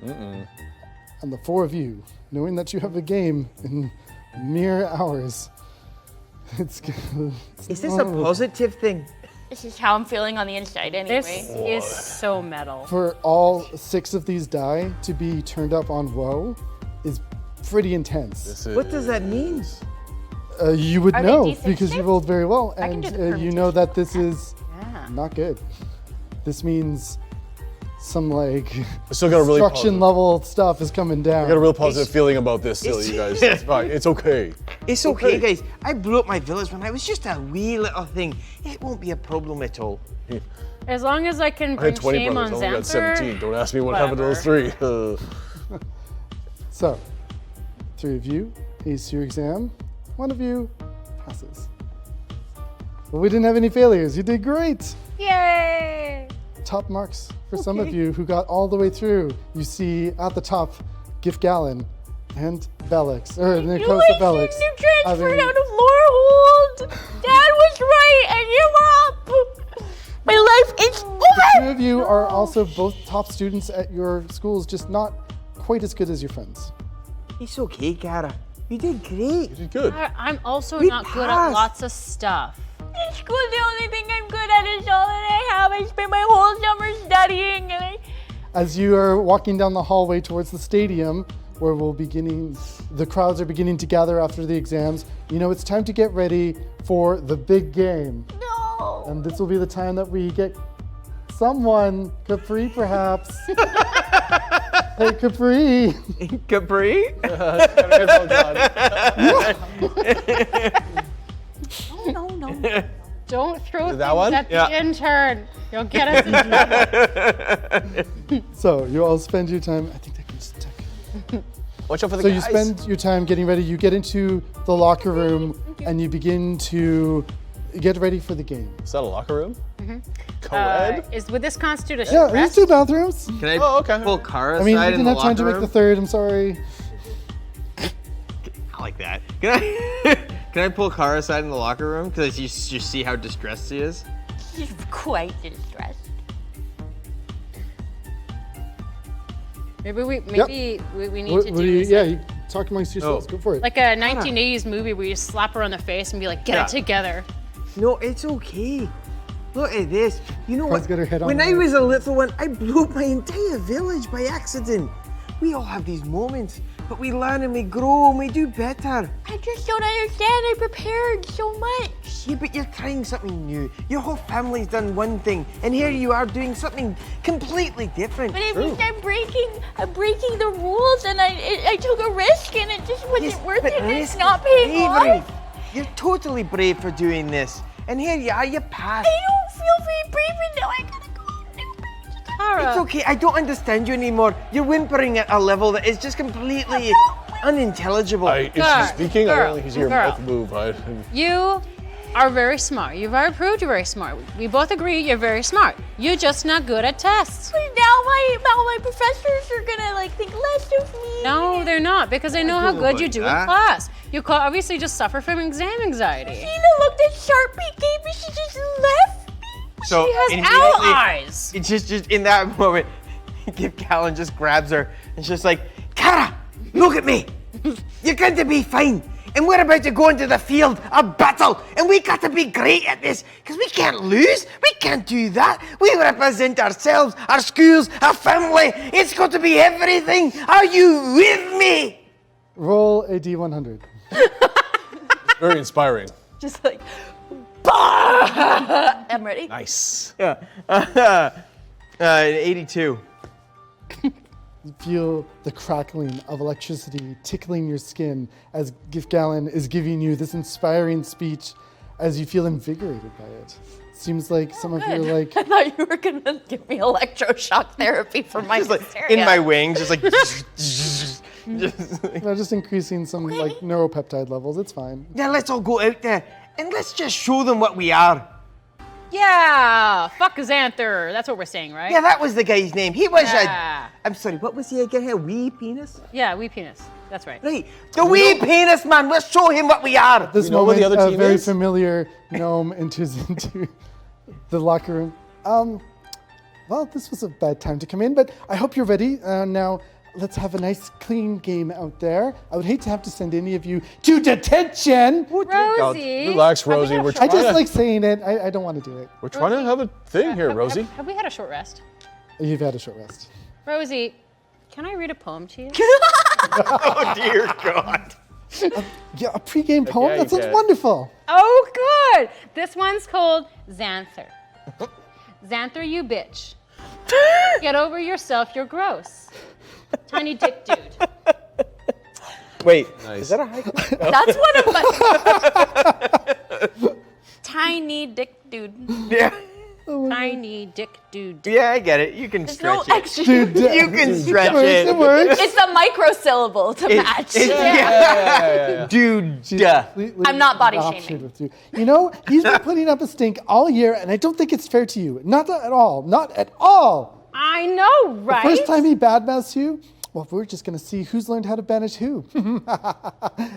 And the four of you, knowing that you have a game in mere hours, it's Is this a positive thing? This is how I'm feeling on the inside anyway. This is so metal. for all 6 of these die to be turned up on woe is pretty intense. This is, What does that mean? You would Are they know D6 because you sticks? rolled very well, I can and do the you know that this is Yeah. not good. This means some like I still got a really destruction positive, level stuff is coming down. I got a real positive feeling about this still, you guys. It's fine. It's okay. It's okay, guys. I blew up my village when I was just a wee little thing. It won't be a problem at all. As long as I can I bring had 20 shame on brothers. I only got Xanther. 17. Don't ask me what happened to those 3. So, 3 of you ace your exam. 1 of you passes. Well, we didn't have any failures. You did great. Yay! Top marks for some of you who got all the way through. You see at the top, Gift Gallon and Bellix, or Nicosa Bellix. You transferred having- out of Lorehold. Dad was right, and you were up. My life is Two over. of you are also both top students at your schools, just not quite as good as your friends. It's okay, Kara. You did great. You did good. I'm also We not good at passed. lots of stuff. In school, the only thing I'm good at is all that I have. I spent my whole summer studying, and As you are walking down the hallway towards the stadium, where the crowds are beginning to gather after the exams, you know it's time to get ready for the big game. no. And this will be the time that we get someone, Capri perhaps. Hey, Capri. Capri? No, no. Don't throw That things one? at Yeah. the intern. You'll get us in trouble. So you all spend your time. I think they can just check. Watch out for the So guys. you spend your time getting ready. You get into the locker room and you begin to get ready for the game. Is that a locker room? Co-ed? Would this constitute a Yeah, short there's rest? 2 bathrooms. Can I Oh, okay. pull Kara I mean, aside we in didn't the have time to locker make the room? 3rd. I'm sorry. I like that. Can I pull Kara aside in the locker room? Because you just see how distressed she is. She's quite distressed. Maybe we need What to do do you, this, yeah, you talk amongst yourselves. Oh. Go for it. like a 1980s movie where you slap her on the face and be like, get Yeah. it together. No, it's okay. Look at this. You know Car's what? got her head on When I there. was a little one, I blew up my entire village by accident. We all have these moments, but we learn and we grow and we do better. I just don't understand. I prepared so much. Yeah, but you're trying something new. Your whole family's done one thing, and here you are doing something completely different. But it means I'm breaking the rules, and I took a risk, and it just wasn't worth but it. And risk it's not is paying bravery. off. You're totally brave for doing this. And here you are, you passed. I don't feel very brave, and now I gotta go on new page. Tara. It's okay, I don't understand you anymore. You're whimpering at a level that is just completely unintelligible. Is she Girl, speaking? I girl, don't think he's hearing girl. mouth move. You are very smart. You've already proved you're very smart. We both agree you're very smart. You're just not good at tests. But now my professors are gonna like think less of me. No, they're not, because they know how good you do in that. class. You obviously just suffer from exam anxiety. Sheila looked at Sharpie gave me. She just left me. So She has immediately- owl eyes. It's just in that moment, Callan just grabs her and she's like, Kara, look at me. You're going to be fine. And we're about to go into the field of battle. And we got to be great at this because we can't lose. We can't do that. We represent ourselves, our schools, our family. It's got to be everything. Are you with me? Roll a D100. Very inspiring. Just like, bah! I'm ready. Nice. Yeah. 82. You feel the crackling of electricity tickling your skin as Gifgallan is giving you this inspiring speech as you feel invigorated by it. Seems like some of your like I thought you were gonna give me electroshock therapy for my Just like hysteria. in my wings, just like. just increasing some like neuropeptide levels. It's fine. Yeah, let's all go out there and let's just show them what we are. Yeah, fuck Xanther. That's what we're saying, right? Yeah, that was the guy's name. He was Yeah. I'm sorry, what was he again? A wee penis? Yeah, wee penis. That's right. Right. The wee penis, man. Let's show him what we are. This You know where moment, the other a team very is? familiar gnome enters into the locker room. Well, this was a bad time to come in, but I hope you're ready. Now, let's have a nice, clean game out there. I would hate to have to send any of you to detention. Rosie. Relax, Rosie. We're I trying just to, like saying it. I don't want to do it. we're trying to have a thing here, Rosie. Have we had a short rest? You've had a short rest. Rosie, can I read a poem to you? Oh, dear God. Yeah, a pregame poem? yeah, That you sounds can. wonderful. Oh, good. This one's called Xanther. Xanther, you bitch. Get over yourself, you're gross. Tiny dick dude. Wait, Nice. is that a high class? That's one of my tiny dick dude. Yeah. Tiny dick dude. Yeah, I get it. You can There's no stretch it. extra. Dude, You can stretch it it. works. It's the microsyllable to match. Dude. She's duh. completely I'm not body opposite shaming. with you. You know, he's been putting up a stink all year, and I don't think it's fair to you. Not at all. Not at all. I know, right? First time he badmouths you, well, we're just going to see who's learned how to banish who.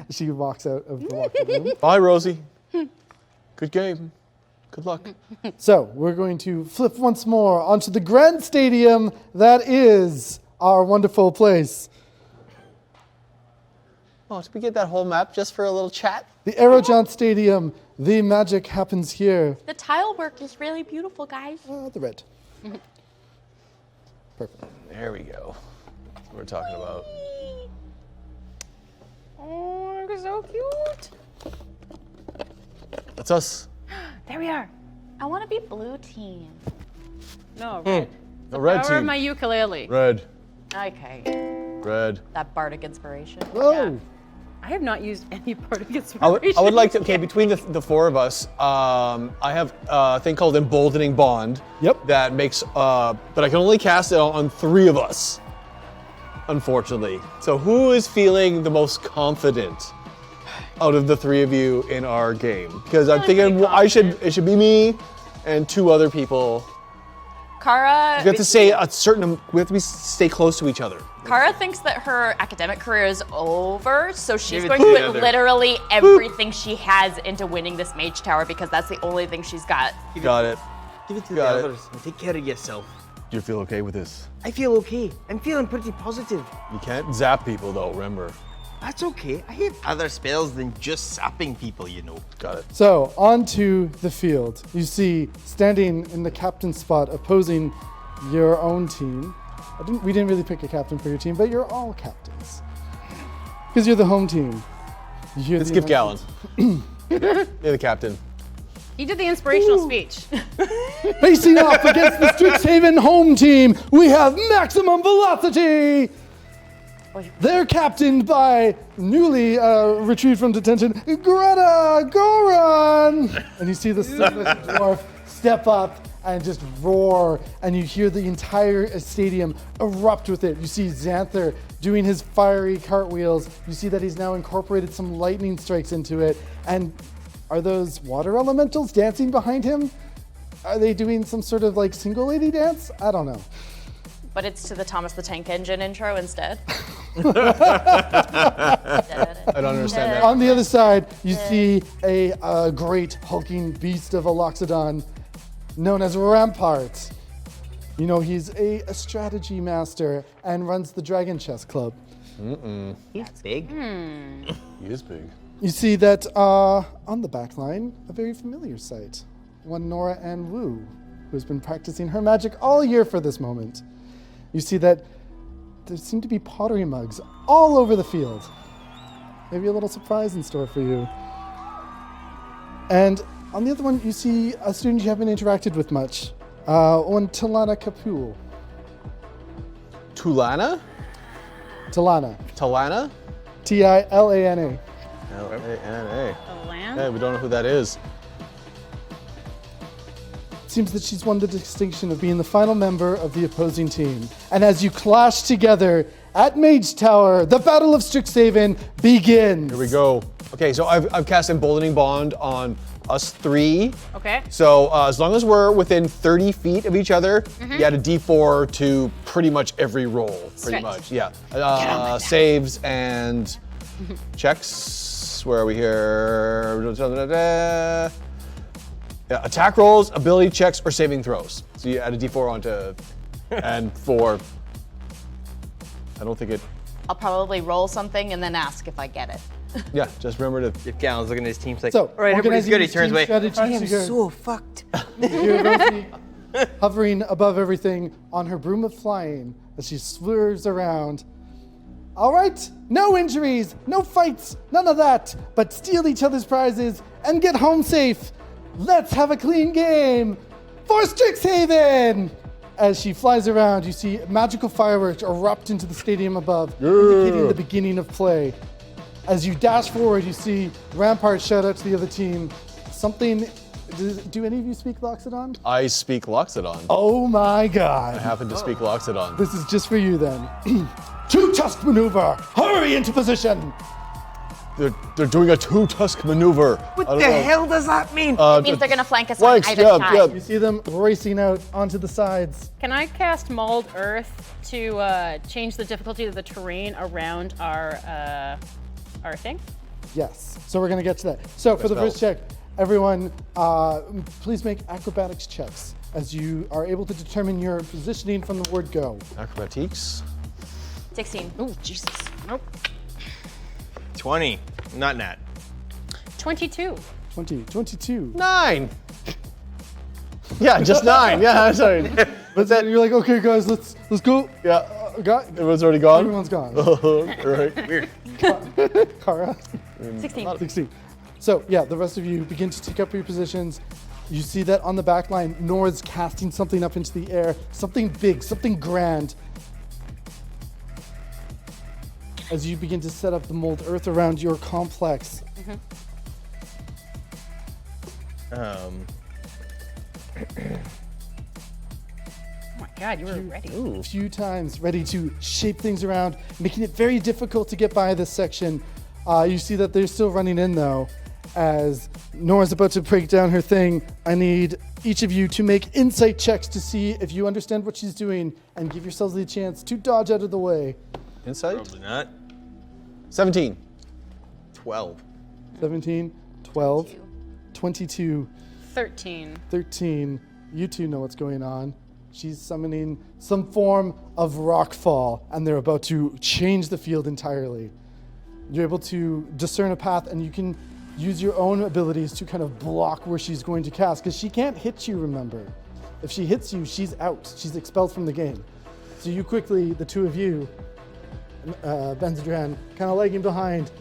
She walks out of the locker room. Bye, Rosie. Good game. Good luck. So we're going to flip once more onto the grand stadium that is our wonderful place. Oh, did we get that whole map just for a little chat? The Aerojaunt Stadium. The magic happens here. The tile work is really beautiful, guys. The red. Perfect. There we go. That's what we're talking about. Oh, you're so cute. That's us. There we are. I want to be blue team. No, red. The red Power of team. my ukulele. Red. Okay, Red. that bardic inspiration. Oh, I have not used any part of I inspiration. would like to, okay, between the four of us, I have a thing called Emboldening Bond. Yep. That makes, but I can only cast it on three of us, unfortunately. So who is feeling the most confident out of the three of you in our game? Because I'm thinking it should be me and two other people. Kara, We have to say stay close to each other. Kara thinks that her academic career is over, so she's Give it going to put together. literally everything she has into winning this Mage Tower because that's the only thing she's got. Got it. Give it to Got the it. others and take care of yourself. Do you feel okay with this? I feel okay. I'm feeling pretty positive. You can't zap people though, remember. That's okay. I have other spells than just sapping people, you know. Got it. So, onto the field. You see, standing in the captain spot, opposing your own team. We didn't really pick a captain for your team, but you're all captains. Because you're the home team. Let's give Gallon. You're the captain. He did the inspirational speech. Facing off against the Strixhaven home team, we have Maximum Velocity! They're captained by newly retrieved from detention, Greta Goran! And you see the dwarf step up and just roar, and you hear the entire stadium erupt with it. You see Xanther doing his fiery cartwheels. You see that he's now incorporated some lightning strikes into it. And are those water elementals dancing behind him? Are they doing some sort of like single lady dance? I don't know. But it's to the Thomas the Tank Engine intro instead. I don't understand that. On the other side, you see a great hulking beast of a Loxodon known as Rampart. You know, he's a strategy master and runs the Dragon Chess Club. He's big. He is big. You see that on the back line, a very familiar sight. One Nora Ann Wu, who's been practicing her magic all year for this moment. You see that there seem to be pottery mugs all over the field. Maybe a little surprise in store for you. And on the other one, you see a student you haven't interacted with much. One Talana Kapul. Tulana? Talana. Talana? Tilana. L-A-N-A. The land? Hey, we don't know who that is. Seems that she's won the distinction of being the final member of the opposing team. And as you clash together at Mage Tower, the Battle of Strixhaven begins. Here we go. Okay, so I've cast Emboldening Bond on us three. Okay. So as long as we're within 30 feet of each other, you add a D4 to pretty much every roll, pretty much. Yeah. Saves and checks. Where are we here? Yeah, attack rolls, ability checks, or saving throws. So you add a D4 onto, and for, I don't think it, I'll probably roll something and then ask if I get it. yeah, just remember to, If Gallon's looking at his team, he's like, So, all right, everybody's organizing good. He these turns team away. strategies I am here. so fucked. You're Rosie hovering above everything on her broom of flying as she swerves around. All right, no injuries, no fights, none of that, but steal each other's prizes and get home safe. Let's have a clean game for Strixhaven! As she flies around, you see magical fireworks erupt into the stadium above, indicating the beginning of play. As you dash forward, you see Rampart shout out to the other team. Something. Do any of you speak Loxodon? I speak Loxodon. Oh my I god. happen to speak Loxodon. This is just for you then. Two-tusk maneuver! Hurry into position! They're doing a two-tusk maneuver. What the hell does that mean? It means they're gonna flank us on Flanks, either yeah, side. You see them racing out onto the sides. Can I cast Mauled Earth to change the difficulty of the terrain around our thing? Yes. So we're gonna get to that. So for the first check, everyone, please make acrobatics checks as you are able to determine your positioning from the word go. Acrobatics. 16. Oh, Jesus. Nope. 20. Not Nat. 22. 20, 22. 9. Yeah, just 9. Yeah, sorry. But then you're like, okay, guys, let's go. Yeah. Everyone's already gone? Everyone's gone. Right. Weird. Kara, 16. 16. So yeah, the rest of you begin to take up your positions. You see that on the back line, Nora's casting something up into the air, something big, something grand. As you begin to set up the mold earth around your complex. Oh my God, you were ready. A few times, ready to shape things around, making it very difficult to get by this section. You see that they're still running in though, as Nora's about to break down her thing. I need each of you to make insight checks to see if you understand what she's doing and give yourselves the chance to dodge out of the way. Insight? Probably not. 17. 12. 17, 12, 22, 13. 13. You two know what's going on. She's summoning some form of rockfall, and they're about to change the field entirely. You're able to discern a path, and you can use your own abilities to kind of block where she's going to cast, because she can't hit you, remember. If she hits you, she's out. She's expelled from the game. So you quickly, the two of you, Benzadran, kind of lagging behind,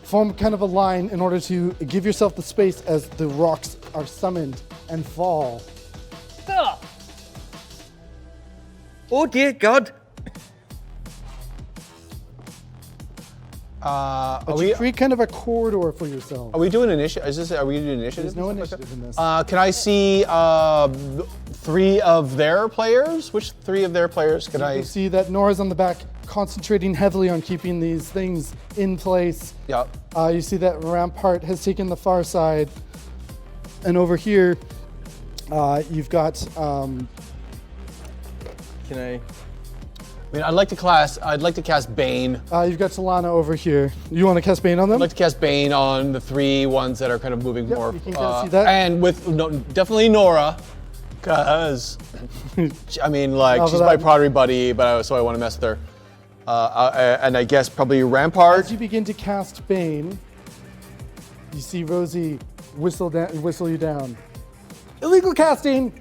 form kind of a line in order to give yourself the space as the rocks are summoned and fall. Ugh. Oh dear God. Are But we you create kind of a corridor for yourself. are we doing initiative? Are we doing initiative? There's no and stuff like initiative in this. that? Can I see 3 of their players? Which 3 of their players can I You see that Nora's on the back, concentrating heavily on keeping these things in place. Yeah. You see that Rampart has taken the far side, and over here, you've got. Can I? I mean, I'd like to cast Bane. You've got Solana over here. You want to cast Bane on them? I'd like to cast Bane on the 3 ones that are kind of moving more. you can kinda see that. And with definitely Nora, because I mean, like she's my pottery buddy, but so I want to mess with her. And I guess probably Rampart. As you begin to cast Bane, you see Rosie whistle you down. Illegal casting!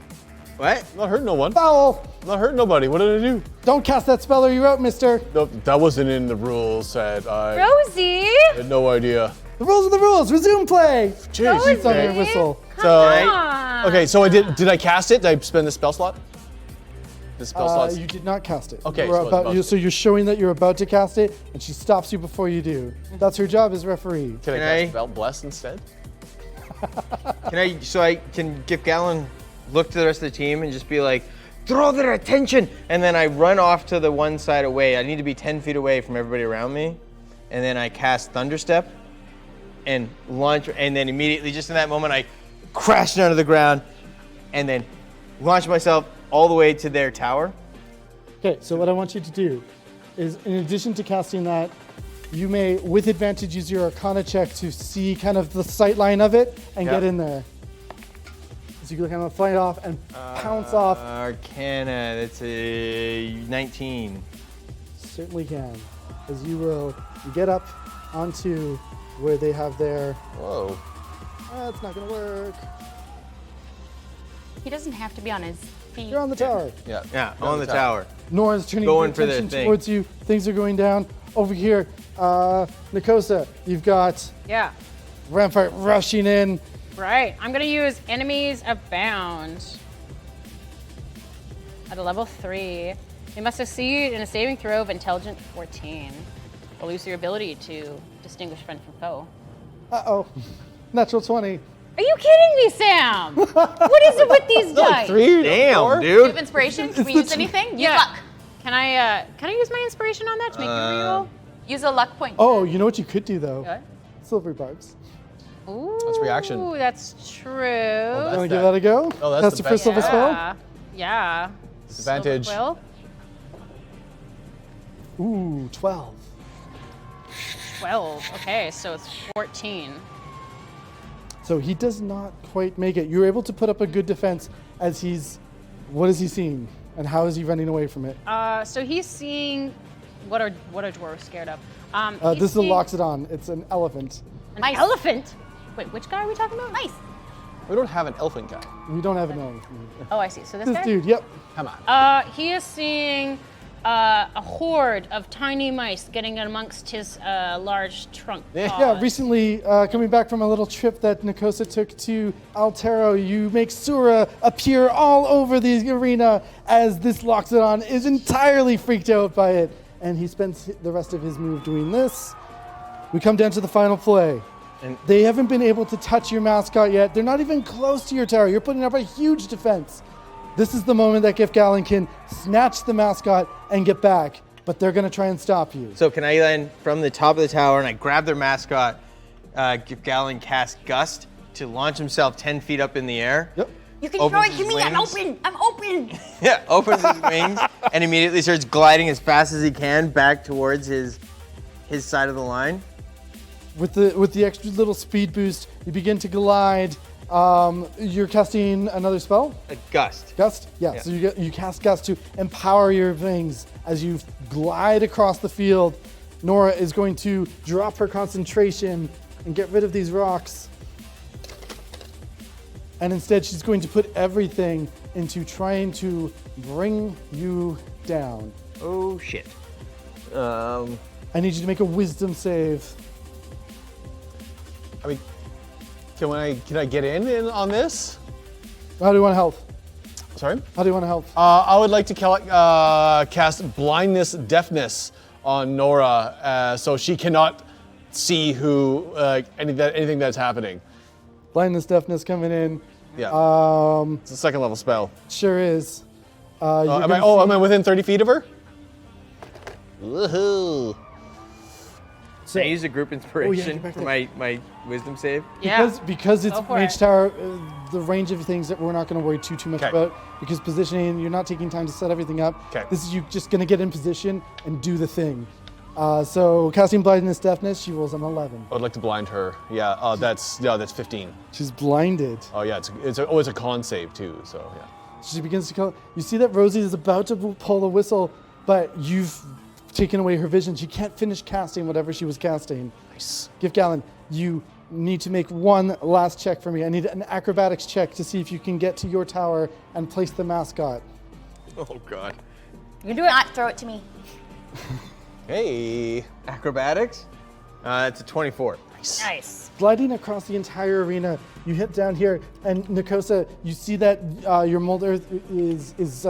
What? I'm not hurting no one. Foul! I'm not hurting nobody. What did I do? Don't cast that spell or you're out, mister. No, that wasn't in the rules set. I Rosie! had no idea. The rules are the rules. Resume play. Jeez. She's on your whistle. Okay, so did I cast it? Did I spend the spell slot? The spell slots? You did not cast it. Okay, You were so I was about to. so you're showing that you're about to cast it, and she stops you before you do. That's her job as referee. Can I Can I- cast Spell Bless instead? Can Gif Gallon look to the rest of the team and just be like, throw their attention, and then I run off to the one side away. I need to be 10 feet away from everybody around me, and then I cast Thunderstep and launch, and then immediately, just in that moment, I crash down to the ground, and then launch myself all the way to their tower. Okay, so what I want you to do is, in addition to casting that, you may, with advantage, use your Arcana check to see kind of the sight line of it and Yep. get in there. So you can kind of fight off and pounce off. Arcana, that's a 19. Certainly can, as you will get up onto where they have their. Whoa. That's not gonna work. He doesn't have to be on his feet. You're on the tower. Yeah. Yeah, on the tower. Nora's turning Going her for their attention thing. towards you. Things are going down. Over here, Nikosa, you've got Yeah. Rampart rushing in. Right. I'm gonna use enemies abound. At a level 3. They must succeed in a saving throw of intelligent 14. Or lose your ability to distinguish friend from foe. Uh-oh. Natural 20. Are you kidding me, Sam? What is it with these dice? 3? Damn, Do you have dude. inspiration? Can we use anything? Use Yeah. luck. Can I use my inspiration on that to make you reroll? Use a luck point. Oh, you know what you could do, though? What? Silver barbs. Ooh, That's reaction. Ooh, that's true. You want to give that a go? Oh, that's Cast the a first best. level spell? Yeah. Advantage. Silver quill. Ooh, 12. 12. Okay, so it's 14. So he does not quite make it. You're able to put up a good defense as he's. What is he seeing? And how is he running away from it? So he's seeing what are dwarves scared of? He's This is a seeing Loxodon. It's an elephant. an elephant. Wait, which guy are we talking about? Nice. We don't have an elephant guy. We don't have an elephant. Oh, I see. So this This guy. dude, yep. Come on. He is seeing a horde of tiny mice getting amongst his large trunk. Yeah, recently coming back from a little trip that Nikosa took to Altero, you make Sura appear all over the arena as this Loxodon is entirely freaked out by it. And he spends the rest of his move doing this. We come down to the final play. And- They haven't been able to touch your mascot yet. They're not even close to your tower. You're putting up a huge defense. This is the moment that Gif Gallon can snatch the mascot and get back, but they're going to try and stop you. So can I then, from the top of the tower, and I grab their mascot, Gif Gallon cast Gust to launch himself 10 feet up in the air? Yep. You can Opens throw it to his me. I'm wings. open. I'm open. Yeah, opens his wings and immediately starts gliding as fast as he can back towards his side of the line. With the extra little speed boost, you begin to glide. You're casting another spell? A Gust. Gust? Yeah. Yeah. So you cast Gust to empower your wings as you glide across the field. Nora is going to drop her concentration and get rid of these rocks. And instead, she's going to put everything into trying to bring you down. Oh shit. I need you to make a wisdom save. I mean, can I get in on this? How do you want to help? Sorry? How do you want to help? I would like to cast blindness, deafness on Nora, so she cannot see anything that's happening. Blindness, deafness coming in. Yeah. It's a second level spell. Sure is. Am I within 30 feet of her? Woohoo! Can I use a group inspiration get back for there. my wisdom save? Because it's Go for Mage it. Tower, the range of things that we're not going to worry too much Okay. about, because positioning, you're not taking time to set everything up. Okay. This is you just going to get in position and do the thing. So casting blindness, deafness, she rolls an 11. I would like to blind her. Yeah, that's 15. She's blinded. Oh yeah, it's a con save too. So yeah. She begins to call. You see that Rosie is about to pull a whistle, but you've taken away her vision. She can't finish casting whatever she was casting. Nice. Galen, you need to make one last check for me. I need an acrobatics check to see if you can get to your tower and place the mascot. Oh god. You can do it. Not throw it to me. Hey. Acrobatics? It's a 24. Nice. Gliding across the entire arena, you hit down here, and Nikosa, you see that your mold earth is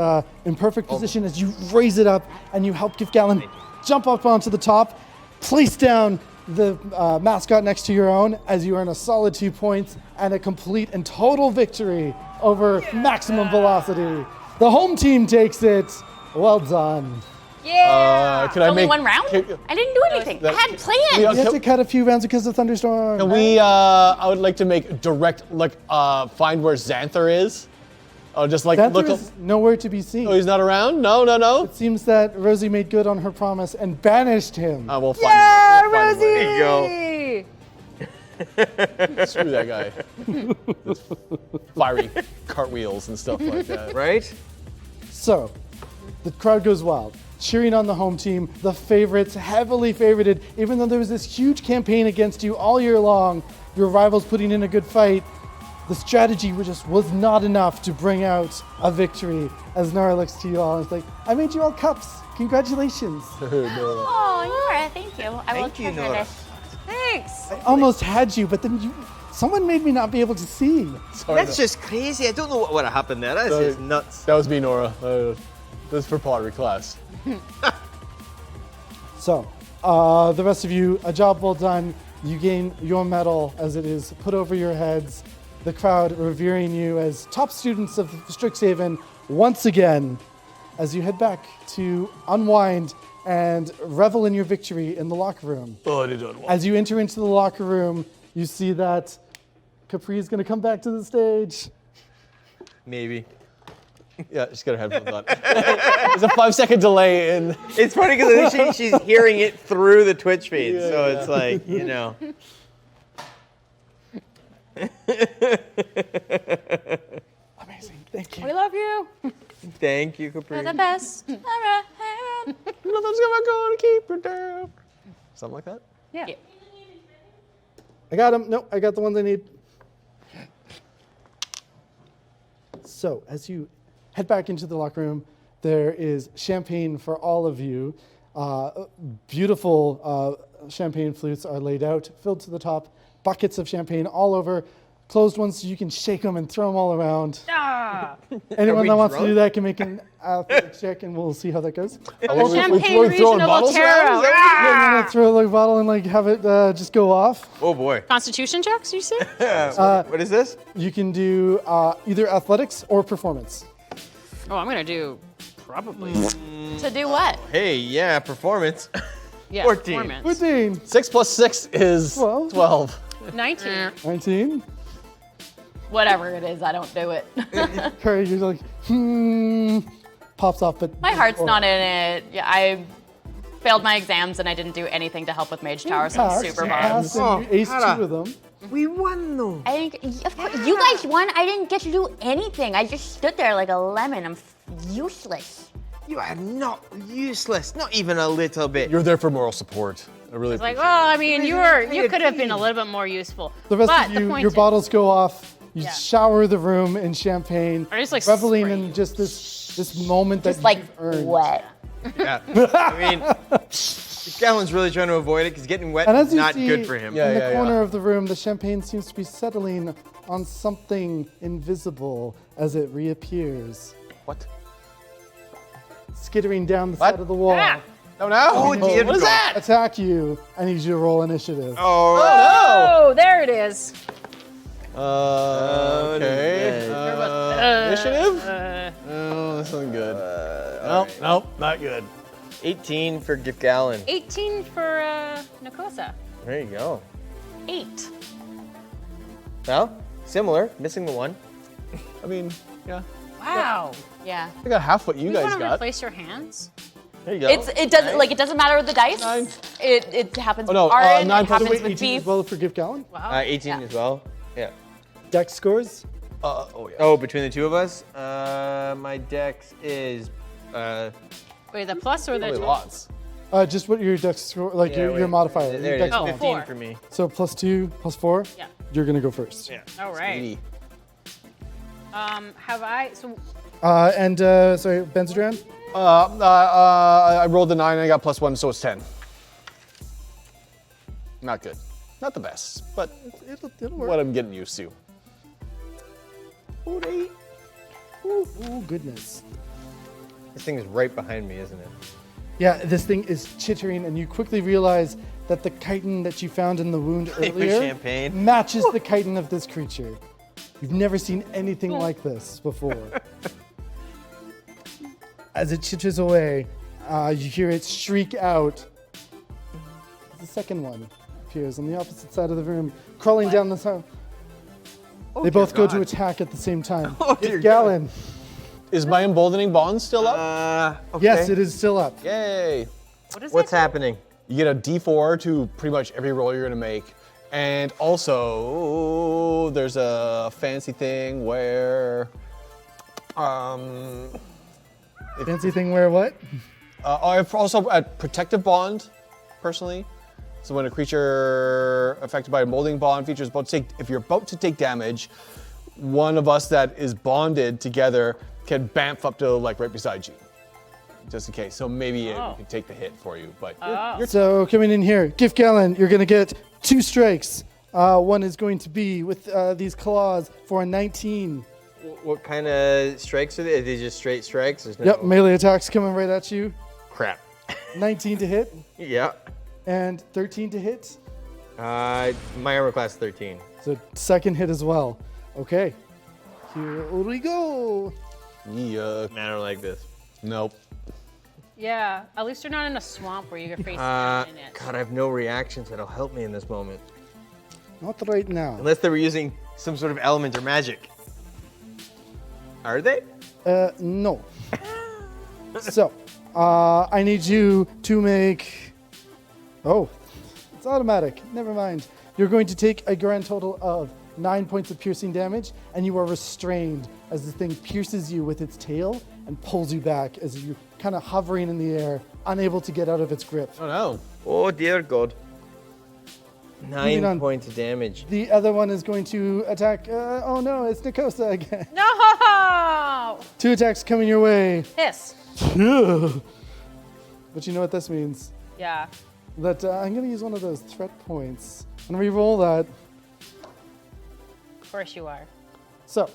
in perfect position as you raise it up, and you help Galen jump up onto the top, place down the mascot next to your own, as you earn a solid 2 points and a complete and total victory over maximum velocity. The home team takes it. Well done. Yeah. Can I Only make one round? I didn't do anything. I had plans. You have to cut a few rounds because of thunderstorm. Can we? I would like to make direct, find where Xanther is. Oh, just like Xanther look. is nowhere to be seen. Oh, he's not around. No. It seems that Rosie made good on her promise and banished him. We'll find. Yeah, Rosie. There you go. Screw that guy. Those fiery cartwheels and stuff like that. Right? So, the crowd goes wild, cheering on the home team, the favorites, heavily favorited. Even though there was this huge campaign against you all year long, your rivals putting in a good fight, the strategy just was not enough to bring out a victory. As Nora looks to you all and is like, I made you all cups. Congratulations. Oh, Nora, thank you. I will Thank you, treasure Nora. this. Thanks. I almost had you, but then someone made me not be able to see. Sorry, That's just crazy. I don't know what happened there. That's just nuts. that was me, Nora. This is for pottery class. So, the rest of you, a job well done. You gain your medal as it is put over your heads. The crowd revering you as top students of Strixhaven once again as you head back to unwind and revel in your victory in the locker room. Oh, I did one. As you enter into the locker room, you see that Capri is going to come back to the stage. Maybe. Yeah, she's got her headphones on. There's a 5-second delay in. It's funny because she's hearing it through the Twitch feed, so it's like, you know. Amazing. Thank you. We love you. Thank you, Capri. You're the best. Nothing's gonna keep her down. Something like that? Yeah. I got him. No, I got the ones I need. So, as you head back into the locker room, there is champagne for all of you. Beautiful champagne flutes are laid out, filled to the top. Buckets of champagne all over. Closed ones so you can shake them and throw them all around. Ah. Anyone we that wants to drunk? do that can make an athletics check, and we'll see how that goes. Champagne we're throwing regional bottles Otero. around? Yeah, I'm gonna throw like a bottle and like have it just go off. Oh boy. Constitution checks, you say? What is this? You can do either athletics or performance. Oh, I'm gonna do probably. To do what? Hey, yeah, performance. Yeah, 14. performance. 14, 6 plus 6 is 12. 12. 19. 19. Whatever it is, I don't do it. Curry, you're like, pops off, but My heart's not in it. Yeah, I failed my exams and I didn't do anything to help with Mage Tower, so I'm super bummed. Passed and you aced Hannah. 2 of them. We won though. I think, of course, you guys won. I didn't get to do anything. I just stood there like a lemon. I'm useless. You are not useless, not even a little bit. You're there for moral support. I really It's like, appreciate well, I mean, you You're could have been a little bit more useful. The rest but of the you, point your is- bottles go off. You Yeah. shower the room in champagne, Or just, like, reveling spray. in just this moment that Just like you've earned. wet. Yeah. I mean, Galen's really trying to avoid it because getting wet And is as you not see, good for him. Yeah. in the corner of the room, the champagne seems to be settling on something invisible as it reappears, What? skittering down the What? side of the wall. Ah! Oh no! Oh, dear What is God. that? Attack you. I need you to roll initiative. Oh, Oh, there it is. Okay. Initiative? Uh, Oh, that's not good. Nope, not good. 18 for Galen. 18 for Nakosa. There you go. 8. Well, similar, missing the one. I mean, yeah. Wow. Yeah. I got half what you You guys want to got. replace your hands? There you go. It doesn't matter with the dice. 9. It happens Oh, no, with Arin, 9 it plus happens Wait, with 18 beef. as well for Give Gallon? Wow. 18 as well. Yeah. Dex scores? Oh yeah. Oh, between the two of us, my dex is. Wait, the plus or the Probably lots. Just what your dex score, like yeah, your wait. modifier. There your it is. dex mod. 15 4. for me. So plus 2, plus 4? Yeah. You're going to go first. Yeah. All right. 80. Have I? So Sorry, Benzodran? I rolled the 9 and I got +1, so it's 10. Not good. Not the best, but It'll work. what I'm getting used to. Ooh, goodness. This thing is right behind me, isn't it? Yeah, this thing is chittering, and you quickly realize that the chitin that you found in the wound With earlier champagne. matches the chitin of this creature. You've never seen anything like this before. As it chitters away, you hear it shriek out. The second one appears on the opposite side of the room, crawling down the side. They both go to God. attack at the same time. Oh, dear It's Galen. Is my emboldening bond still up? Okay. Yes, it is still up. Yay! what is What's it? happening? You get a D4 to pretty much every roll you're gonna make, and also there's a fancy thing where, Fancy thing where what? I've also a protective bond, personally. So when a creature affected by a molding bond feature is about to take, if you're about to take damage, one of us that is bonded together can bamf up to like right beside you, just in case. So maybe it can take the hit for you, but you're So coming in here, Gift Galen, you're going to get 2 strikes. One is going to be with these claws for a 19. What kind of strikes are they? Are they just straight strikes? There's no Yep, melee attacks coming right at you. crap. 19 to hit Yeah. and 13 to hit. My armor class is 13. So second hit as well. Okay, here we go. yeah. Man, I don't like this. Nope. Yeah. At least you're not in a swamp where you're facing down in it. God, I have no reactions that'll help me in this moment. Not right now. Unless they were using some sort of element or magic. Are they? No. So, I need you to make. Oh, it's automatic. Never mind. You're going to take a grand total of 9 points of piercing damage, and you are restrained as the thing pierces you with its tail and pulls you back as you're kind of hovering in the air, unable to get out of its grip. Oh no. Oh, dear God. Moving 9 on. points of damage. The other one is going to attack. Oh no, it's Nakosa again. No! 2 attacks coming your way. Hiss. But you know what this means? Yeah. That I'm going to use one of those threat points and re-roll that. Of course you are. So,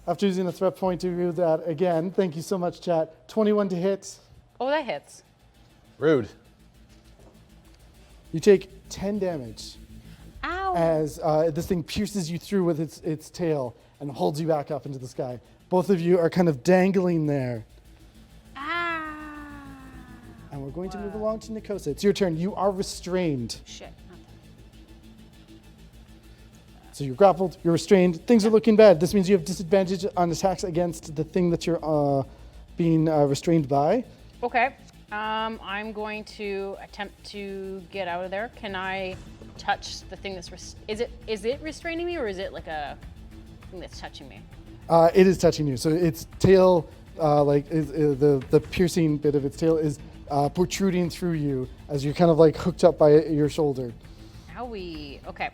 after using a threat point to do that again, thank you so much, chat. 21 to hit. Oh, that hits. Rude. You take 10 damage Ow. as this thing pierces you through with its tail and holds you back up into the sky. Both of you are kind of dangling there. Ah. And we're going to move along to Nakosa. It's your turn. You are restrained. Shit. So you're grappled, you're restrained. Things are looking bad. This means you have disadvantage on attacks against the thing that you're being restrained by. Okay. I'm going to attempt to get out of there. Can I touch the thing that's is it restraining me, or is it like a thing that's touching me? It is touching you. So its tail the piercing bit of its tail is protruding through you as you're kind of like hooked up by your shoulder. Owie. Okay.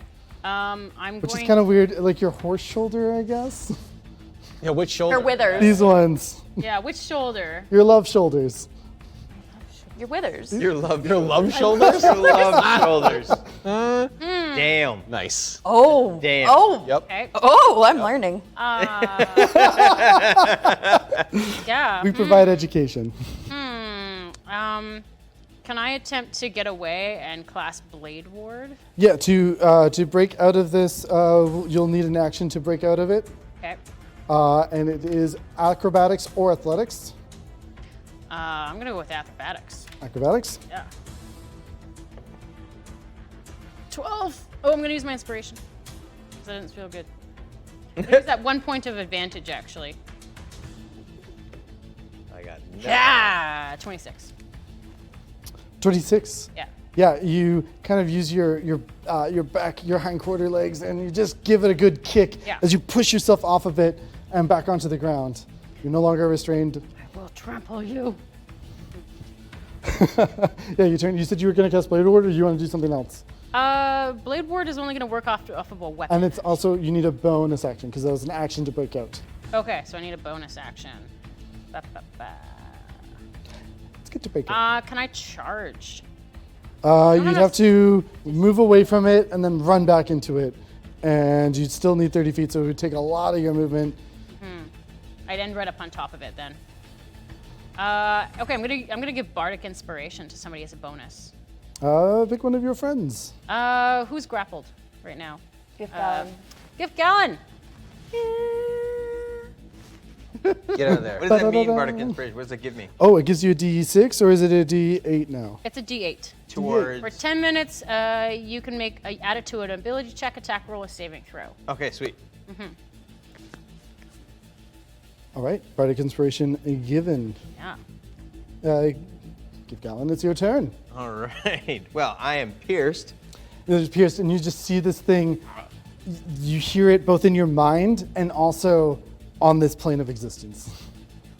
Which is kind of weird, like your horse shoulder, I guess. Yeah, which shoulder? Her withers. These ones, Yeah, which shoulder? your love shoulders. Your withers. Your love shoulders? Your love shoulders. Damn. Nice. Oh. Damn. Oh. Yep. Okay. Oh, I'm learning. Yeah. We provide education. Can I attempt to get away and class Blade Ward? Yeah, to break out of this, you'll need an action to break out of it, Okay. and it is acrobatics or athletics. I'm gonna go with acrobatics. Acrobatics. Yeah. 12. Oh, I'm gonna use my inspiration. Because that didn't feel good. I'm gonna use that 1 point of advantage, actually. I got nothing. Yeah, 26. 26. Yeah. Yeah, you kind of use your back, your hindquarter legs, and you just give it a good kick Yeah. as you push yourself off of it and back onto the ground. You're no longer restrained. I will trample you. Yeah, you turn. You said you were going to cast Blade Ward, or you want to do something else? Blade Ward is only gonna work off of a weapon. And it's also you need a bonus action because that was an action to break out. Okay, so I need a bonus action. Ba, ba, ba. Let's get to break out. Can I charge? You'd have to move away from it and then run back into it, and you'd still need 30 feet, so it would take a lot of your movement. I'd end right up on top of it then. Okay, I'm gonna give Bardic Inspiration to somebody as a bonus. Pick one of your friends. Who's grappled right now? Gift Gallon. Gift Gallon. Get out of there. What does that mean, Bardic Inspiration? What does it give me? Oh, it gives you a D6, or is it a D8 now? It's a D8. Towards. For 10 minutes, you can add it to an ability check, attack roll, or saving throw. Okay, sweet. All right, Bardic Inspiration given. Yeah. Give Gallon, it's your turn. All right. Well, I am pierced. It's pierced, and you just see this thing. You hear it both in your mind and also on this plane of existence.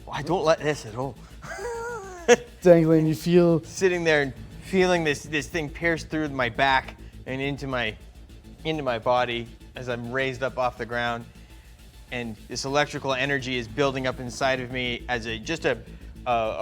Oh, I don't like this at all. Dangling, you feel. Sitting there and feeling this thing pierce through my back and into my body as I'm raised up off the ground, and this electrical energy is building up inside of me as a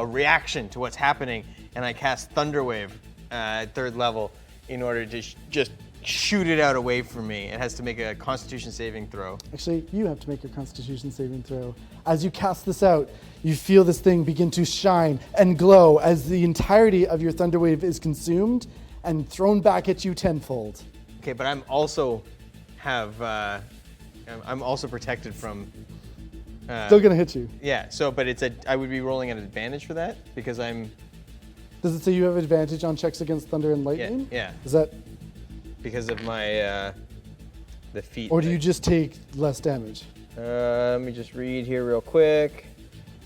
reaction to what's happening, and I cast Thunderwave at 3rd level in order to just shoot it out away from me. It has to make a Constitution saving throw. Actually, you have to make your Constitution saving throw. As you cast this out, you feel this thing begin to shine and glow as the entirety of your Thunderwave is consumed and thrown back at you tenfold. Okay, but I'm also protected from. Still gonna hit you. Yeah. So, but I would be rolling an advantage for that because I'm. Does it say you have advantage on checks against thunder and lightning? Yeah. Is that, Because of my the feat. or do you thing. just take less damage? Let me just read here real quick.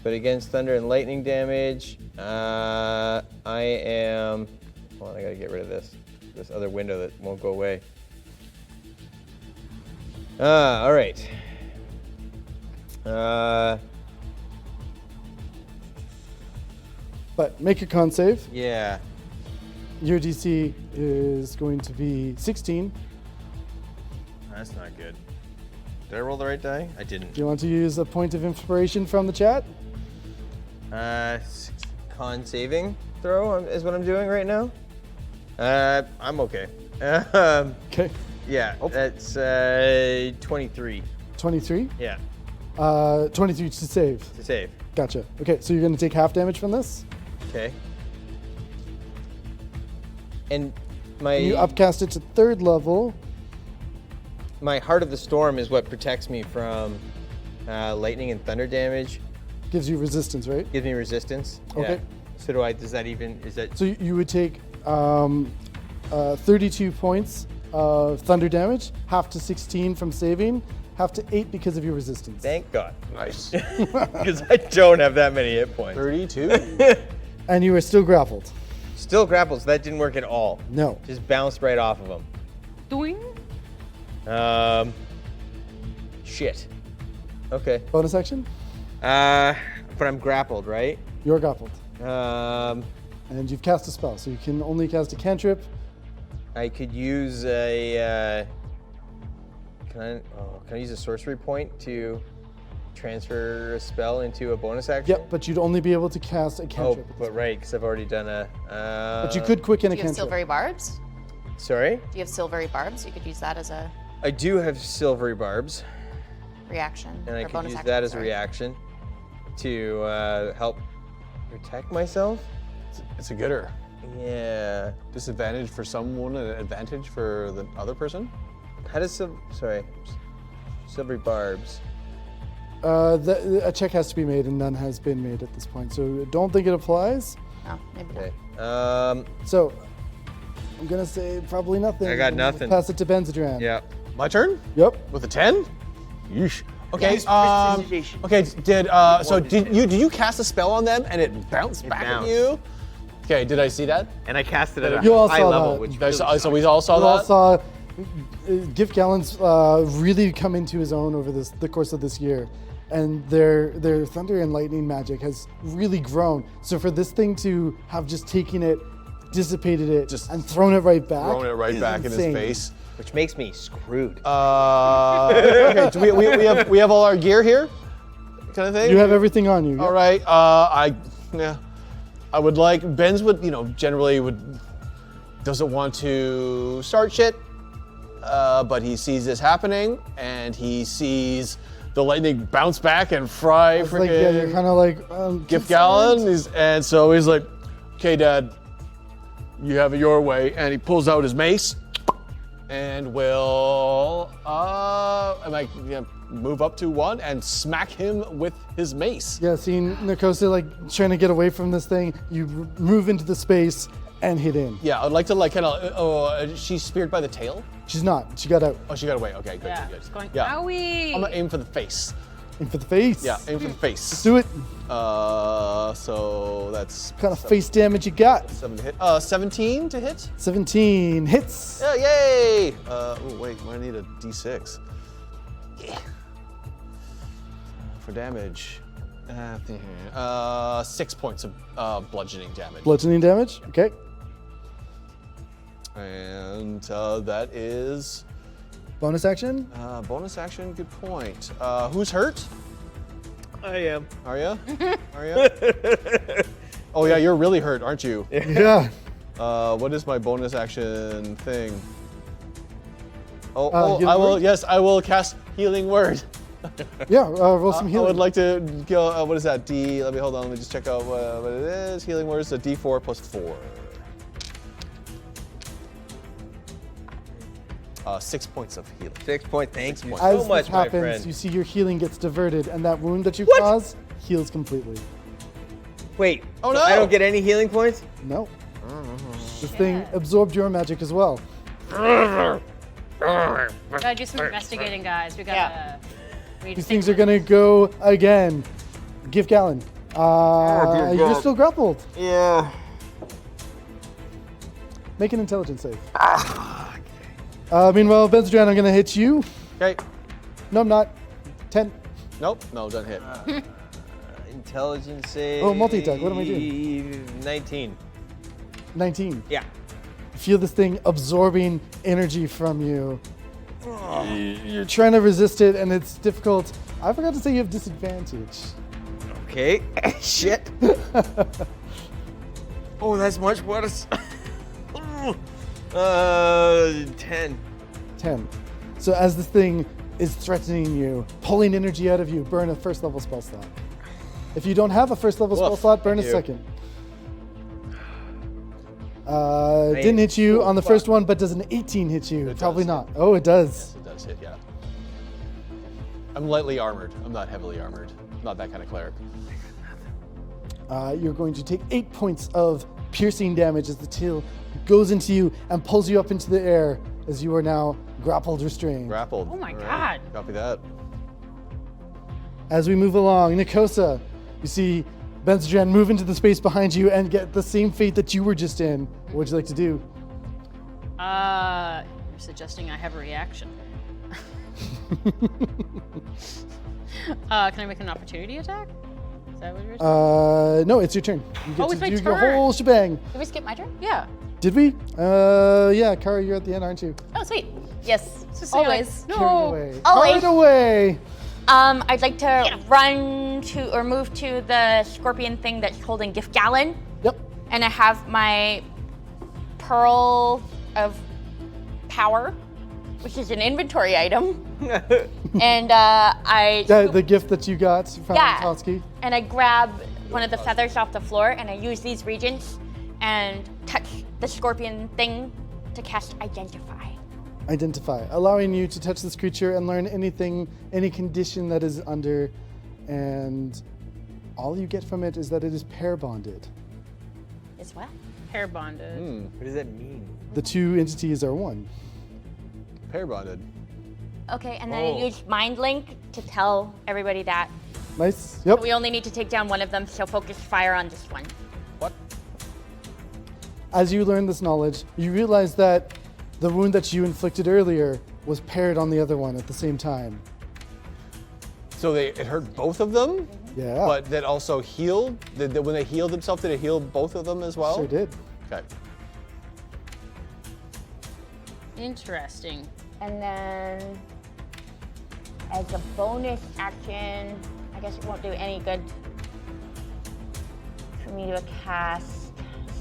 But against thunder and lightning damage, I am. Hold on, I gotta get rid of this other window that won't go away. All right. But make your con save. Yeah. Your DC is going to be 16. That's not good. Did I roll the right die? I didn't. Do you want to use a point of inspiration from the chat? Con saving throw is what I'm doing right now. I'm okay. Okay. Yeah, that's 23. 23? Yeah, 23 to save. to save. Gotcha. Okay, so you're going to take half damage from this. Okay. And my You upcast it to 3rd level. my Heart of the Storm is what protects me from lightning and thunder damage. Gives you resistance, right? Gives me resistance. Okay. Yeah. So is that? So you would take 32 points of thunder damage, half to 16 from saving, half to 8 because of your resistance. Thank God. Nice. Because I don't have that many hit points. 32? And you are still grappled. Still grappled, so that didn't work at all. No. Just bounced right off of him. Doing? Shit. Okay. Bonus action? I'm but I'm grappled, right? You're grappled. And you've cast a spell, so you can only cast a cantrip. I could use a. Can I use a sorcery point to transfer a spell into a bonus action? Yep, but you'd only be able to cast a cantrip. Oh, but right, because I've already done a. But you could quicken a Do you have cantrip. silvery barbs? Sorry? Do you have silvery barbs? You could use that as a I do have silvery barbs, reaction. and I or could bonus use action, that as a sorry. reaction to help protect myself. It's a gooder. Yeah. Disadvantage for someone and an advantage for the other person? How does silvery barbs? A check has to be made, and none has been made at this point, so I don't think it applies. No, maybe Okay. not. So I'm gonna say probably nothing. I got nothing. Pass it to Benzadran. Yeah. My turn? Yep. With a 10? Yeesh. Okay. Use prestidigitation. Okay. Did you cast a spell on them and it bounced back bounced. at you? Okay. Did I see that? And I cast it at a You all high saw level, that. which So we all saw We that. all saw Gift Gallon's really come into his own over the course of this year, and their thunder and lightning magic has really grown. So for this thing to have just taken it, dissipated it, and thrown it right back, Throwing it right is back in insane. his face. which makes me screwed. Okay. Do we have all our gear here? Kind of thing. You have everything on you. All right. I would like Ben's would generally doesn't want to start shit, but he sees this happening and he sees the lightning bounce back and fry It's like, yeah, you're freaking kind of like Gift Gallon. And so he's like, "Okay, Dad, you have it your way." And he pulls out his mace and will move up to one and smack him with his mace. Yeah, seeing Nikosa like trying to get away from this thing, you move into the space and hit in. Yeah, I'd like to she's speared by the tail. She's not. She got out. Oh, she got away. Okay, good, Yeah, good. just going, Yeah. owie. I'm gonna aim for the face. In for the face. Yeah, aim for the face. Let's do it. So that's What kind of face damage you got? 7 to hit. 17 to hit. 17 hits. Yeah, yay! Oh wait, I need a D6. Yeah. For damage. 6 points of bludgeoning damage. Bludgeoning damage. Okay. And that is Bonus action. bonus action. Good point. Who's hurt? I am. Are ya? Are ya? Oh yeah, you're really hurt, aren't you? Yeah. What is my bonus action thing? Healing I will. word? Yes, I will cast Healing Word. Yeah. Roll some I healing. would like to go. What is that? Let me hold on. Let me just check out what it is. Healing Word is a D4 plus 4. 6 points of healing. 6 points. Thank you points. As so much, this my happens, friend. you see your healing gets diverted, and that wound that you caused heals completely. Wait. Oh, so no. I don't get any healing points? No. This thing absorbed your magic as well. Gotta do some investigating, guys. We gotta. we need to These think things are about gonna go again. Gift Gallon. You're still grappled. Yeah. Make an intelligence save. Meanwhile, Benzadran, I'm gonna hit you. Okay. No, I'm not. 10. Nope. No, doesn't hit. Intelligence save. Oh, multi-attack. What am I doing? 19. 19. Yeah. Feel this thing absorbing energy from you. You're trying to resist it, and it's difficult. I forgot to say you have disadvantage. Okay. Shit. Oh, that's much worse. 10. 10. So as this thing is threatening you, pulling energy out of you, burn a first level spell slot. If you don't have a first level spell Woof, slot, burn I a do. second. Didn't hit you on the first one, but does an 18 hit you? It Probably does. not. Oh, it does. Yes, it does hit. Yeah. I'm lightly armored. I'm not heavily armored. I'm not that kind of cleric. You're going to take 8 points of piercing damage as the tail goes into you and pulls you up into the air as you are now grappled, restrained. Grappled. Oh my All God. Copy that. As we move along, Nikosa, you see Benzadran move into the space behind you and get the same fate that you were just in. What would you like to do? You're suggesting I have a reaction. Can I make an opportunity attack? Is that what you were saying? No, it's your turn. You get Oh, to it's my do your turn. whole shebang. Did we skip my turn? Yeah. Did we? Yeah, Kara, you're at the end, aren't you? Oh, sweet. Yes. Just saying, like, Always. Carried no. away. Always. Carried away. I'd like to run to or move to the scorpion thing that's holding gift gallon, Yep. and I have my pearl of power, which is an inventory item, and I The gift that you got from Yeah. Totsky. and I grab one of the feathers off the floor, and I use these regents and touch the scorpion thing to cast Identify. Identify, allowing you to touch this creature and learn anything, any condition that is under, and all you get from it is that it is pair bonded. Is what? Pair bonded. What does that mean? The two entities are one. Pair bonded. Okay, and then I use Mind Link to tell everybody that. Nice. Yep. We only need to take down one of them, so focus fire on this one. What? As you learn this knowledge, you realize that the wound that you inflicted earlier was paired on the other one at the same time. So it hurt both of them? Yeah. But that also healed? When they healed themselves, did it heal both of them as well? Sure did. Okay. Interesting. And then, as a bonus action, I guess it won't do any good for me to cast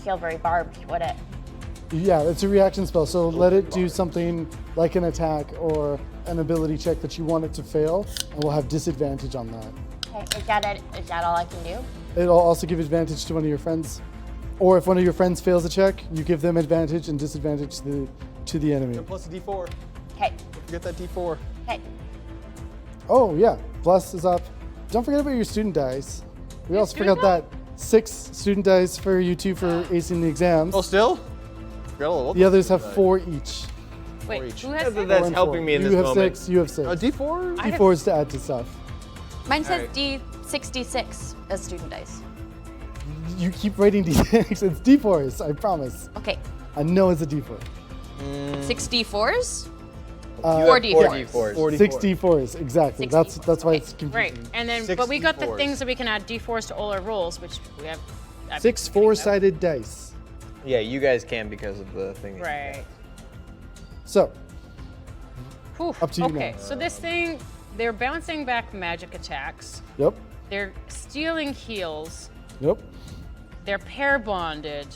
Silvery Barbs, would it? Yeah, it's a reaction spell, so let it do something like an attack or an ability check that you want it to fail, and we'll have disadvantage on that. Okay, is that it? Is that all I can do? It'll also give advantage to one of your friends. Or if one of your friends fails a check, you give them advantage and disadvantage to the enemy. Plus a D4. Okay, Don't forget that D4. okay. Oh yeah, Bless is up. Don't forget about your student dice. We also forgot that 6 student dice for you two for acing the exams. Oh, still? Forgot all The others have 4 each. Wait, each. who has That's that? and helping 4. me in you this have moment. 6, you have 6. D4? D4s to add to stuff. Mine says Alright. D66 as student dice. You keep writing D6. It's D4s, I promise. Okay. I know it's a D4. 6 D4s? Uh, 4 4 D4s. D4s. 6 D4s, exactly. 6 That's why Okay. it's confusing. Right, and then, Six but we got the D4s. things that we can add D4s to all our rolls, which we have. 6 4-sided dice. Yeah, you guys can because of the thing. Right. So, Whew, Up to you okay, now. so this thing, they're bouncing back magic attacks. yep, They're stealing heals. yep. They're pair bonded.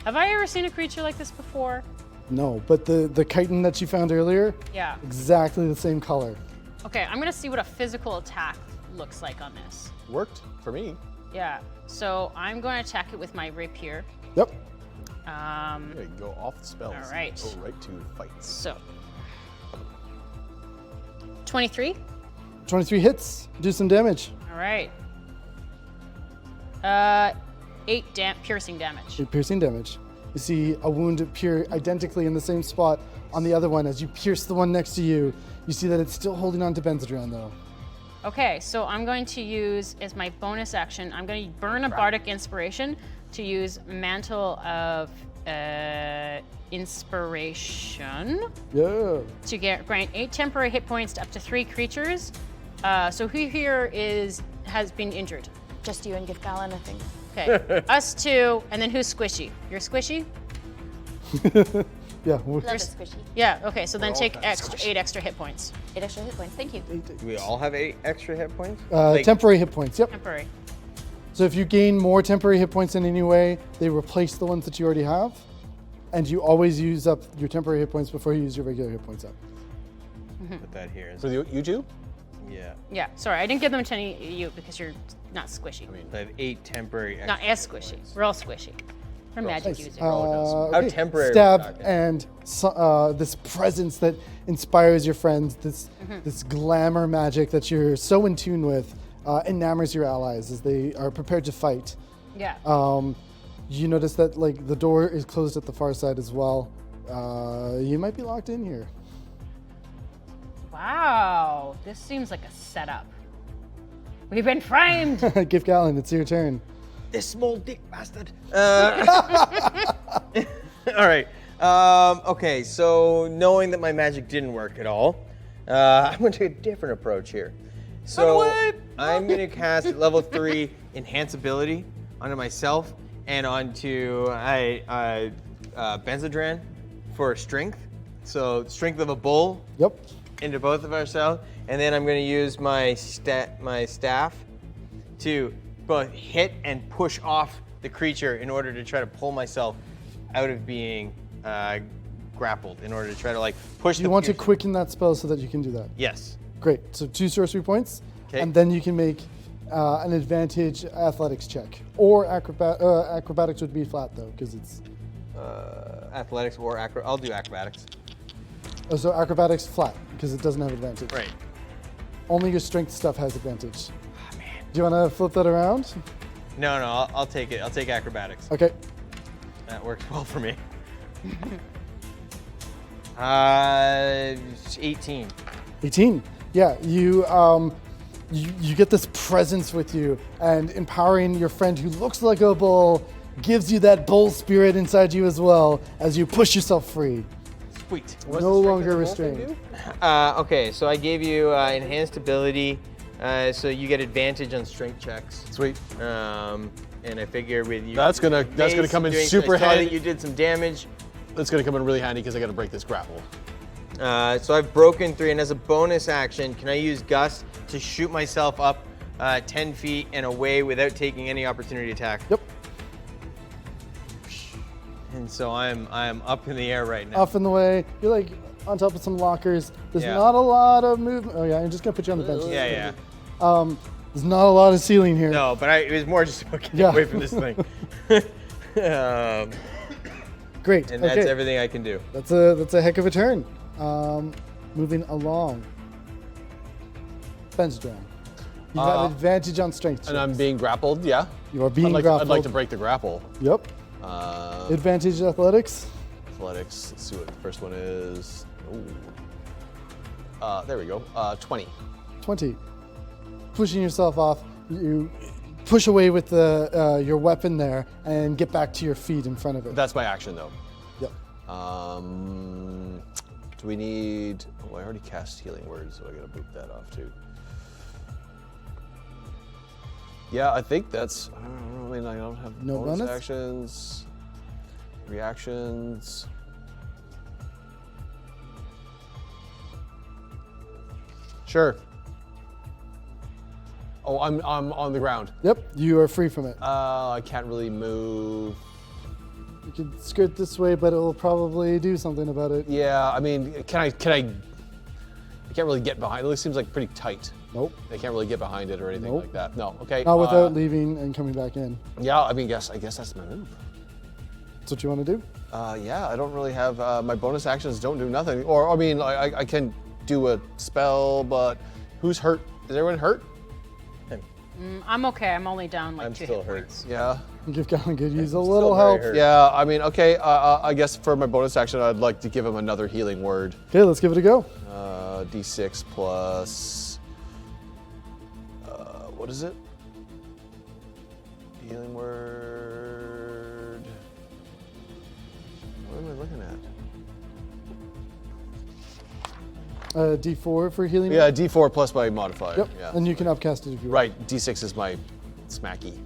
Have I ever seen a creature like this before? No, but the chitin that you found earlier, Yeah. exactly the same color. Okay, I'm gonna see what a physical attack looks like on this. Worked for me. Yeah. So I'm going to attack it with my rapier. Yep. There you go off the spells. All right. Go right to fights. So 23. 23 hits, do some damage. All right. 8 piercing damage. 8 piercing damage. You see a wound appear identically in the same spot on the other one. As you pierce the one next to you, you see that it's still holding on to Benzedrine though. Okay, so I'm going to use, as my bonus action, I'm going to burn a Bardic Inspiration to use Mantle of Inspiration Yeah. to grant 8 temporary hit points to up to 3 creatures. So who here has been injured? Just you and Gift Gallon, I think. Okay, us 2, and then who's squishy? You're squishy? Yeah. Love it, squishy. Yeah, okay, so then all take kinda 8 extra hit points. 8 extra hit points. Thank you. Do we all have 8 extra hit points? Temporary hit points, yep. Temporary. So if you gain more temporary hit points in any way, they replace the ones that you already have. And you always use up your temporary hit points before you use your regular hit points up. Put that here. For you two? Yeah. Yeah, sorry, I didn't give them to any of you because you're not squishy. So I have 8 temporary Not extra as hit squishy. points. We're all squishy. We're magic users. How Okay. temporary are we Stab talking? and this presence that inspires your friends, this glamour magic that you're so in tune with, enamors your allies as they are prepared to fight. Yeah. You notice that like the door is closed at the far side as well. You might be locked in here. Wow, this seems like a setup. We've been framed. Gift Gallon, it's your turn. This small dick bastard. All right. Okay, so knowing that my magic didn't work at all, I'm going to take a different approach here. So I'm going to cast level 3 enhance ability onto myself and onto Benzodran for strength. So strength of a bull. Yep. Into both of ourselves, and then I'm going to use my staff to both hit and push off the creature in order to try to pull myself out of being grappled. In order to try to like push. You want to quicken that spell so that you can do that. Yes. Great. So 2 sorcery points, 'Kay. and then you can make an advantage athletics check, or acrobatics would be flat though, because it's. Athletics or I'll do acrobatics. Oh, so acrobatics flat because it doesn't have advantage. Right. Only your strength stuff has advantage. Oh, man. Do you want to flip that around? No, I'll take it. I'll take acrobatics. Okay. That works well for me. 18. 18. Yeah, you get this presence with you, and empowering your friend who looks like a bull gives you that bull spirit inside you as well as you push yourself free. Sweet. No longer restrained. Okay, so I gave you enhanced ability, so you get advantage on strength checks. Sweet. And I figure with you, That's gonna come in super I saw handy. that you did some damage. That's gonna come in really handy because I gotta break this grapple. So I've broken 3, and as a bonus action, can I use Gust to shoot myself up 10 feet and away without taking any opportunity attack? Yep. And so I'm up in the air right now. Off in the way. You're like on top of some lockers. There's Yeah. not a lot of movement. Oh yeah, I'm just gonna put you on the bench. Yeah. There's not a lot of ceiling here. No, but it was more just getting Yeah. away from this thing. Great. And that's everything I can do. That's a heck of a turn. Moving along. Benzodran. You have advantage on strength. And I'm checks. being grappled, yeah? You are being I'd grappled. like to break the grapple. Yep. Advantage athletics. Athletics, let's see what the first one is. Ooh. There we go, 20. 20. Pushing yourself off, you push away with your weapon there and get back to your feet in front of it. That's my action though. Yep. Do we need, I already cast Healing Word, so I gotta boot that off too. Yeah, I think that's, I don't have No bonus? actions, reactions. Sure. Oh, I'm on the ground. Yep, you are free from it. I can't really move. You can skirt this way, but it will probably do something about it. Yeah, I mean, I can't really get behind it. It seems like pretty tight. Nope. I can't really get behind it or anything Nope. like that. No, okay. Not without leaving and coming back in. Yeah, I guess that's my move. That's what you want to do? Yeah, I don't really have, my bonus actions don't do nothing. Or, I can do a spell, but who's hurt? Is everyone hurt? I'm okay. I'm only down like I'm 2 still hit hurt. points. Yeah. Give Gallon could use a still little very help. hurt. Yeah, okay, I guess for my bonus action, I'd like to give him another healing word. Okay, let's give it a go. D6 plus, what is it? Healing word. What am I looking at? D4 for healing. Yeah, D4 plus my modifier. Yep. Yeah. And you can upcast it if you want. Right, D6 is my smacky.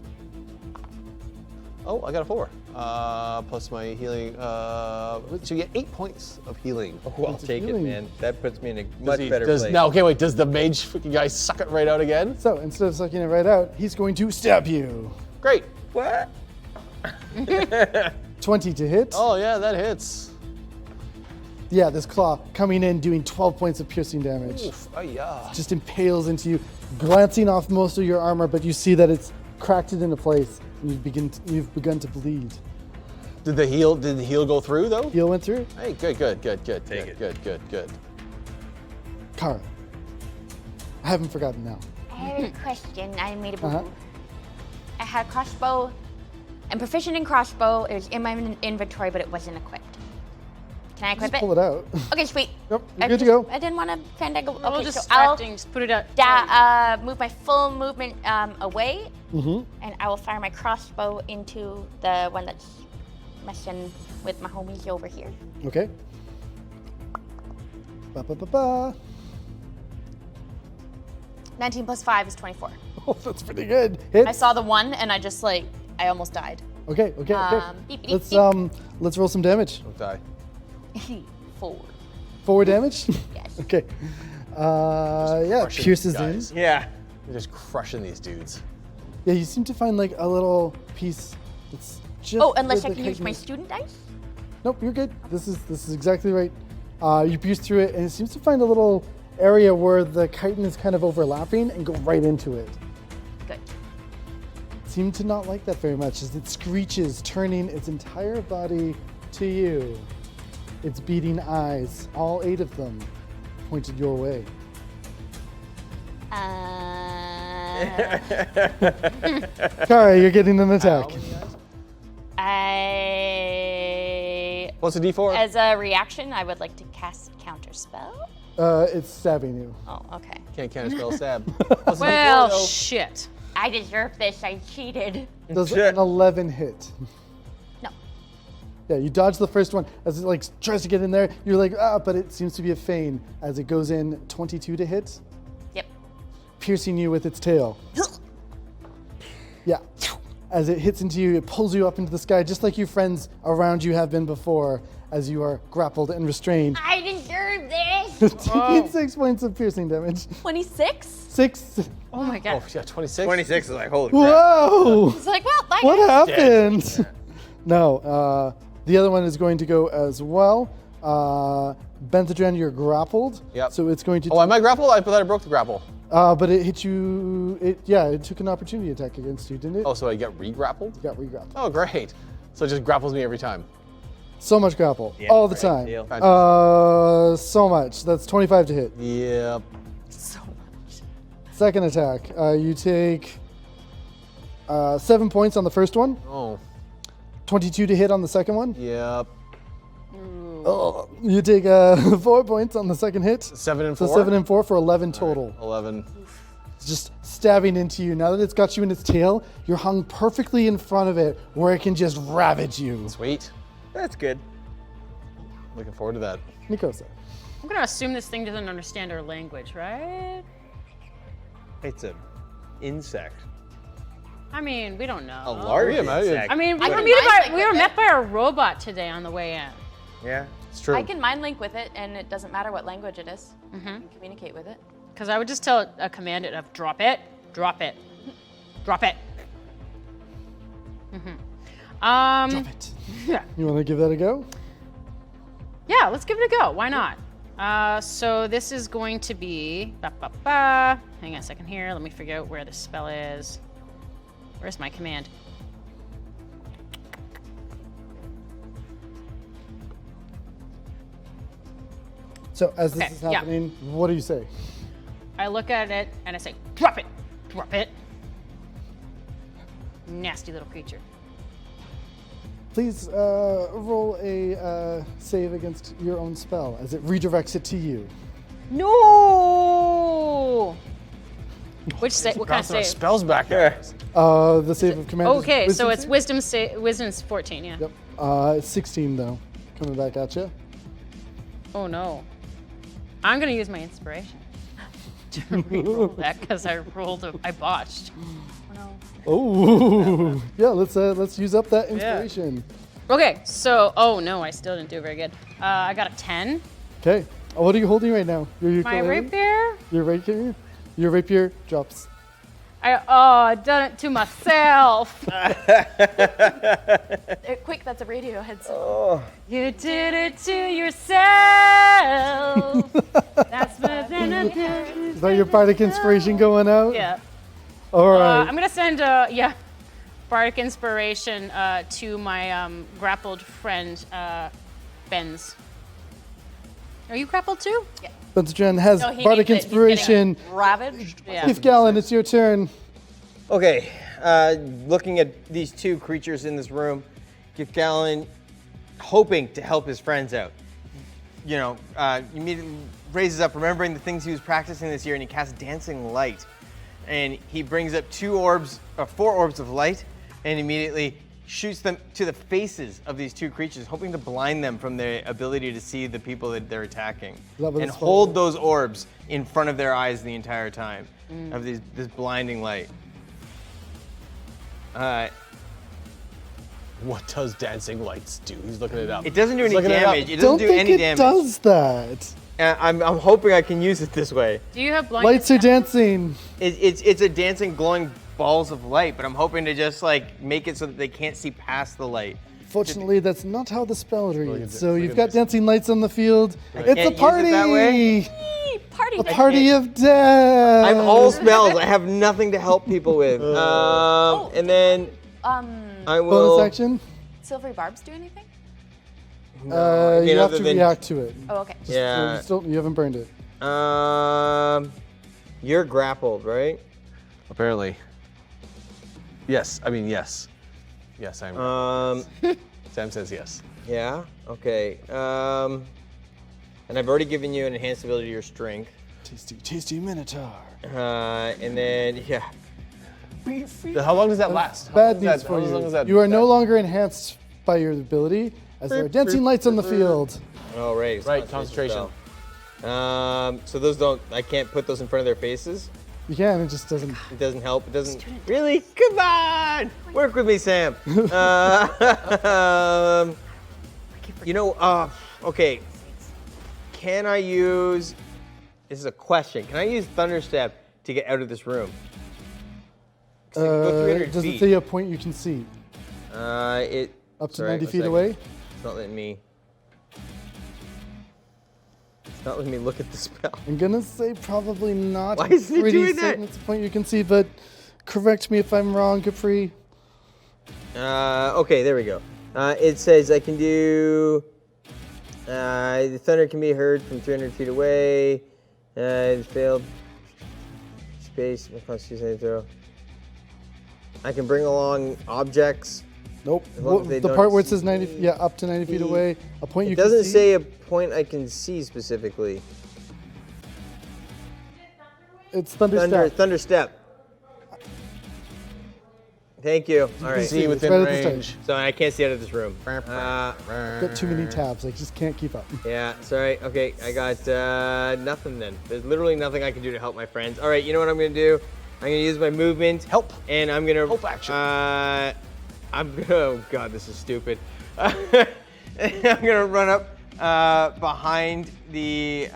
Oh, I got a 4. Plus my healing. So you get 8 points of healing. Oh, I'll take it, healing. man. That puts me in a much better does, place. Now, okay, wait. Does the mage freaking guy suck it right out again? So instead of sucking it right out, he's going to stab you. Great. What? 20 to hit. Oh yeah, that hits. Yeah, this claw coming in, doing 12 points of piercing damage. Oof. Oh yeah. Just impales into you, glancing off most of your armor, but you see that it's cracked it into place. And you've begun to bleed. Did the heal go through though? Heal went through. Hey, good. Take it. Good. Kara. I haven't forgotten now. I have a question. I made a boo-boo. Uh-huh. I had a crossbow. I'm proficient in crossbow. It was in my inventory, but it wasn't equipped. Can I equip Just it? pull it out. Okay, sweet. Yep, you're good to go. I didn't want to kind of go. A little Okay, so I'll distracting. Just put it out. move my full movement away, and I will fire my crossbow into the one that's messing with my homies over here. Okay. Ba ba ba ba. 19 plus 5 is 24. Oh, that's pretty good. Hit. I saw the 1 and I just I almost died. Okay. Beep, beep, Let's roll some damage. Don't die. 4. 4 damage. Yes. Okay. Yeah, Crushing pierces guys. in. Yeah. You're just crushing these dudes. Yeah, you seem to find like a little piece that's just. Oh, unless I where the can use my chitin is. student dice? Nope, you're good. This is exactly right. You pierce through it, and it seems to find a little area where the chitin is kind of overlapping and go right into it. Good. Seem to not like that very much as it screeches, turning its entire body to you. Its beating eyes, all 8 of them, pointed your way. Kara, you're getting an attack. What's a D4? As a reaction, I would like to cast counterspell. It's stabbing you. Oh, okay. Can't counterspell stab. What's a Well, D4 though? shit. I deserve this. I cheated. Does an 11 hit? No. Yeah, you dodge the first one as it like tries to get in there. You're like, but it seems to be a feint as it goes in 22 to hit, Yep. piercing you with its tail. Yeah. As it hits into you, it pulls you up into the sky, just like your friends around you have been before, as you are grappled and restrained. I deserve this. Taking 6 points of piercing damage. 26? 6. Oh my god. Oh, yeah, 26. 26 is like, holy crap. Whoa! It's like, well, that What guy- happened? No, the other one is going to go as well. Benzadren, you're grappled. Yep. So it's going to. Oh, am I grappled? I thought I broke the grapple. But it hit you. It took an opportunity attack against you, didn't it? Oh, so I get re-grappled? You got re-grappled. Oh, great. So it just grapples me every time. So much grapple. Yeah, all the right, time. deal. So much. That's 25 to hit. Yep. So much. Second attack. You take 7 points on the first one. Oh, 22 to hit on the second one. yep. Oh, you take 4 points on the second hit. 7 and So 4? 7 and 4 for 11 total. 11. It's just stabbing into you. Now that it's got you in its tail, you're hung perfectly in front of it where it can just ravage you. Sweet. That's good. Looking forward to that. Nikosa. I'm gonna assume this thing doesn't understand our language, right? It's an insect. I mean, we don't know. A large yeah, man, insect. I mean, we I were, can met mind by, link we were with met it. by a robot today on the way in. Yeah. It's true. I can mind link with it, and it doesn't matter what language it is. You can communicate with it. Because I would just tell a command it of drop it, drop it, drop it. Drop it. Yeah. You want to give that a go? Yeah, let's give it a go. Why not? So this is going to be. Hang on a second here. Let me figure out where this spell is. Where's my command? So as this Okay, is yeah. happening, what do you say? I look at it and I say, drop it, drop it. Nasty little creature. Please roll a save against your own spell as it redirects it to you. No. What kind of Bouncing our save? spells back there. The save of command. is Okay, so wisdom it's save? wisdom's 14, yeah. Yep. 16 though, coming back at you. Oh no. I'm gonna use my inspiration to reroll that because I botched. Oh, yeah. Let's use up that inspiration. Okay, so oh no, I still didn't do very good. I got a 10. Okay. What are you holding right now? Your My ukulele? rapier. Your rapier. Your rapier drops. I done it to myself. Quick, that's a radio headset. You did it to yourself. That's what Is that your bardic inspiration going out? Yeah. All right. I'm gonna send bardic inspiration to my grappled friend Benz. Are you grappled too? Yeah. Benzadren has No, he bardic needs it. He's getting inspiration. Ravaged. Yeah. If Gallon, it's your turn. Okay, looking at these two creatures in this room, Gifgallon hoping to help his friends out. You know, immediately raises up, remembering the things he was practicing this year, and he casts Dancing Light. And he brings up 4 orbs of light, and immediately shoots them to the faces of these two creatures, hoping to blind them from their ability to see the people that they're attacking. And hold those orbs in front of their eyes the entire time of this blinding light. What does dancing lights do? He's looking it up. It doesn't do any damage. It Don't doesn't do think any it damage. does that. I'm hoping I can use it this way. Do you have blind? Lights are dancing. It's a dancing, glowing balls of light, but I'm hoping to just like make it so that they can't see past the light. Fortunately, that's not how the spell reads. So look you've at got this. dancing lights on the field. can't It's a use it party. that way? Party. A party of death. I'm all spells. I have nothing to help people with. And then I will. Bonus action. Silvery barbs do anything? You have other to than- react to it. Oh, okay. Yeah. You haven't burned it. You're grappled, right? Apparently. Yes. I mean, yes. Yes, I'm. Sam says yes. Yeah. Okay. And I've already given you an enhanced ability to your strength. Tasty Minotaur. And then yeah. How long does that last? Bad news for you. You are no longer enhanced by your ability, as there are dancing lights on the field. Oh right. Right, concentration. So those don't. I can't put those in front of their faces. You can, it just doesn't. It doesn't help. It doesn't really. Come on, work with me, Sam. Okay. Can I use? This is a question. Can I use Thunderstep to get out of this room? 'Cause I can go 300 Does it feet. say a point you can see? Up to sorry, 90 one feet second. away? It's not letting me. It's not letting me look at the spell. I'm gonna say probably not. Why is it Pretty doing that? certain it's a point you can see, but correct me if I'm wrong, Capri. Okay, there we go. It says I can do. The thunder can be heard from 300 feet away. It failed. Space. My constitution throw. I can bring along objects. Nope. As long as they The don't part where it says see 90, yeah, up to 90 feet me. away, a point you It can see. doesn't say a point I can see specifically. It's Thunderstep. Thunderstep. Thank you. All right. See within right at the range. So I can't see out of this room. Got too many tabs, I just can't keep up. Yeah, sorry. Okay, I got nothing then. There's literally nothing I can do to help my friends. All right, you know what I'm going to do? I'm going to use my movement. Help. And I'm going to... Help action. Oh, God, this is stupid. I'm going to run up behind the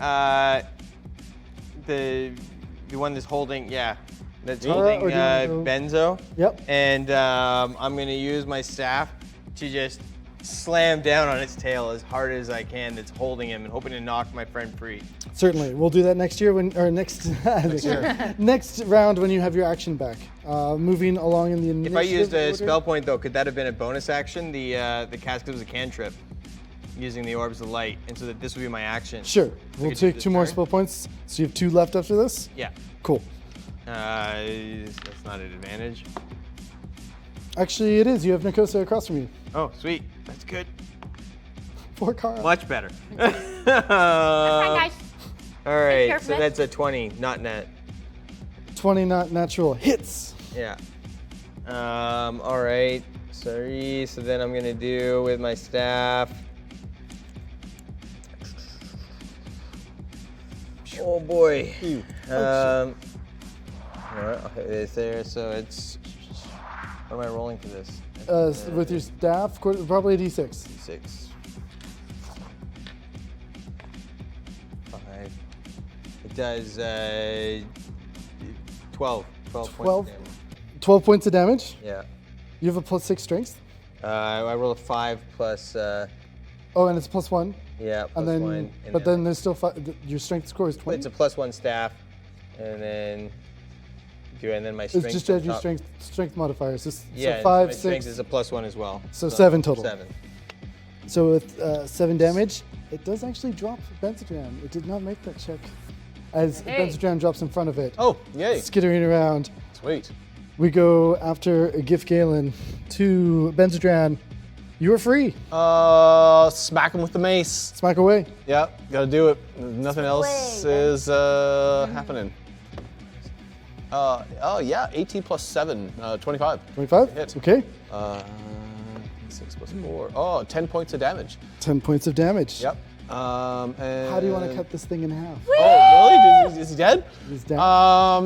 one that's holding... Yeah. That's holding or do you want to- Benzo. Yep. And I'm going to use my staff to just slam down on its tail as hard as I can that's holding him and hoping to knock my friend free. Certainly. We'll do that next year next round when you have your action back. Moving along in the initiative If I used a order. spell point though, could that have been a bonus action? The cast was a cantrip using the orbs of light, and so that this would be my action. Sure. We'll could do take this 2 more turn? spell points. So you have 2 left after this? Yeah. Cool. That's not an advantage. Actually, it is. You have Nicosa across from you. Oh, sweet. That's good. For Kara. Much better. Hi, guys. All right, care so for it. that's a 20, not net. 20 not natural. Hits. Yeah. All right. Sorry. So then I'm gonna do with my staff. Oh boy. All right, I'll hit this there. So it's. What am I rolling for this? With your staff, probably a d6. 6. 5. It does 12. 12 12? points of damage. 12 points of damage. Yeah. You have a +6 strength. I roll a 5 plus. Oh, and it's +1. Yeah, plus And then, 1. but then there's still your strength score is 20. It's a +1 staff, and then my It's strength. just on add your top. strength modifiers. So Yeah, 5, my 6. strength is a +1 as well. So 7 total. 7. So with 7 damage, it does actually drop Benzodram. It did not make that check. As Benzodram drops in front of it. Oh, yay. Skittering around. Sweet. We go after Gif Galen to Benzodram. You are free. Smack him with the mace. Smack away. Yep, gotta do it. Nothing else is happening. Oh yeah, 18 plus 7, 25. 25? Hit. Okay. 6 plus 4. Oh, 10 points of damage. 10 points of damage. Yep. And How do you want to cut this thing in half? Oh, really? Is he dead? He's dead. Are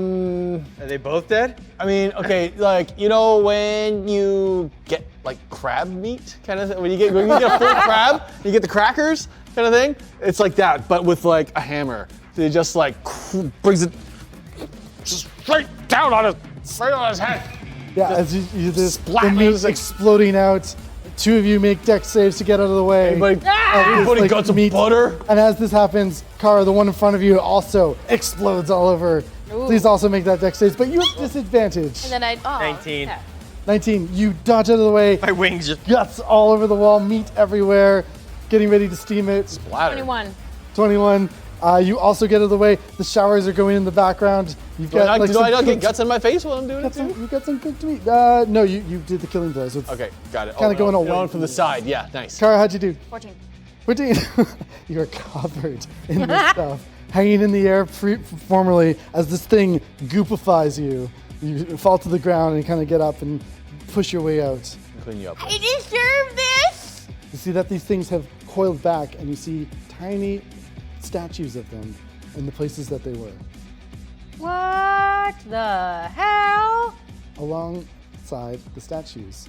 they both dead? I mean, okay, like, you know when you get like crab meat kind of thing? When you get a full crab, you get the crackers kind of thing? It's like that, but with like a hammer. So he just like brings it just straight down on his head. Yeah, as you this the splat, meat it's like- exploding out. Two of you make dex saves to get out of the way. Everybody got some butter. And as this happens, Kara, the one in front of you, also explodes all over. Please also make that dex save, but you have disadvantage. And then I. Oh, 19. okay. 19, you dodge out of the way. My wings just. Guts all over the wall, meat everywhere, getting ready to steam it. Splatter. 21. 21. You also get out of the way. The showers are going in the background. You've Do I got not get guts in my face while I'm doing it too? You got some cooked meat. No, you did the killing blows. So it's Okay, got it. Kinda going away. Going from the side, yeah, nice. Kara, how'd you do? 14. 14. You are covered in this stuff, hanging in the air formerly as this thing goopifies you. You fall to the ground and kind of get up and push your way out. Clean you up. I deserve this! You see that these things have coiled back, and you see tiny statues of them in the places that they were. What the hell? Alongside the statues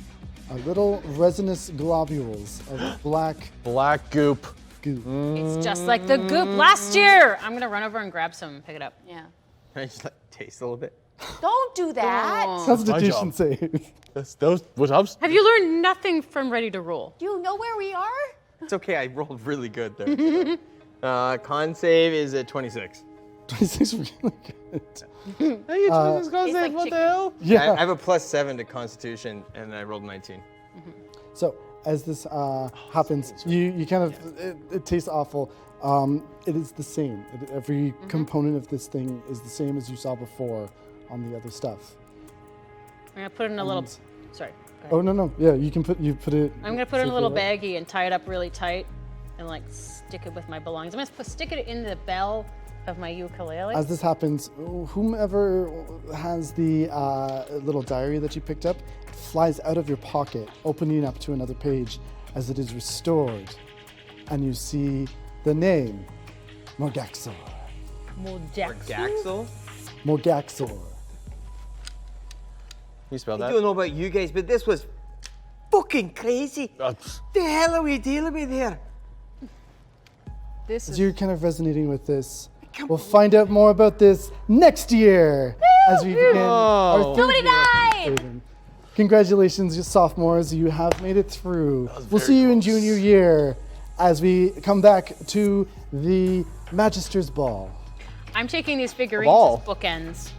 are little resinous globules of black Black goop. goo. It's just like the goop last year. I'm gonna run over and grab some and pick it up. Yeah. Can I just like taste a little bit? Don't do that. Constitution job. save. Those what ups? Have you learned nothing from Ready to Roll? Do you know where we are? It's okay. I rolled really good there. Con save is at 26. 26 really good. Hey, Tastes like what the chicken. hell? Yeah. I have a +7 to Constitution, and I rolled 19. So as this happens, you kind of it tastes awful. It is the same. Every component of this thing is the same as you saw before on the other stuff. I'm gonna put it in a little. Sorry. Oh no, yeah, you can put it. I'm gonna put it in a little safely, right? baggie and tie it up really tight, and like stick it with my belongings. I'm gonna stick it in the bell of my ukulele. As this happens, whomever has the little diary that you picked up, it flies out of your pocket, opening up to another page as it is restored, and you see the name Morgaxor. Gaxel? Morgaxor. You spell I that? don't know about you guys, but this was fucking crazy. The hell are we dealing with here? This As is. you're kind of resonating with this, we'll find out more about this next year as we begin our third Nobody year of died! Strixhaven. Congratulations, you sophomores. You have made it through. We'll see you in junior year as we come back to the Magister's Ball. I'm taking these figurines ball. as bookends.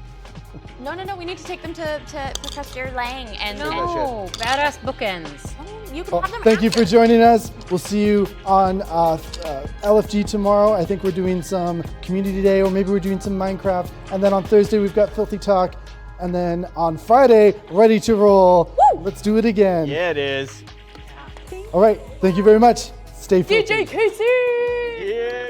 No. We need to take them to Professor Lang and. No, badass bookends. You can Well, have them. thank you for after. joining us. We'll see you on LFG tomorrow. I think we're doing some community day, or maybe we're doing some Minecraft. And then on Thursday, we've got Filthy Talk. And then on Friday, Ready to Roll. Woo! Let's do it again. Yeah, it is. All right. Thank you very much. Stay filthy. DJ Casey! Yeah.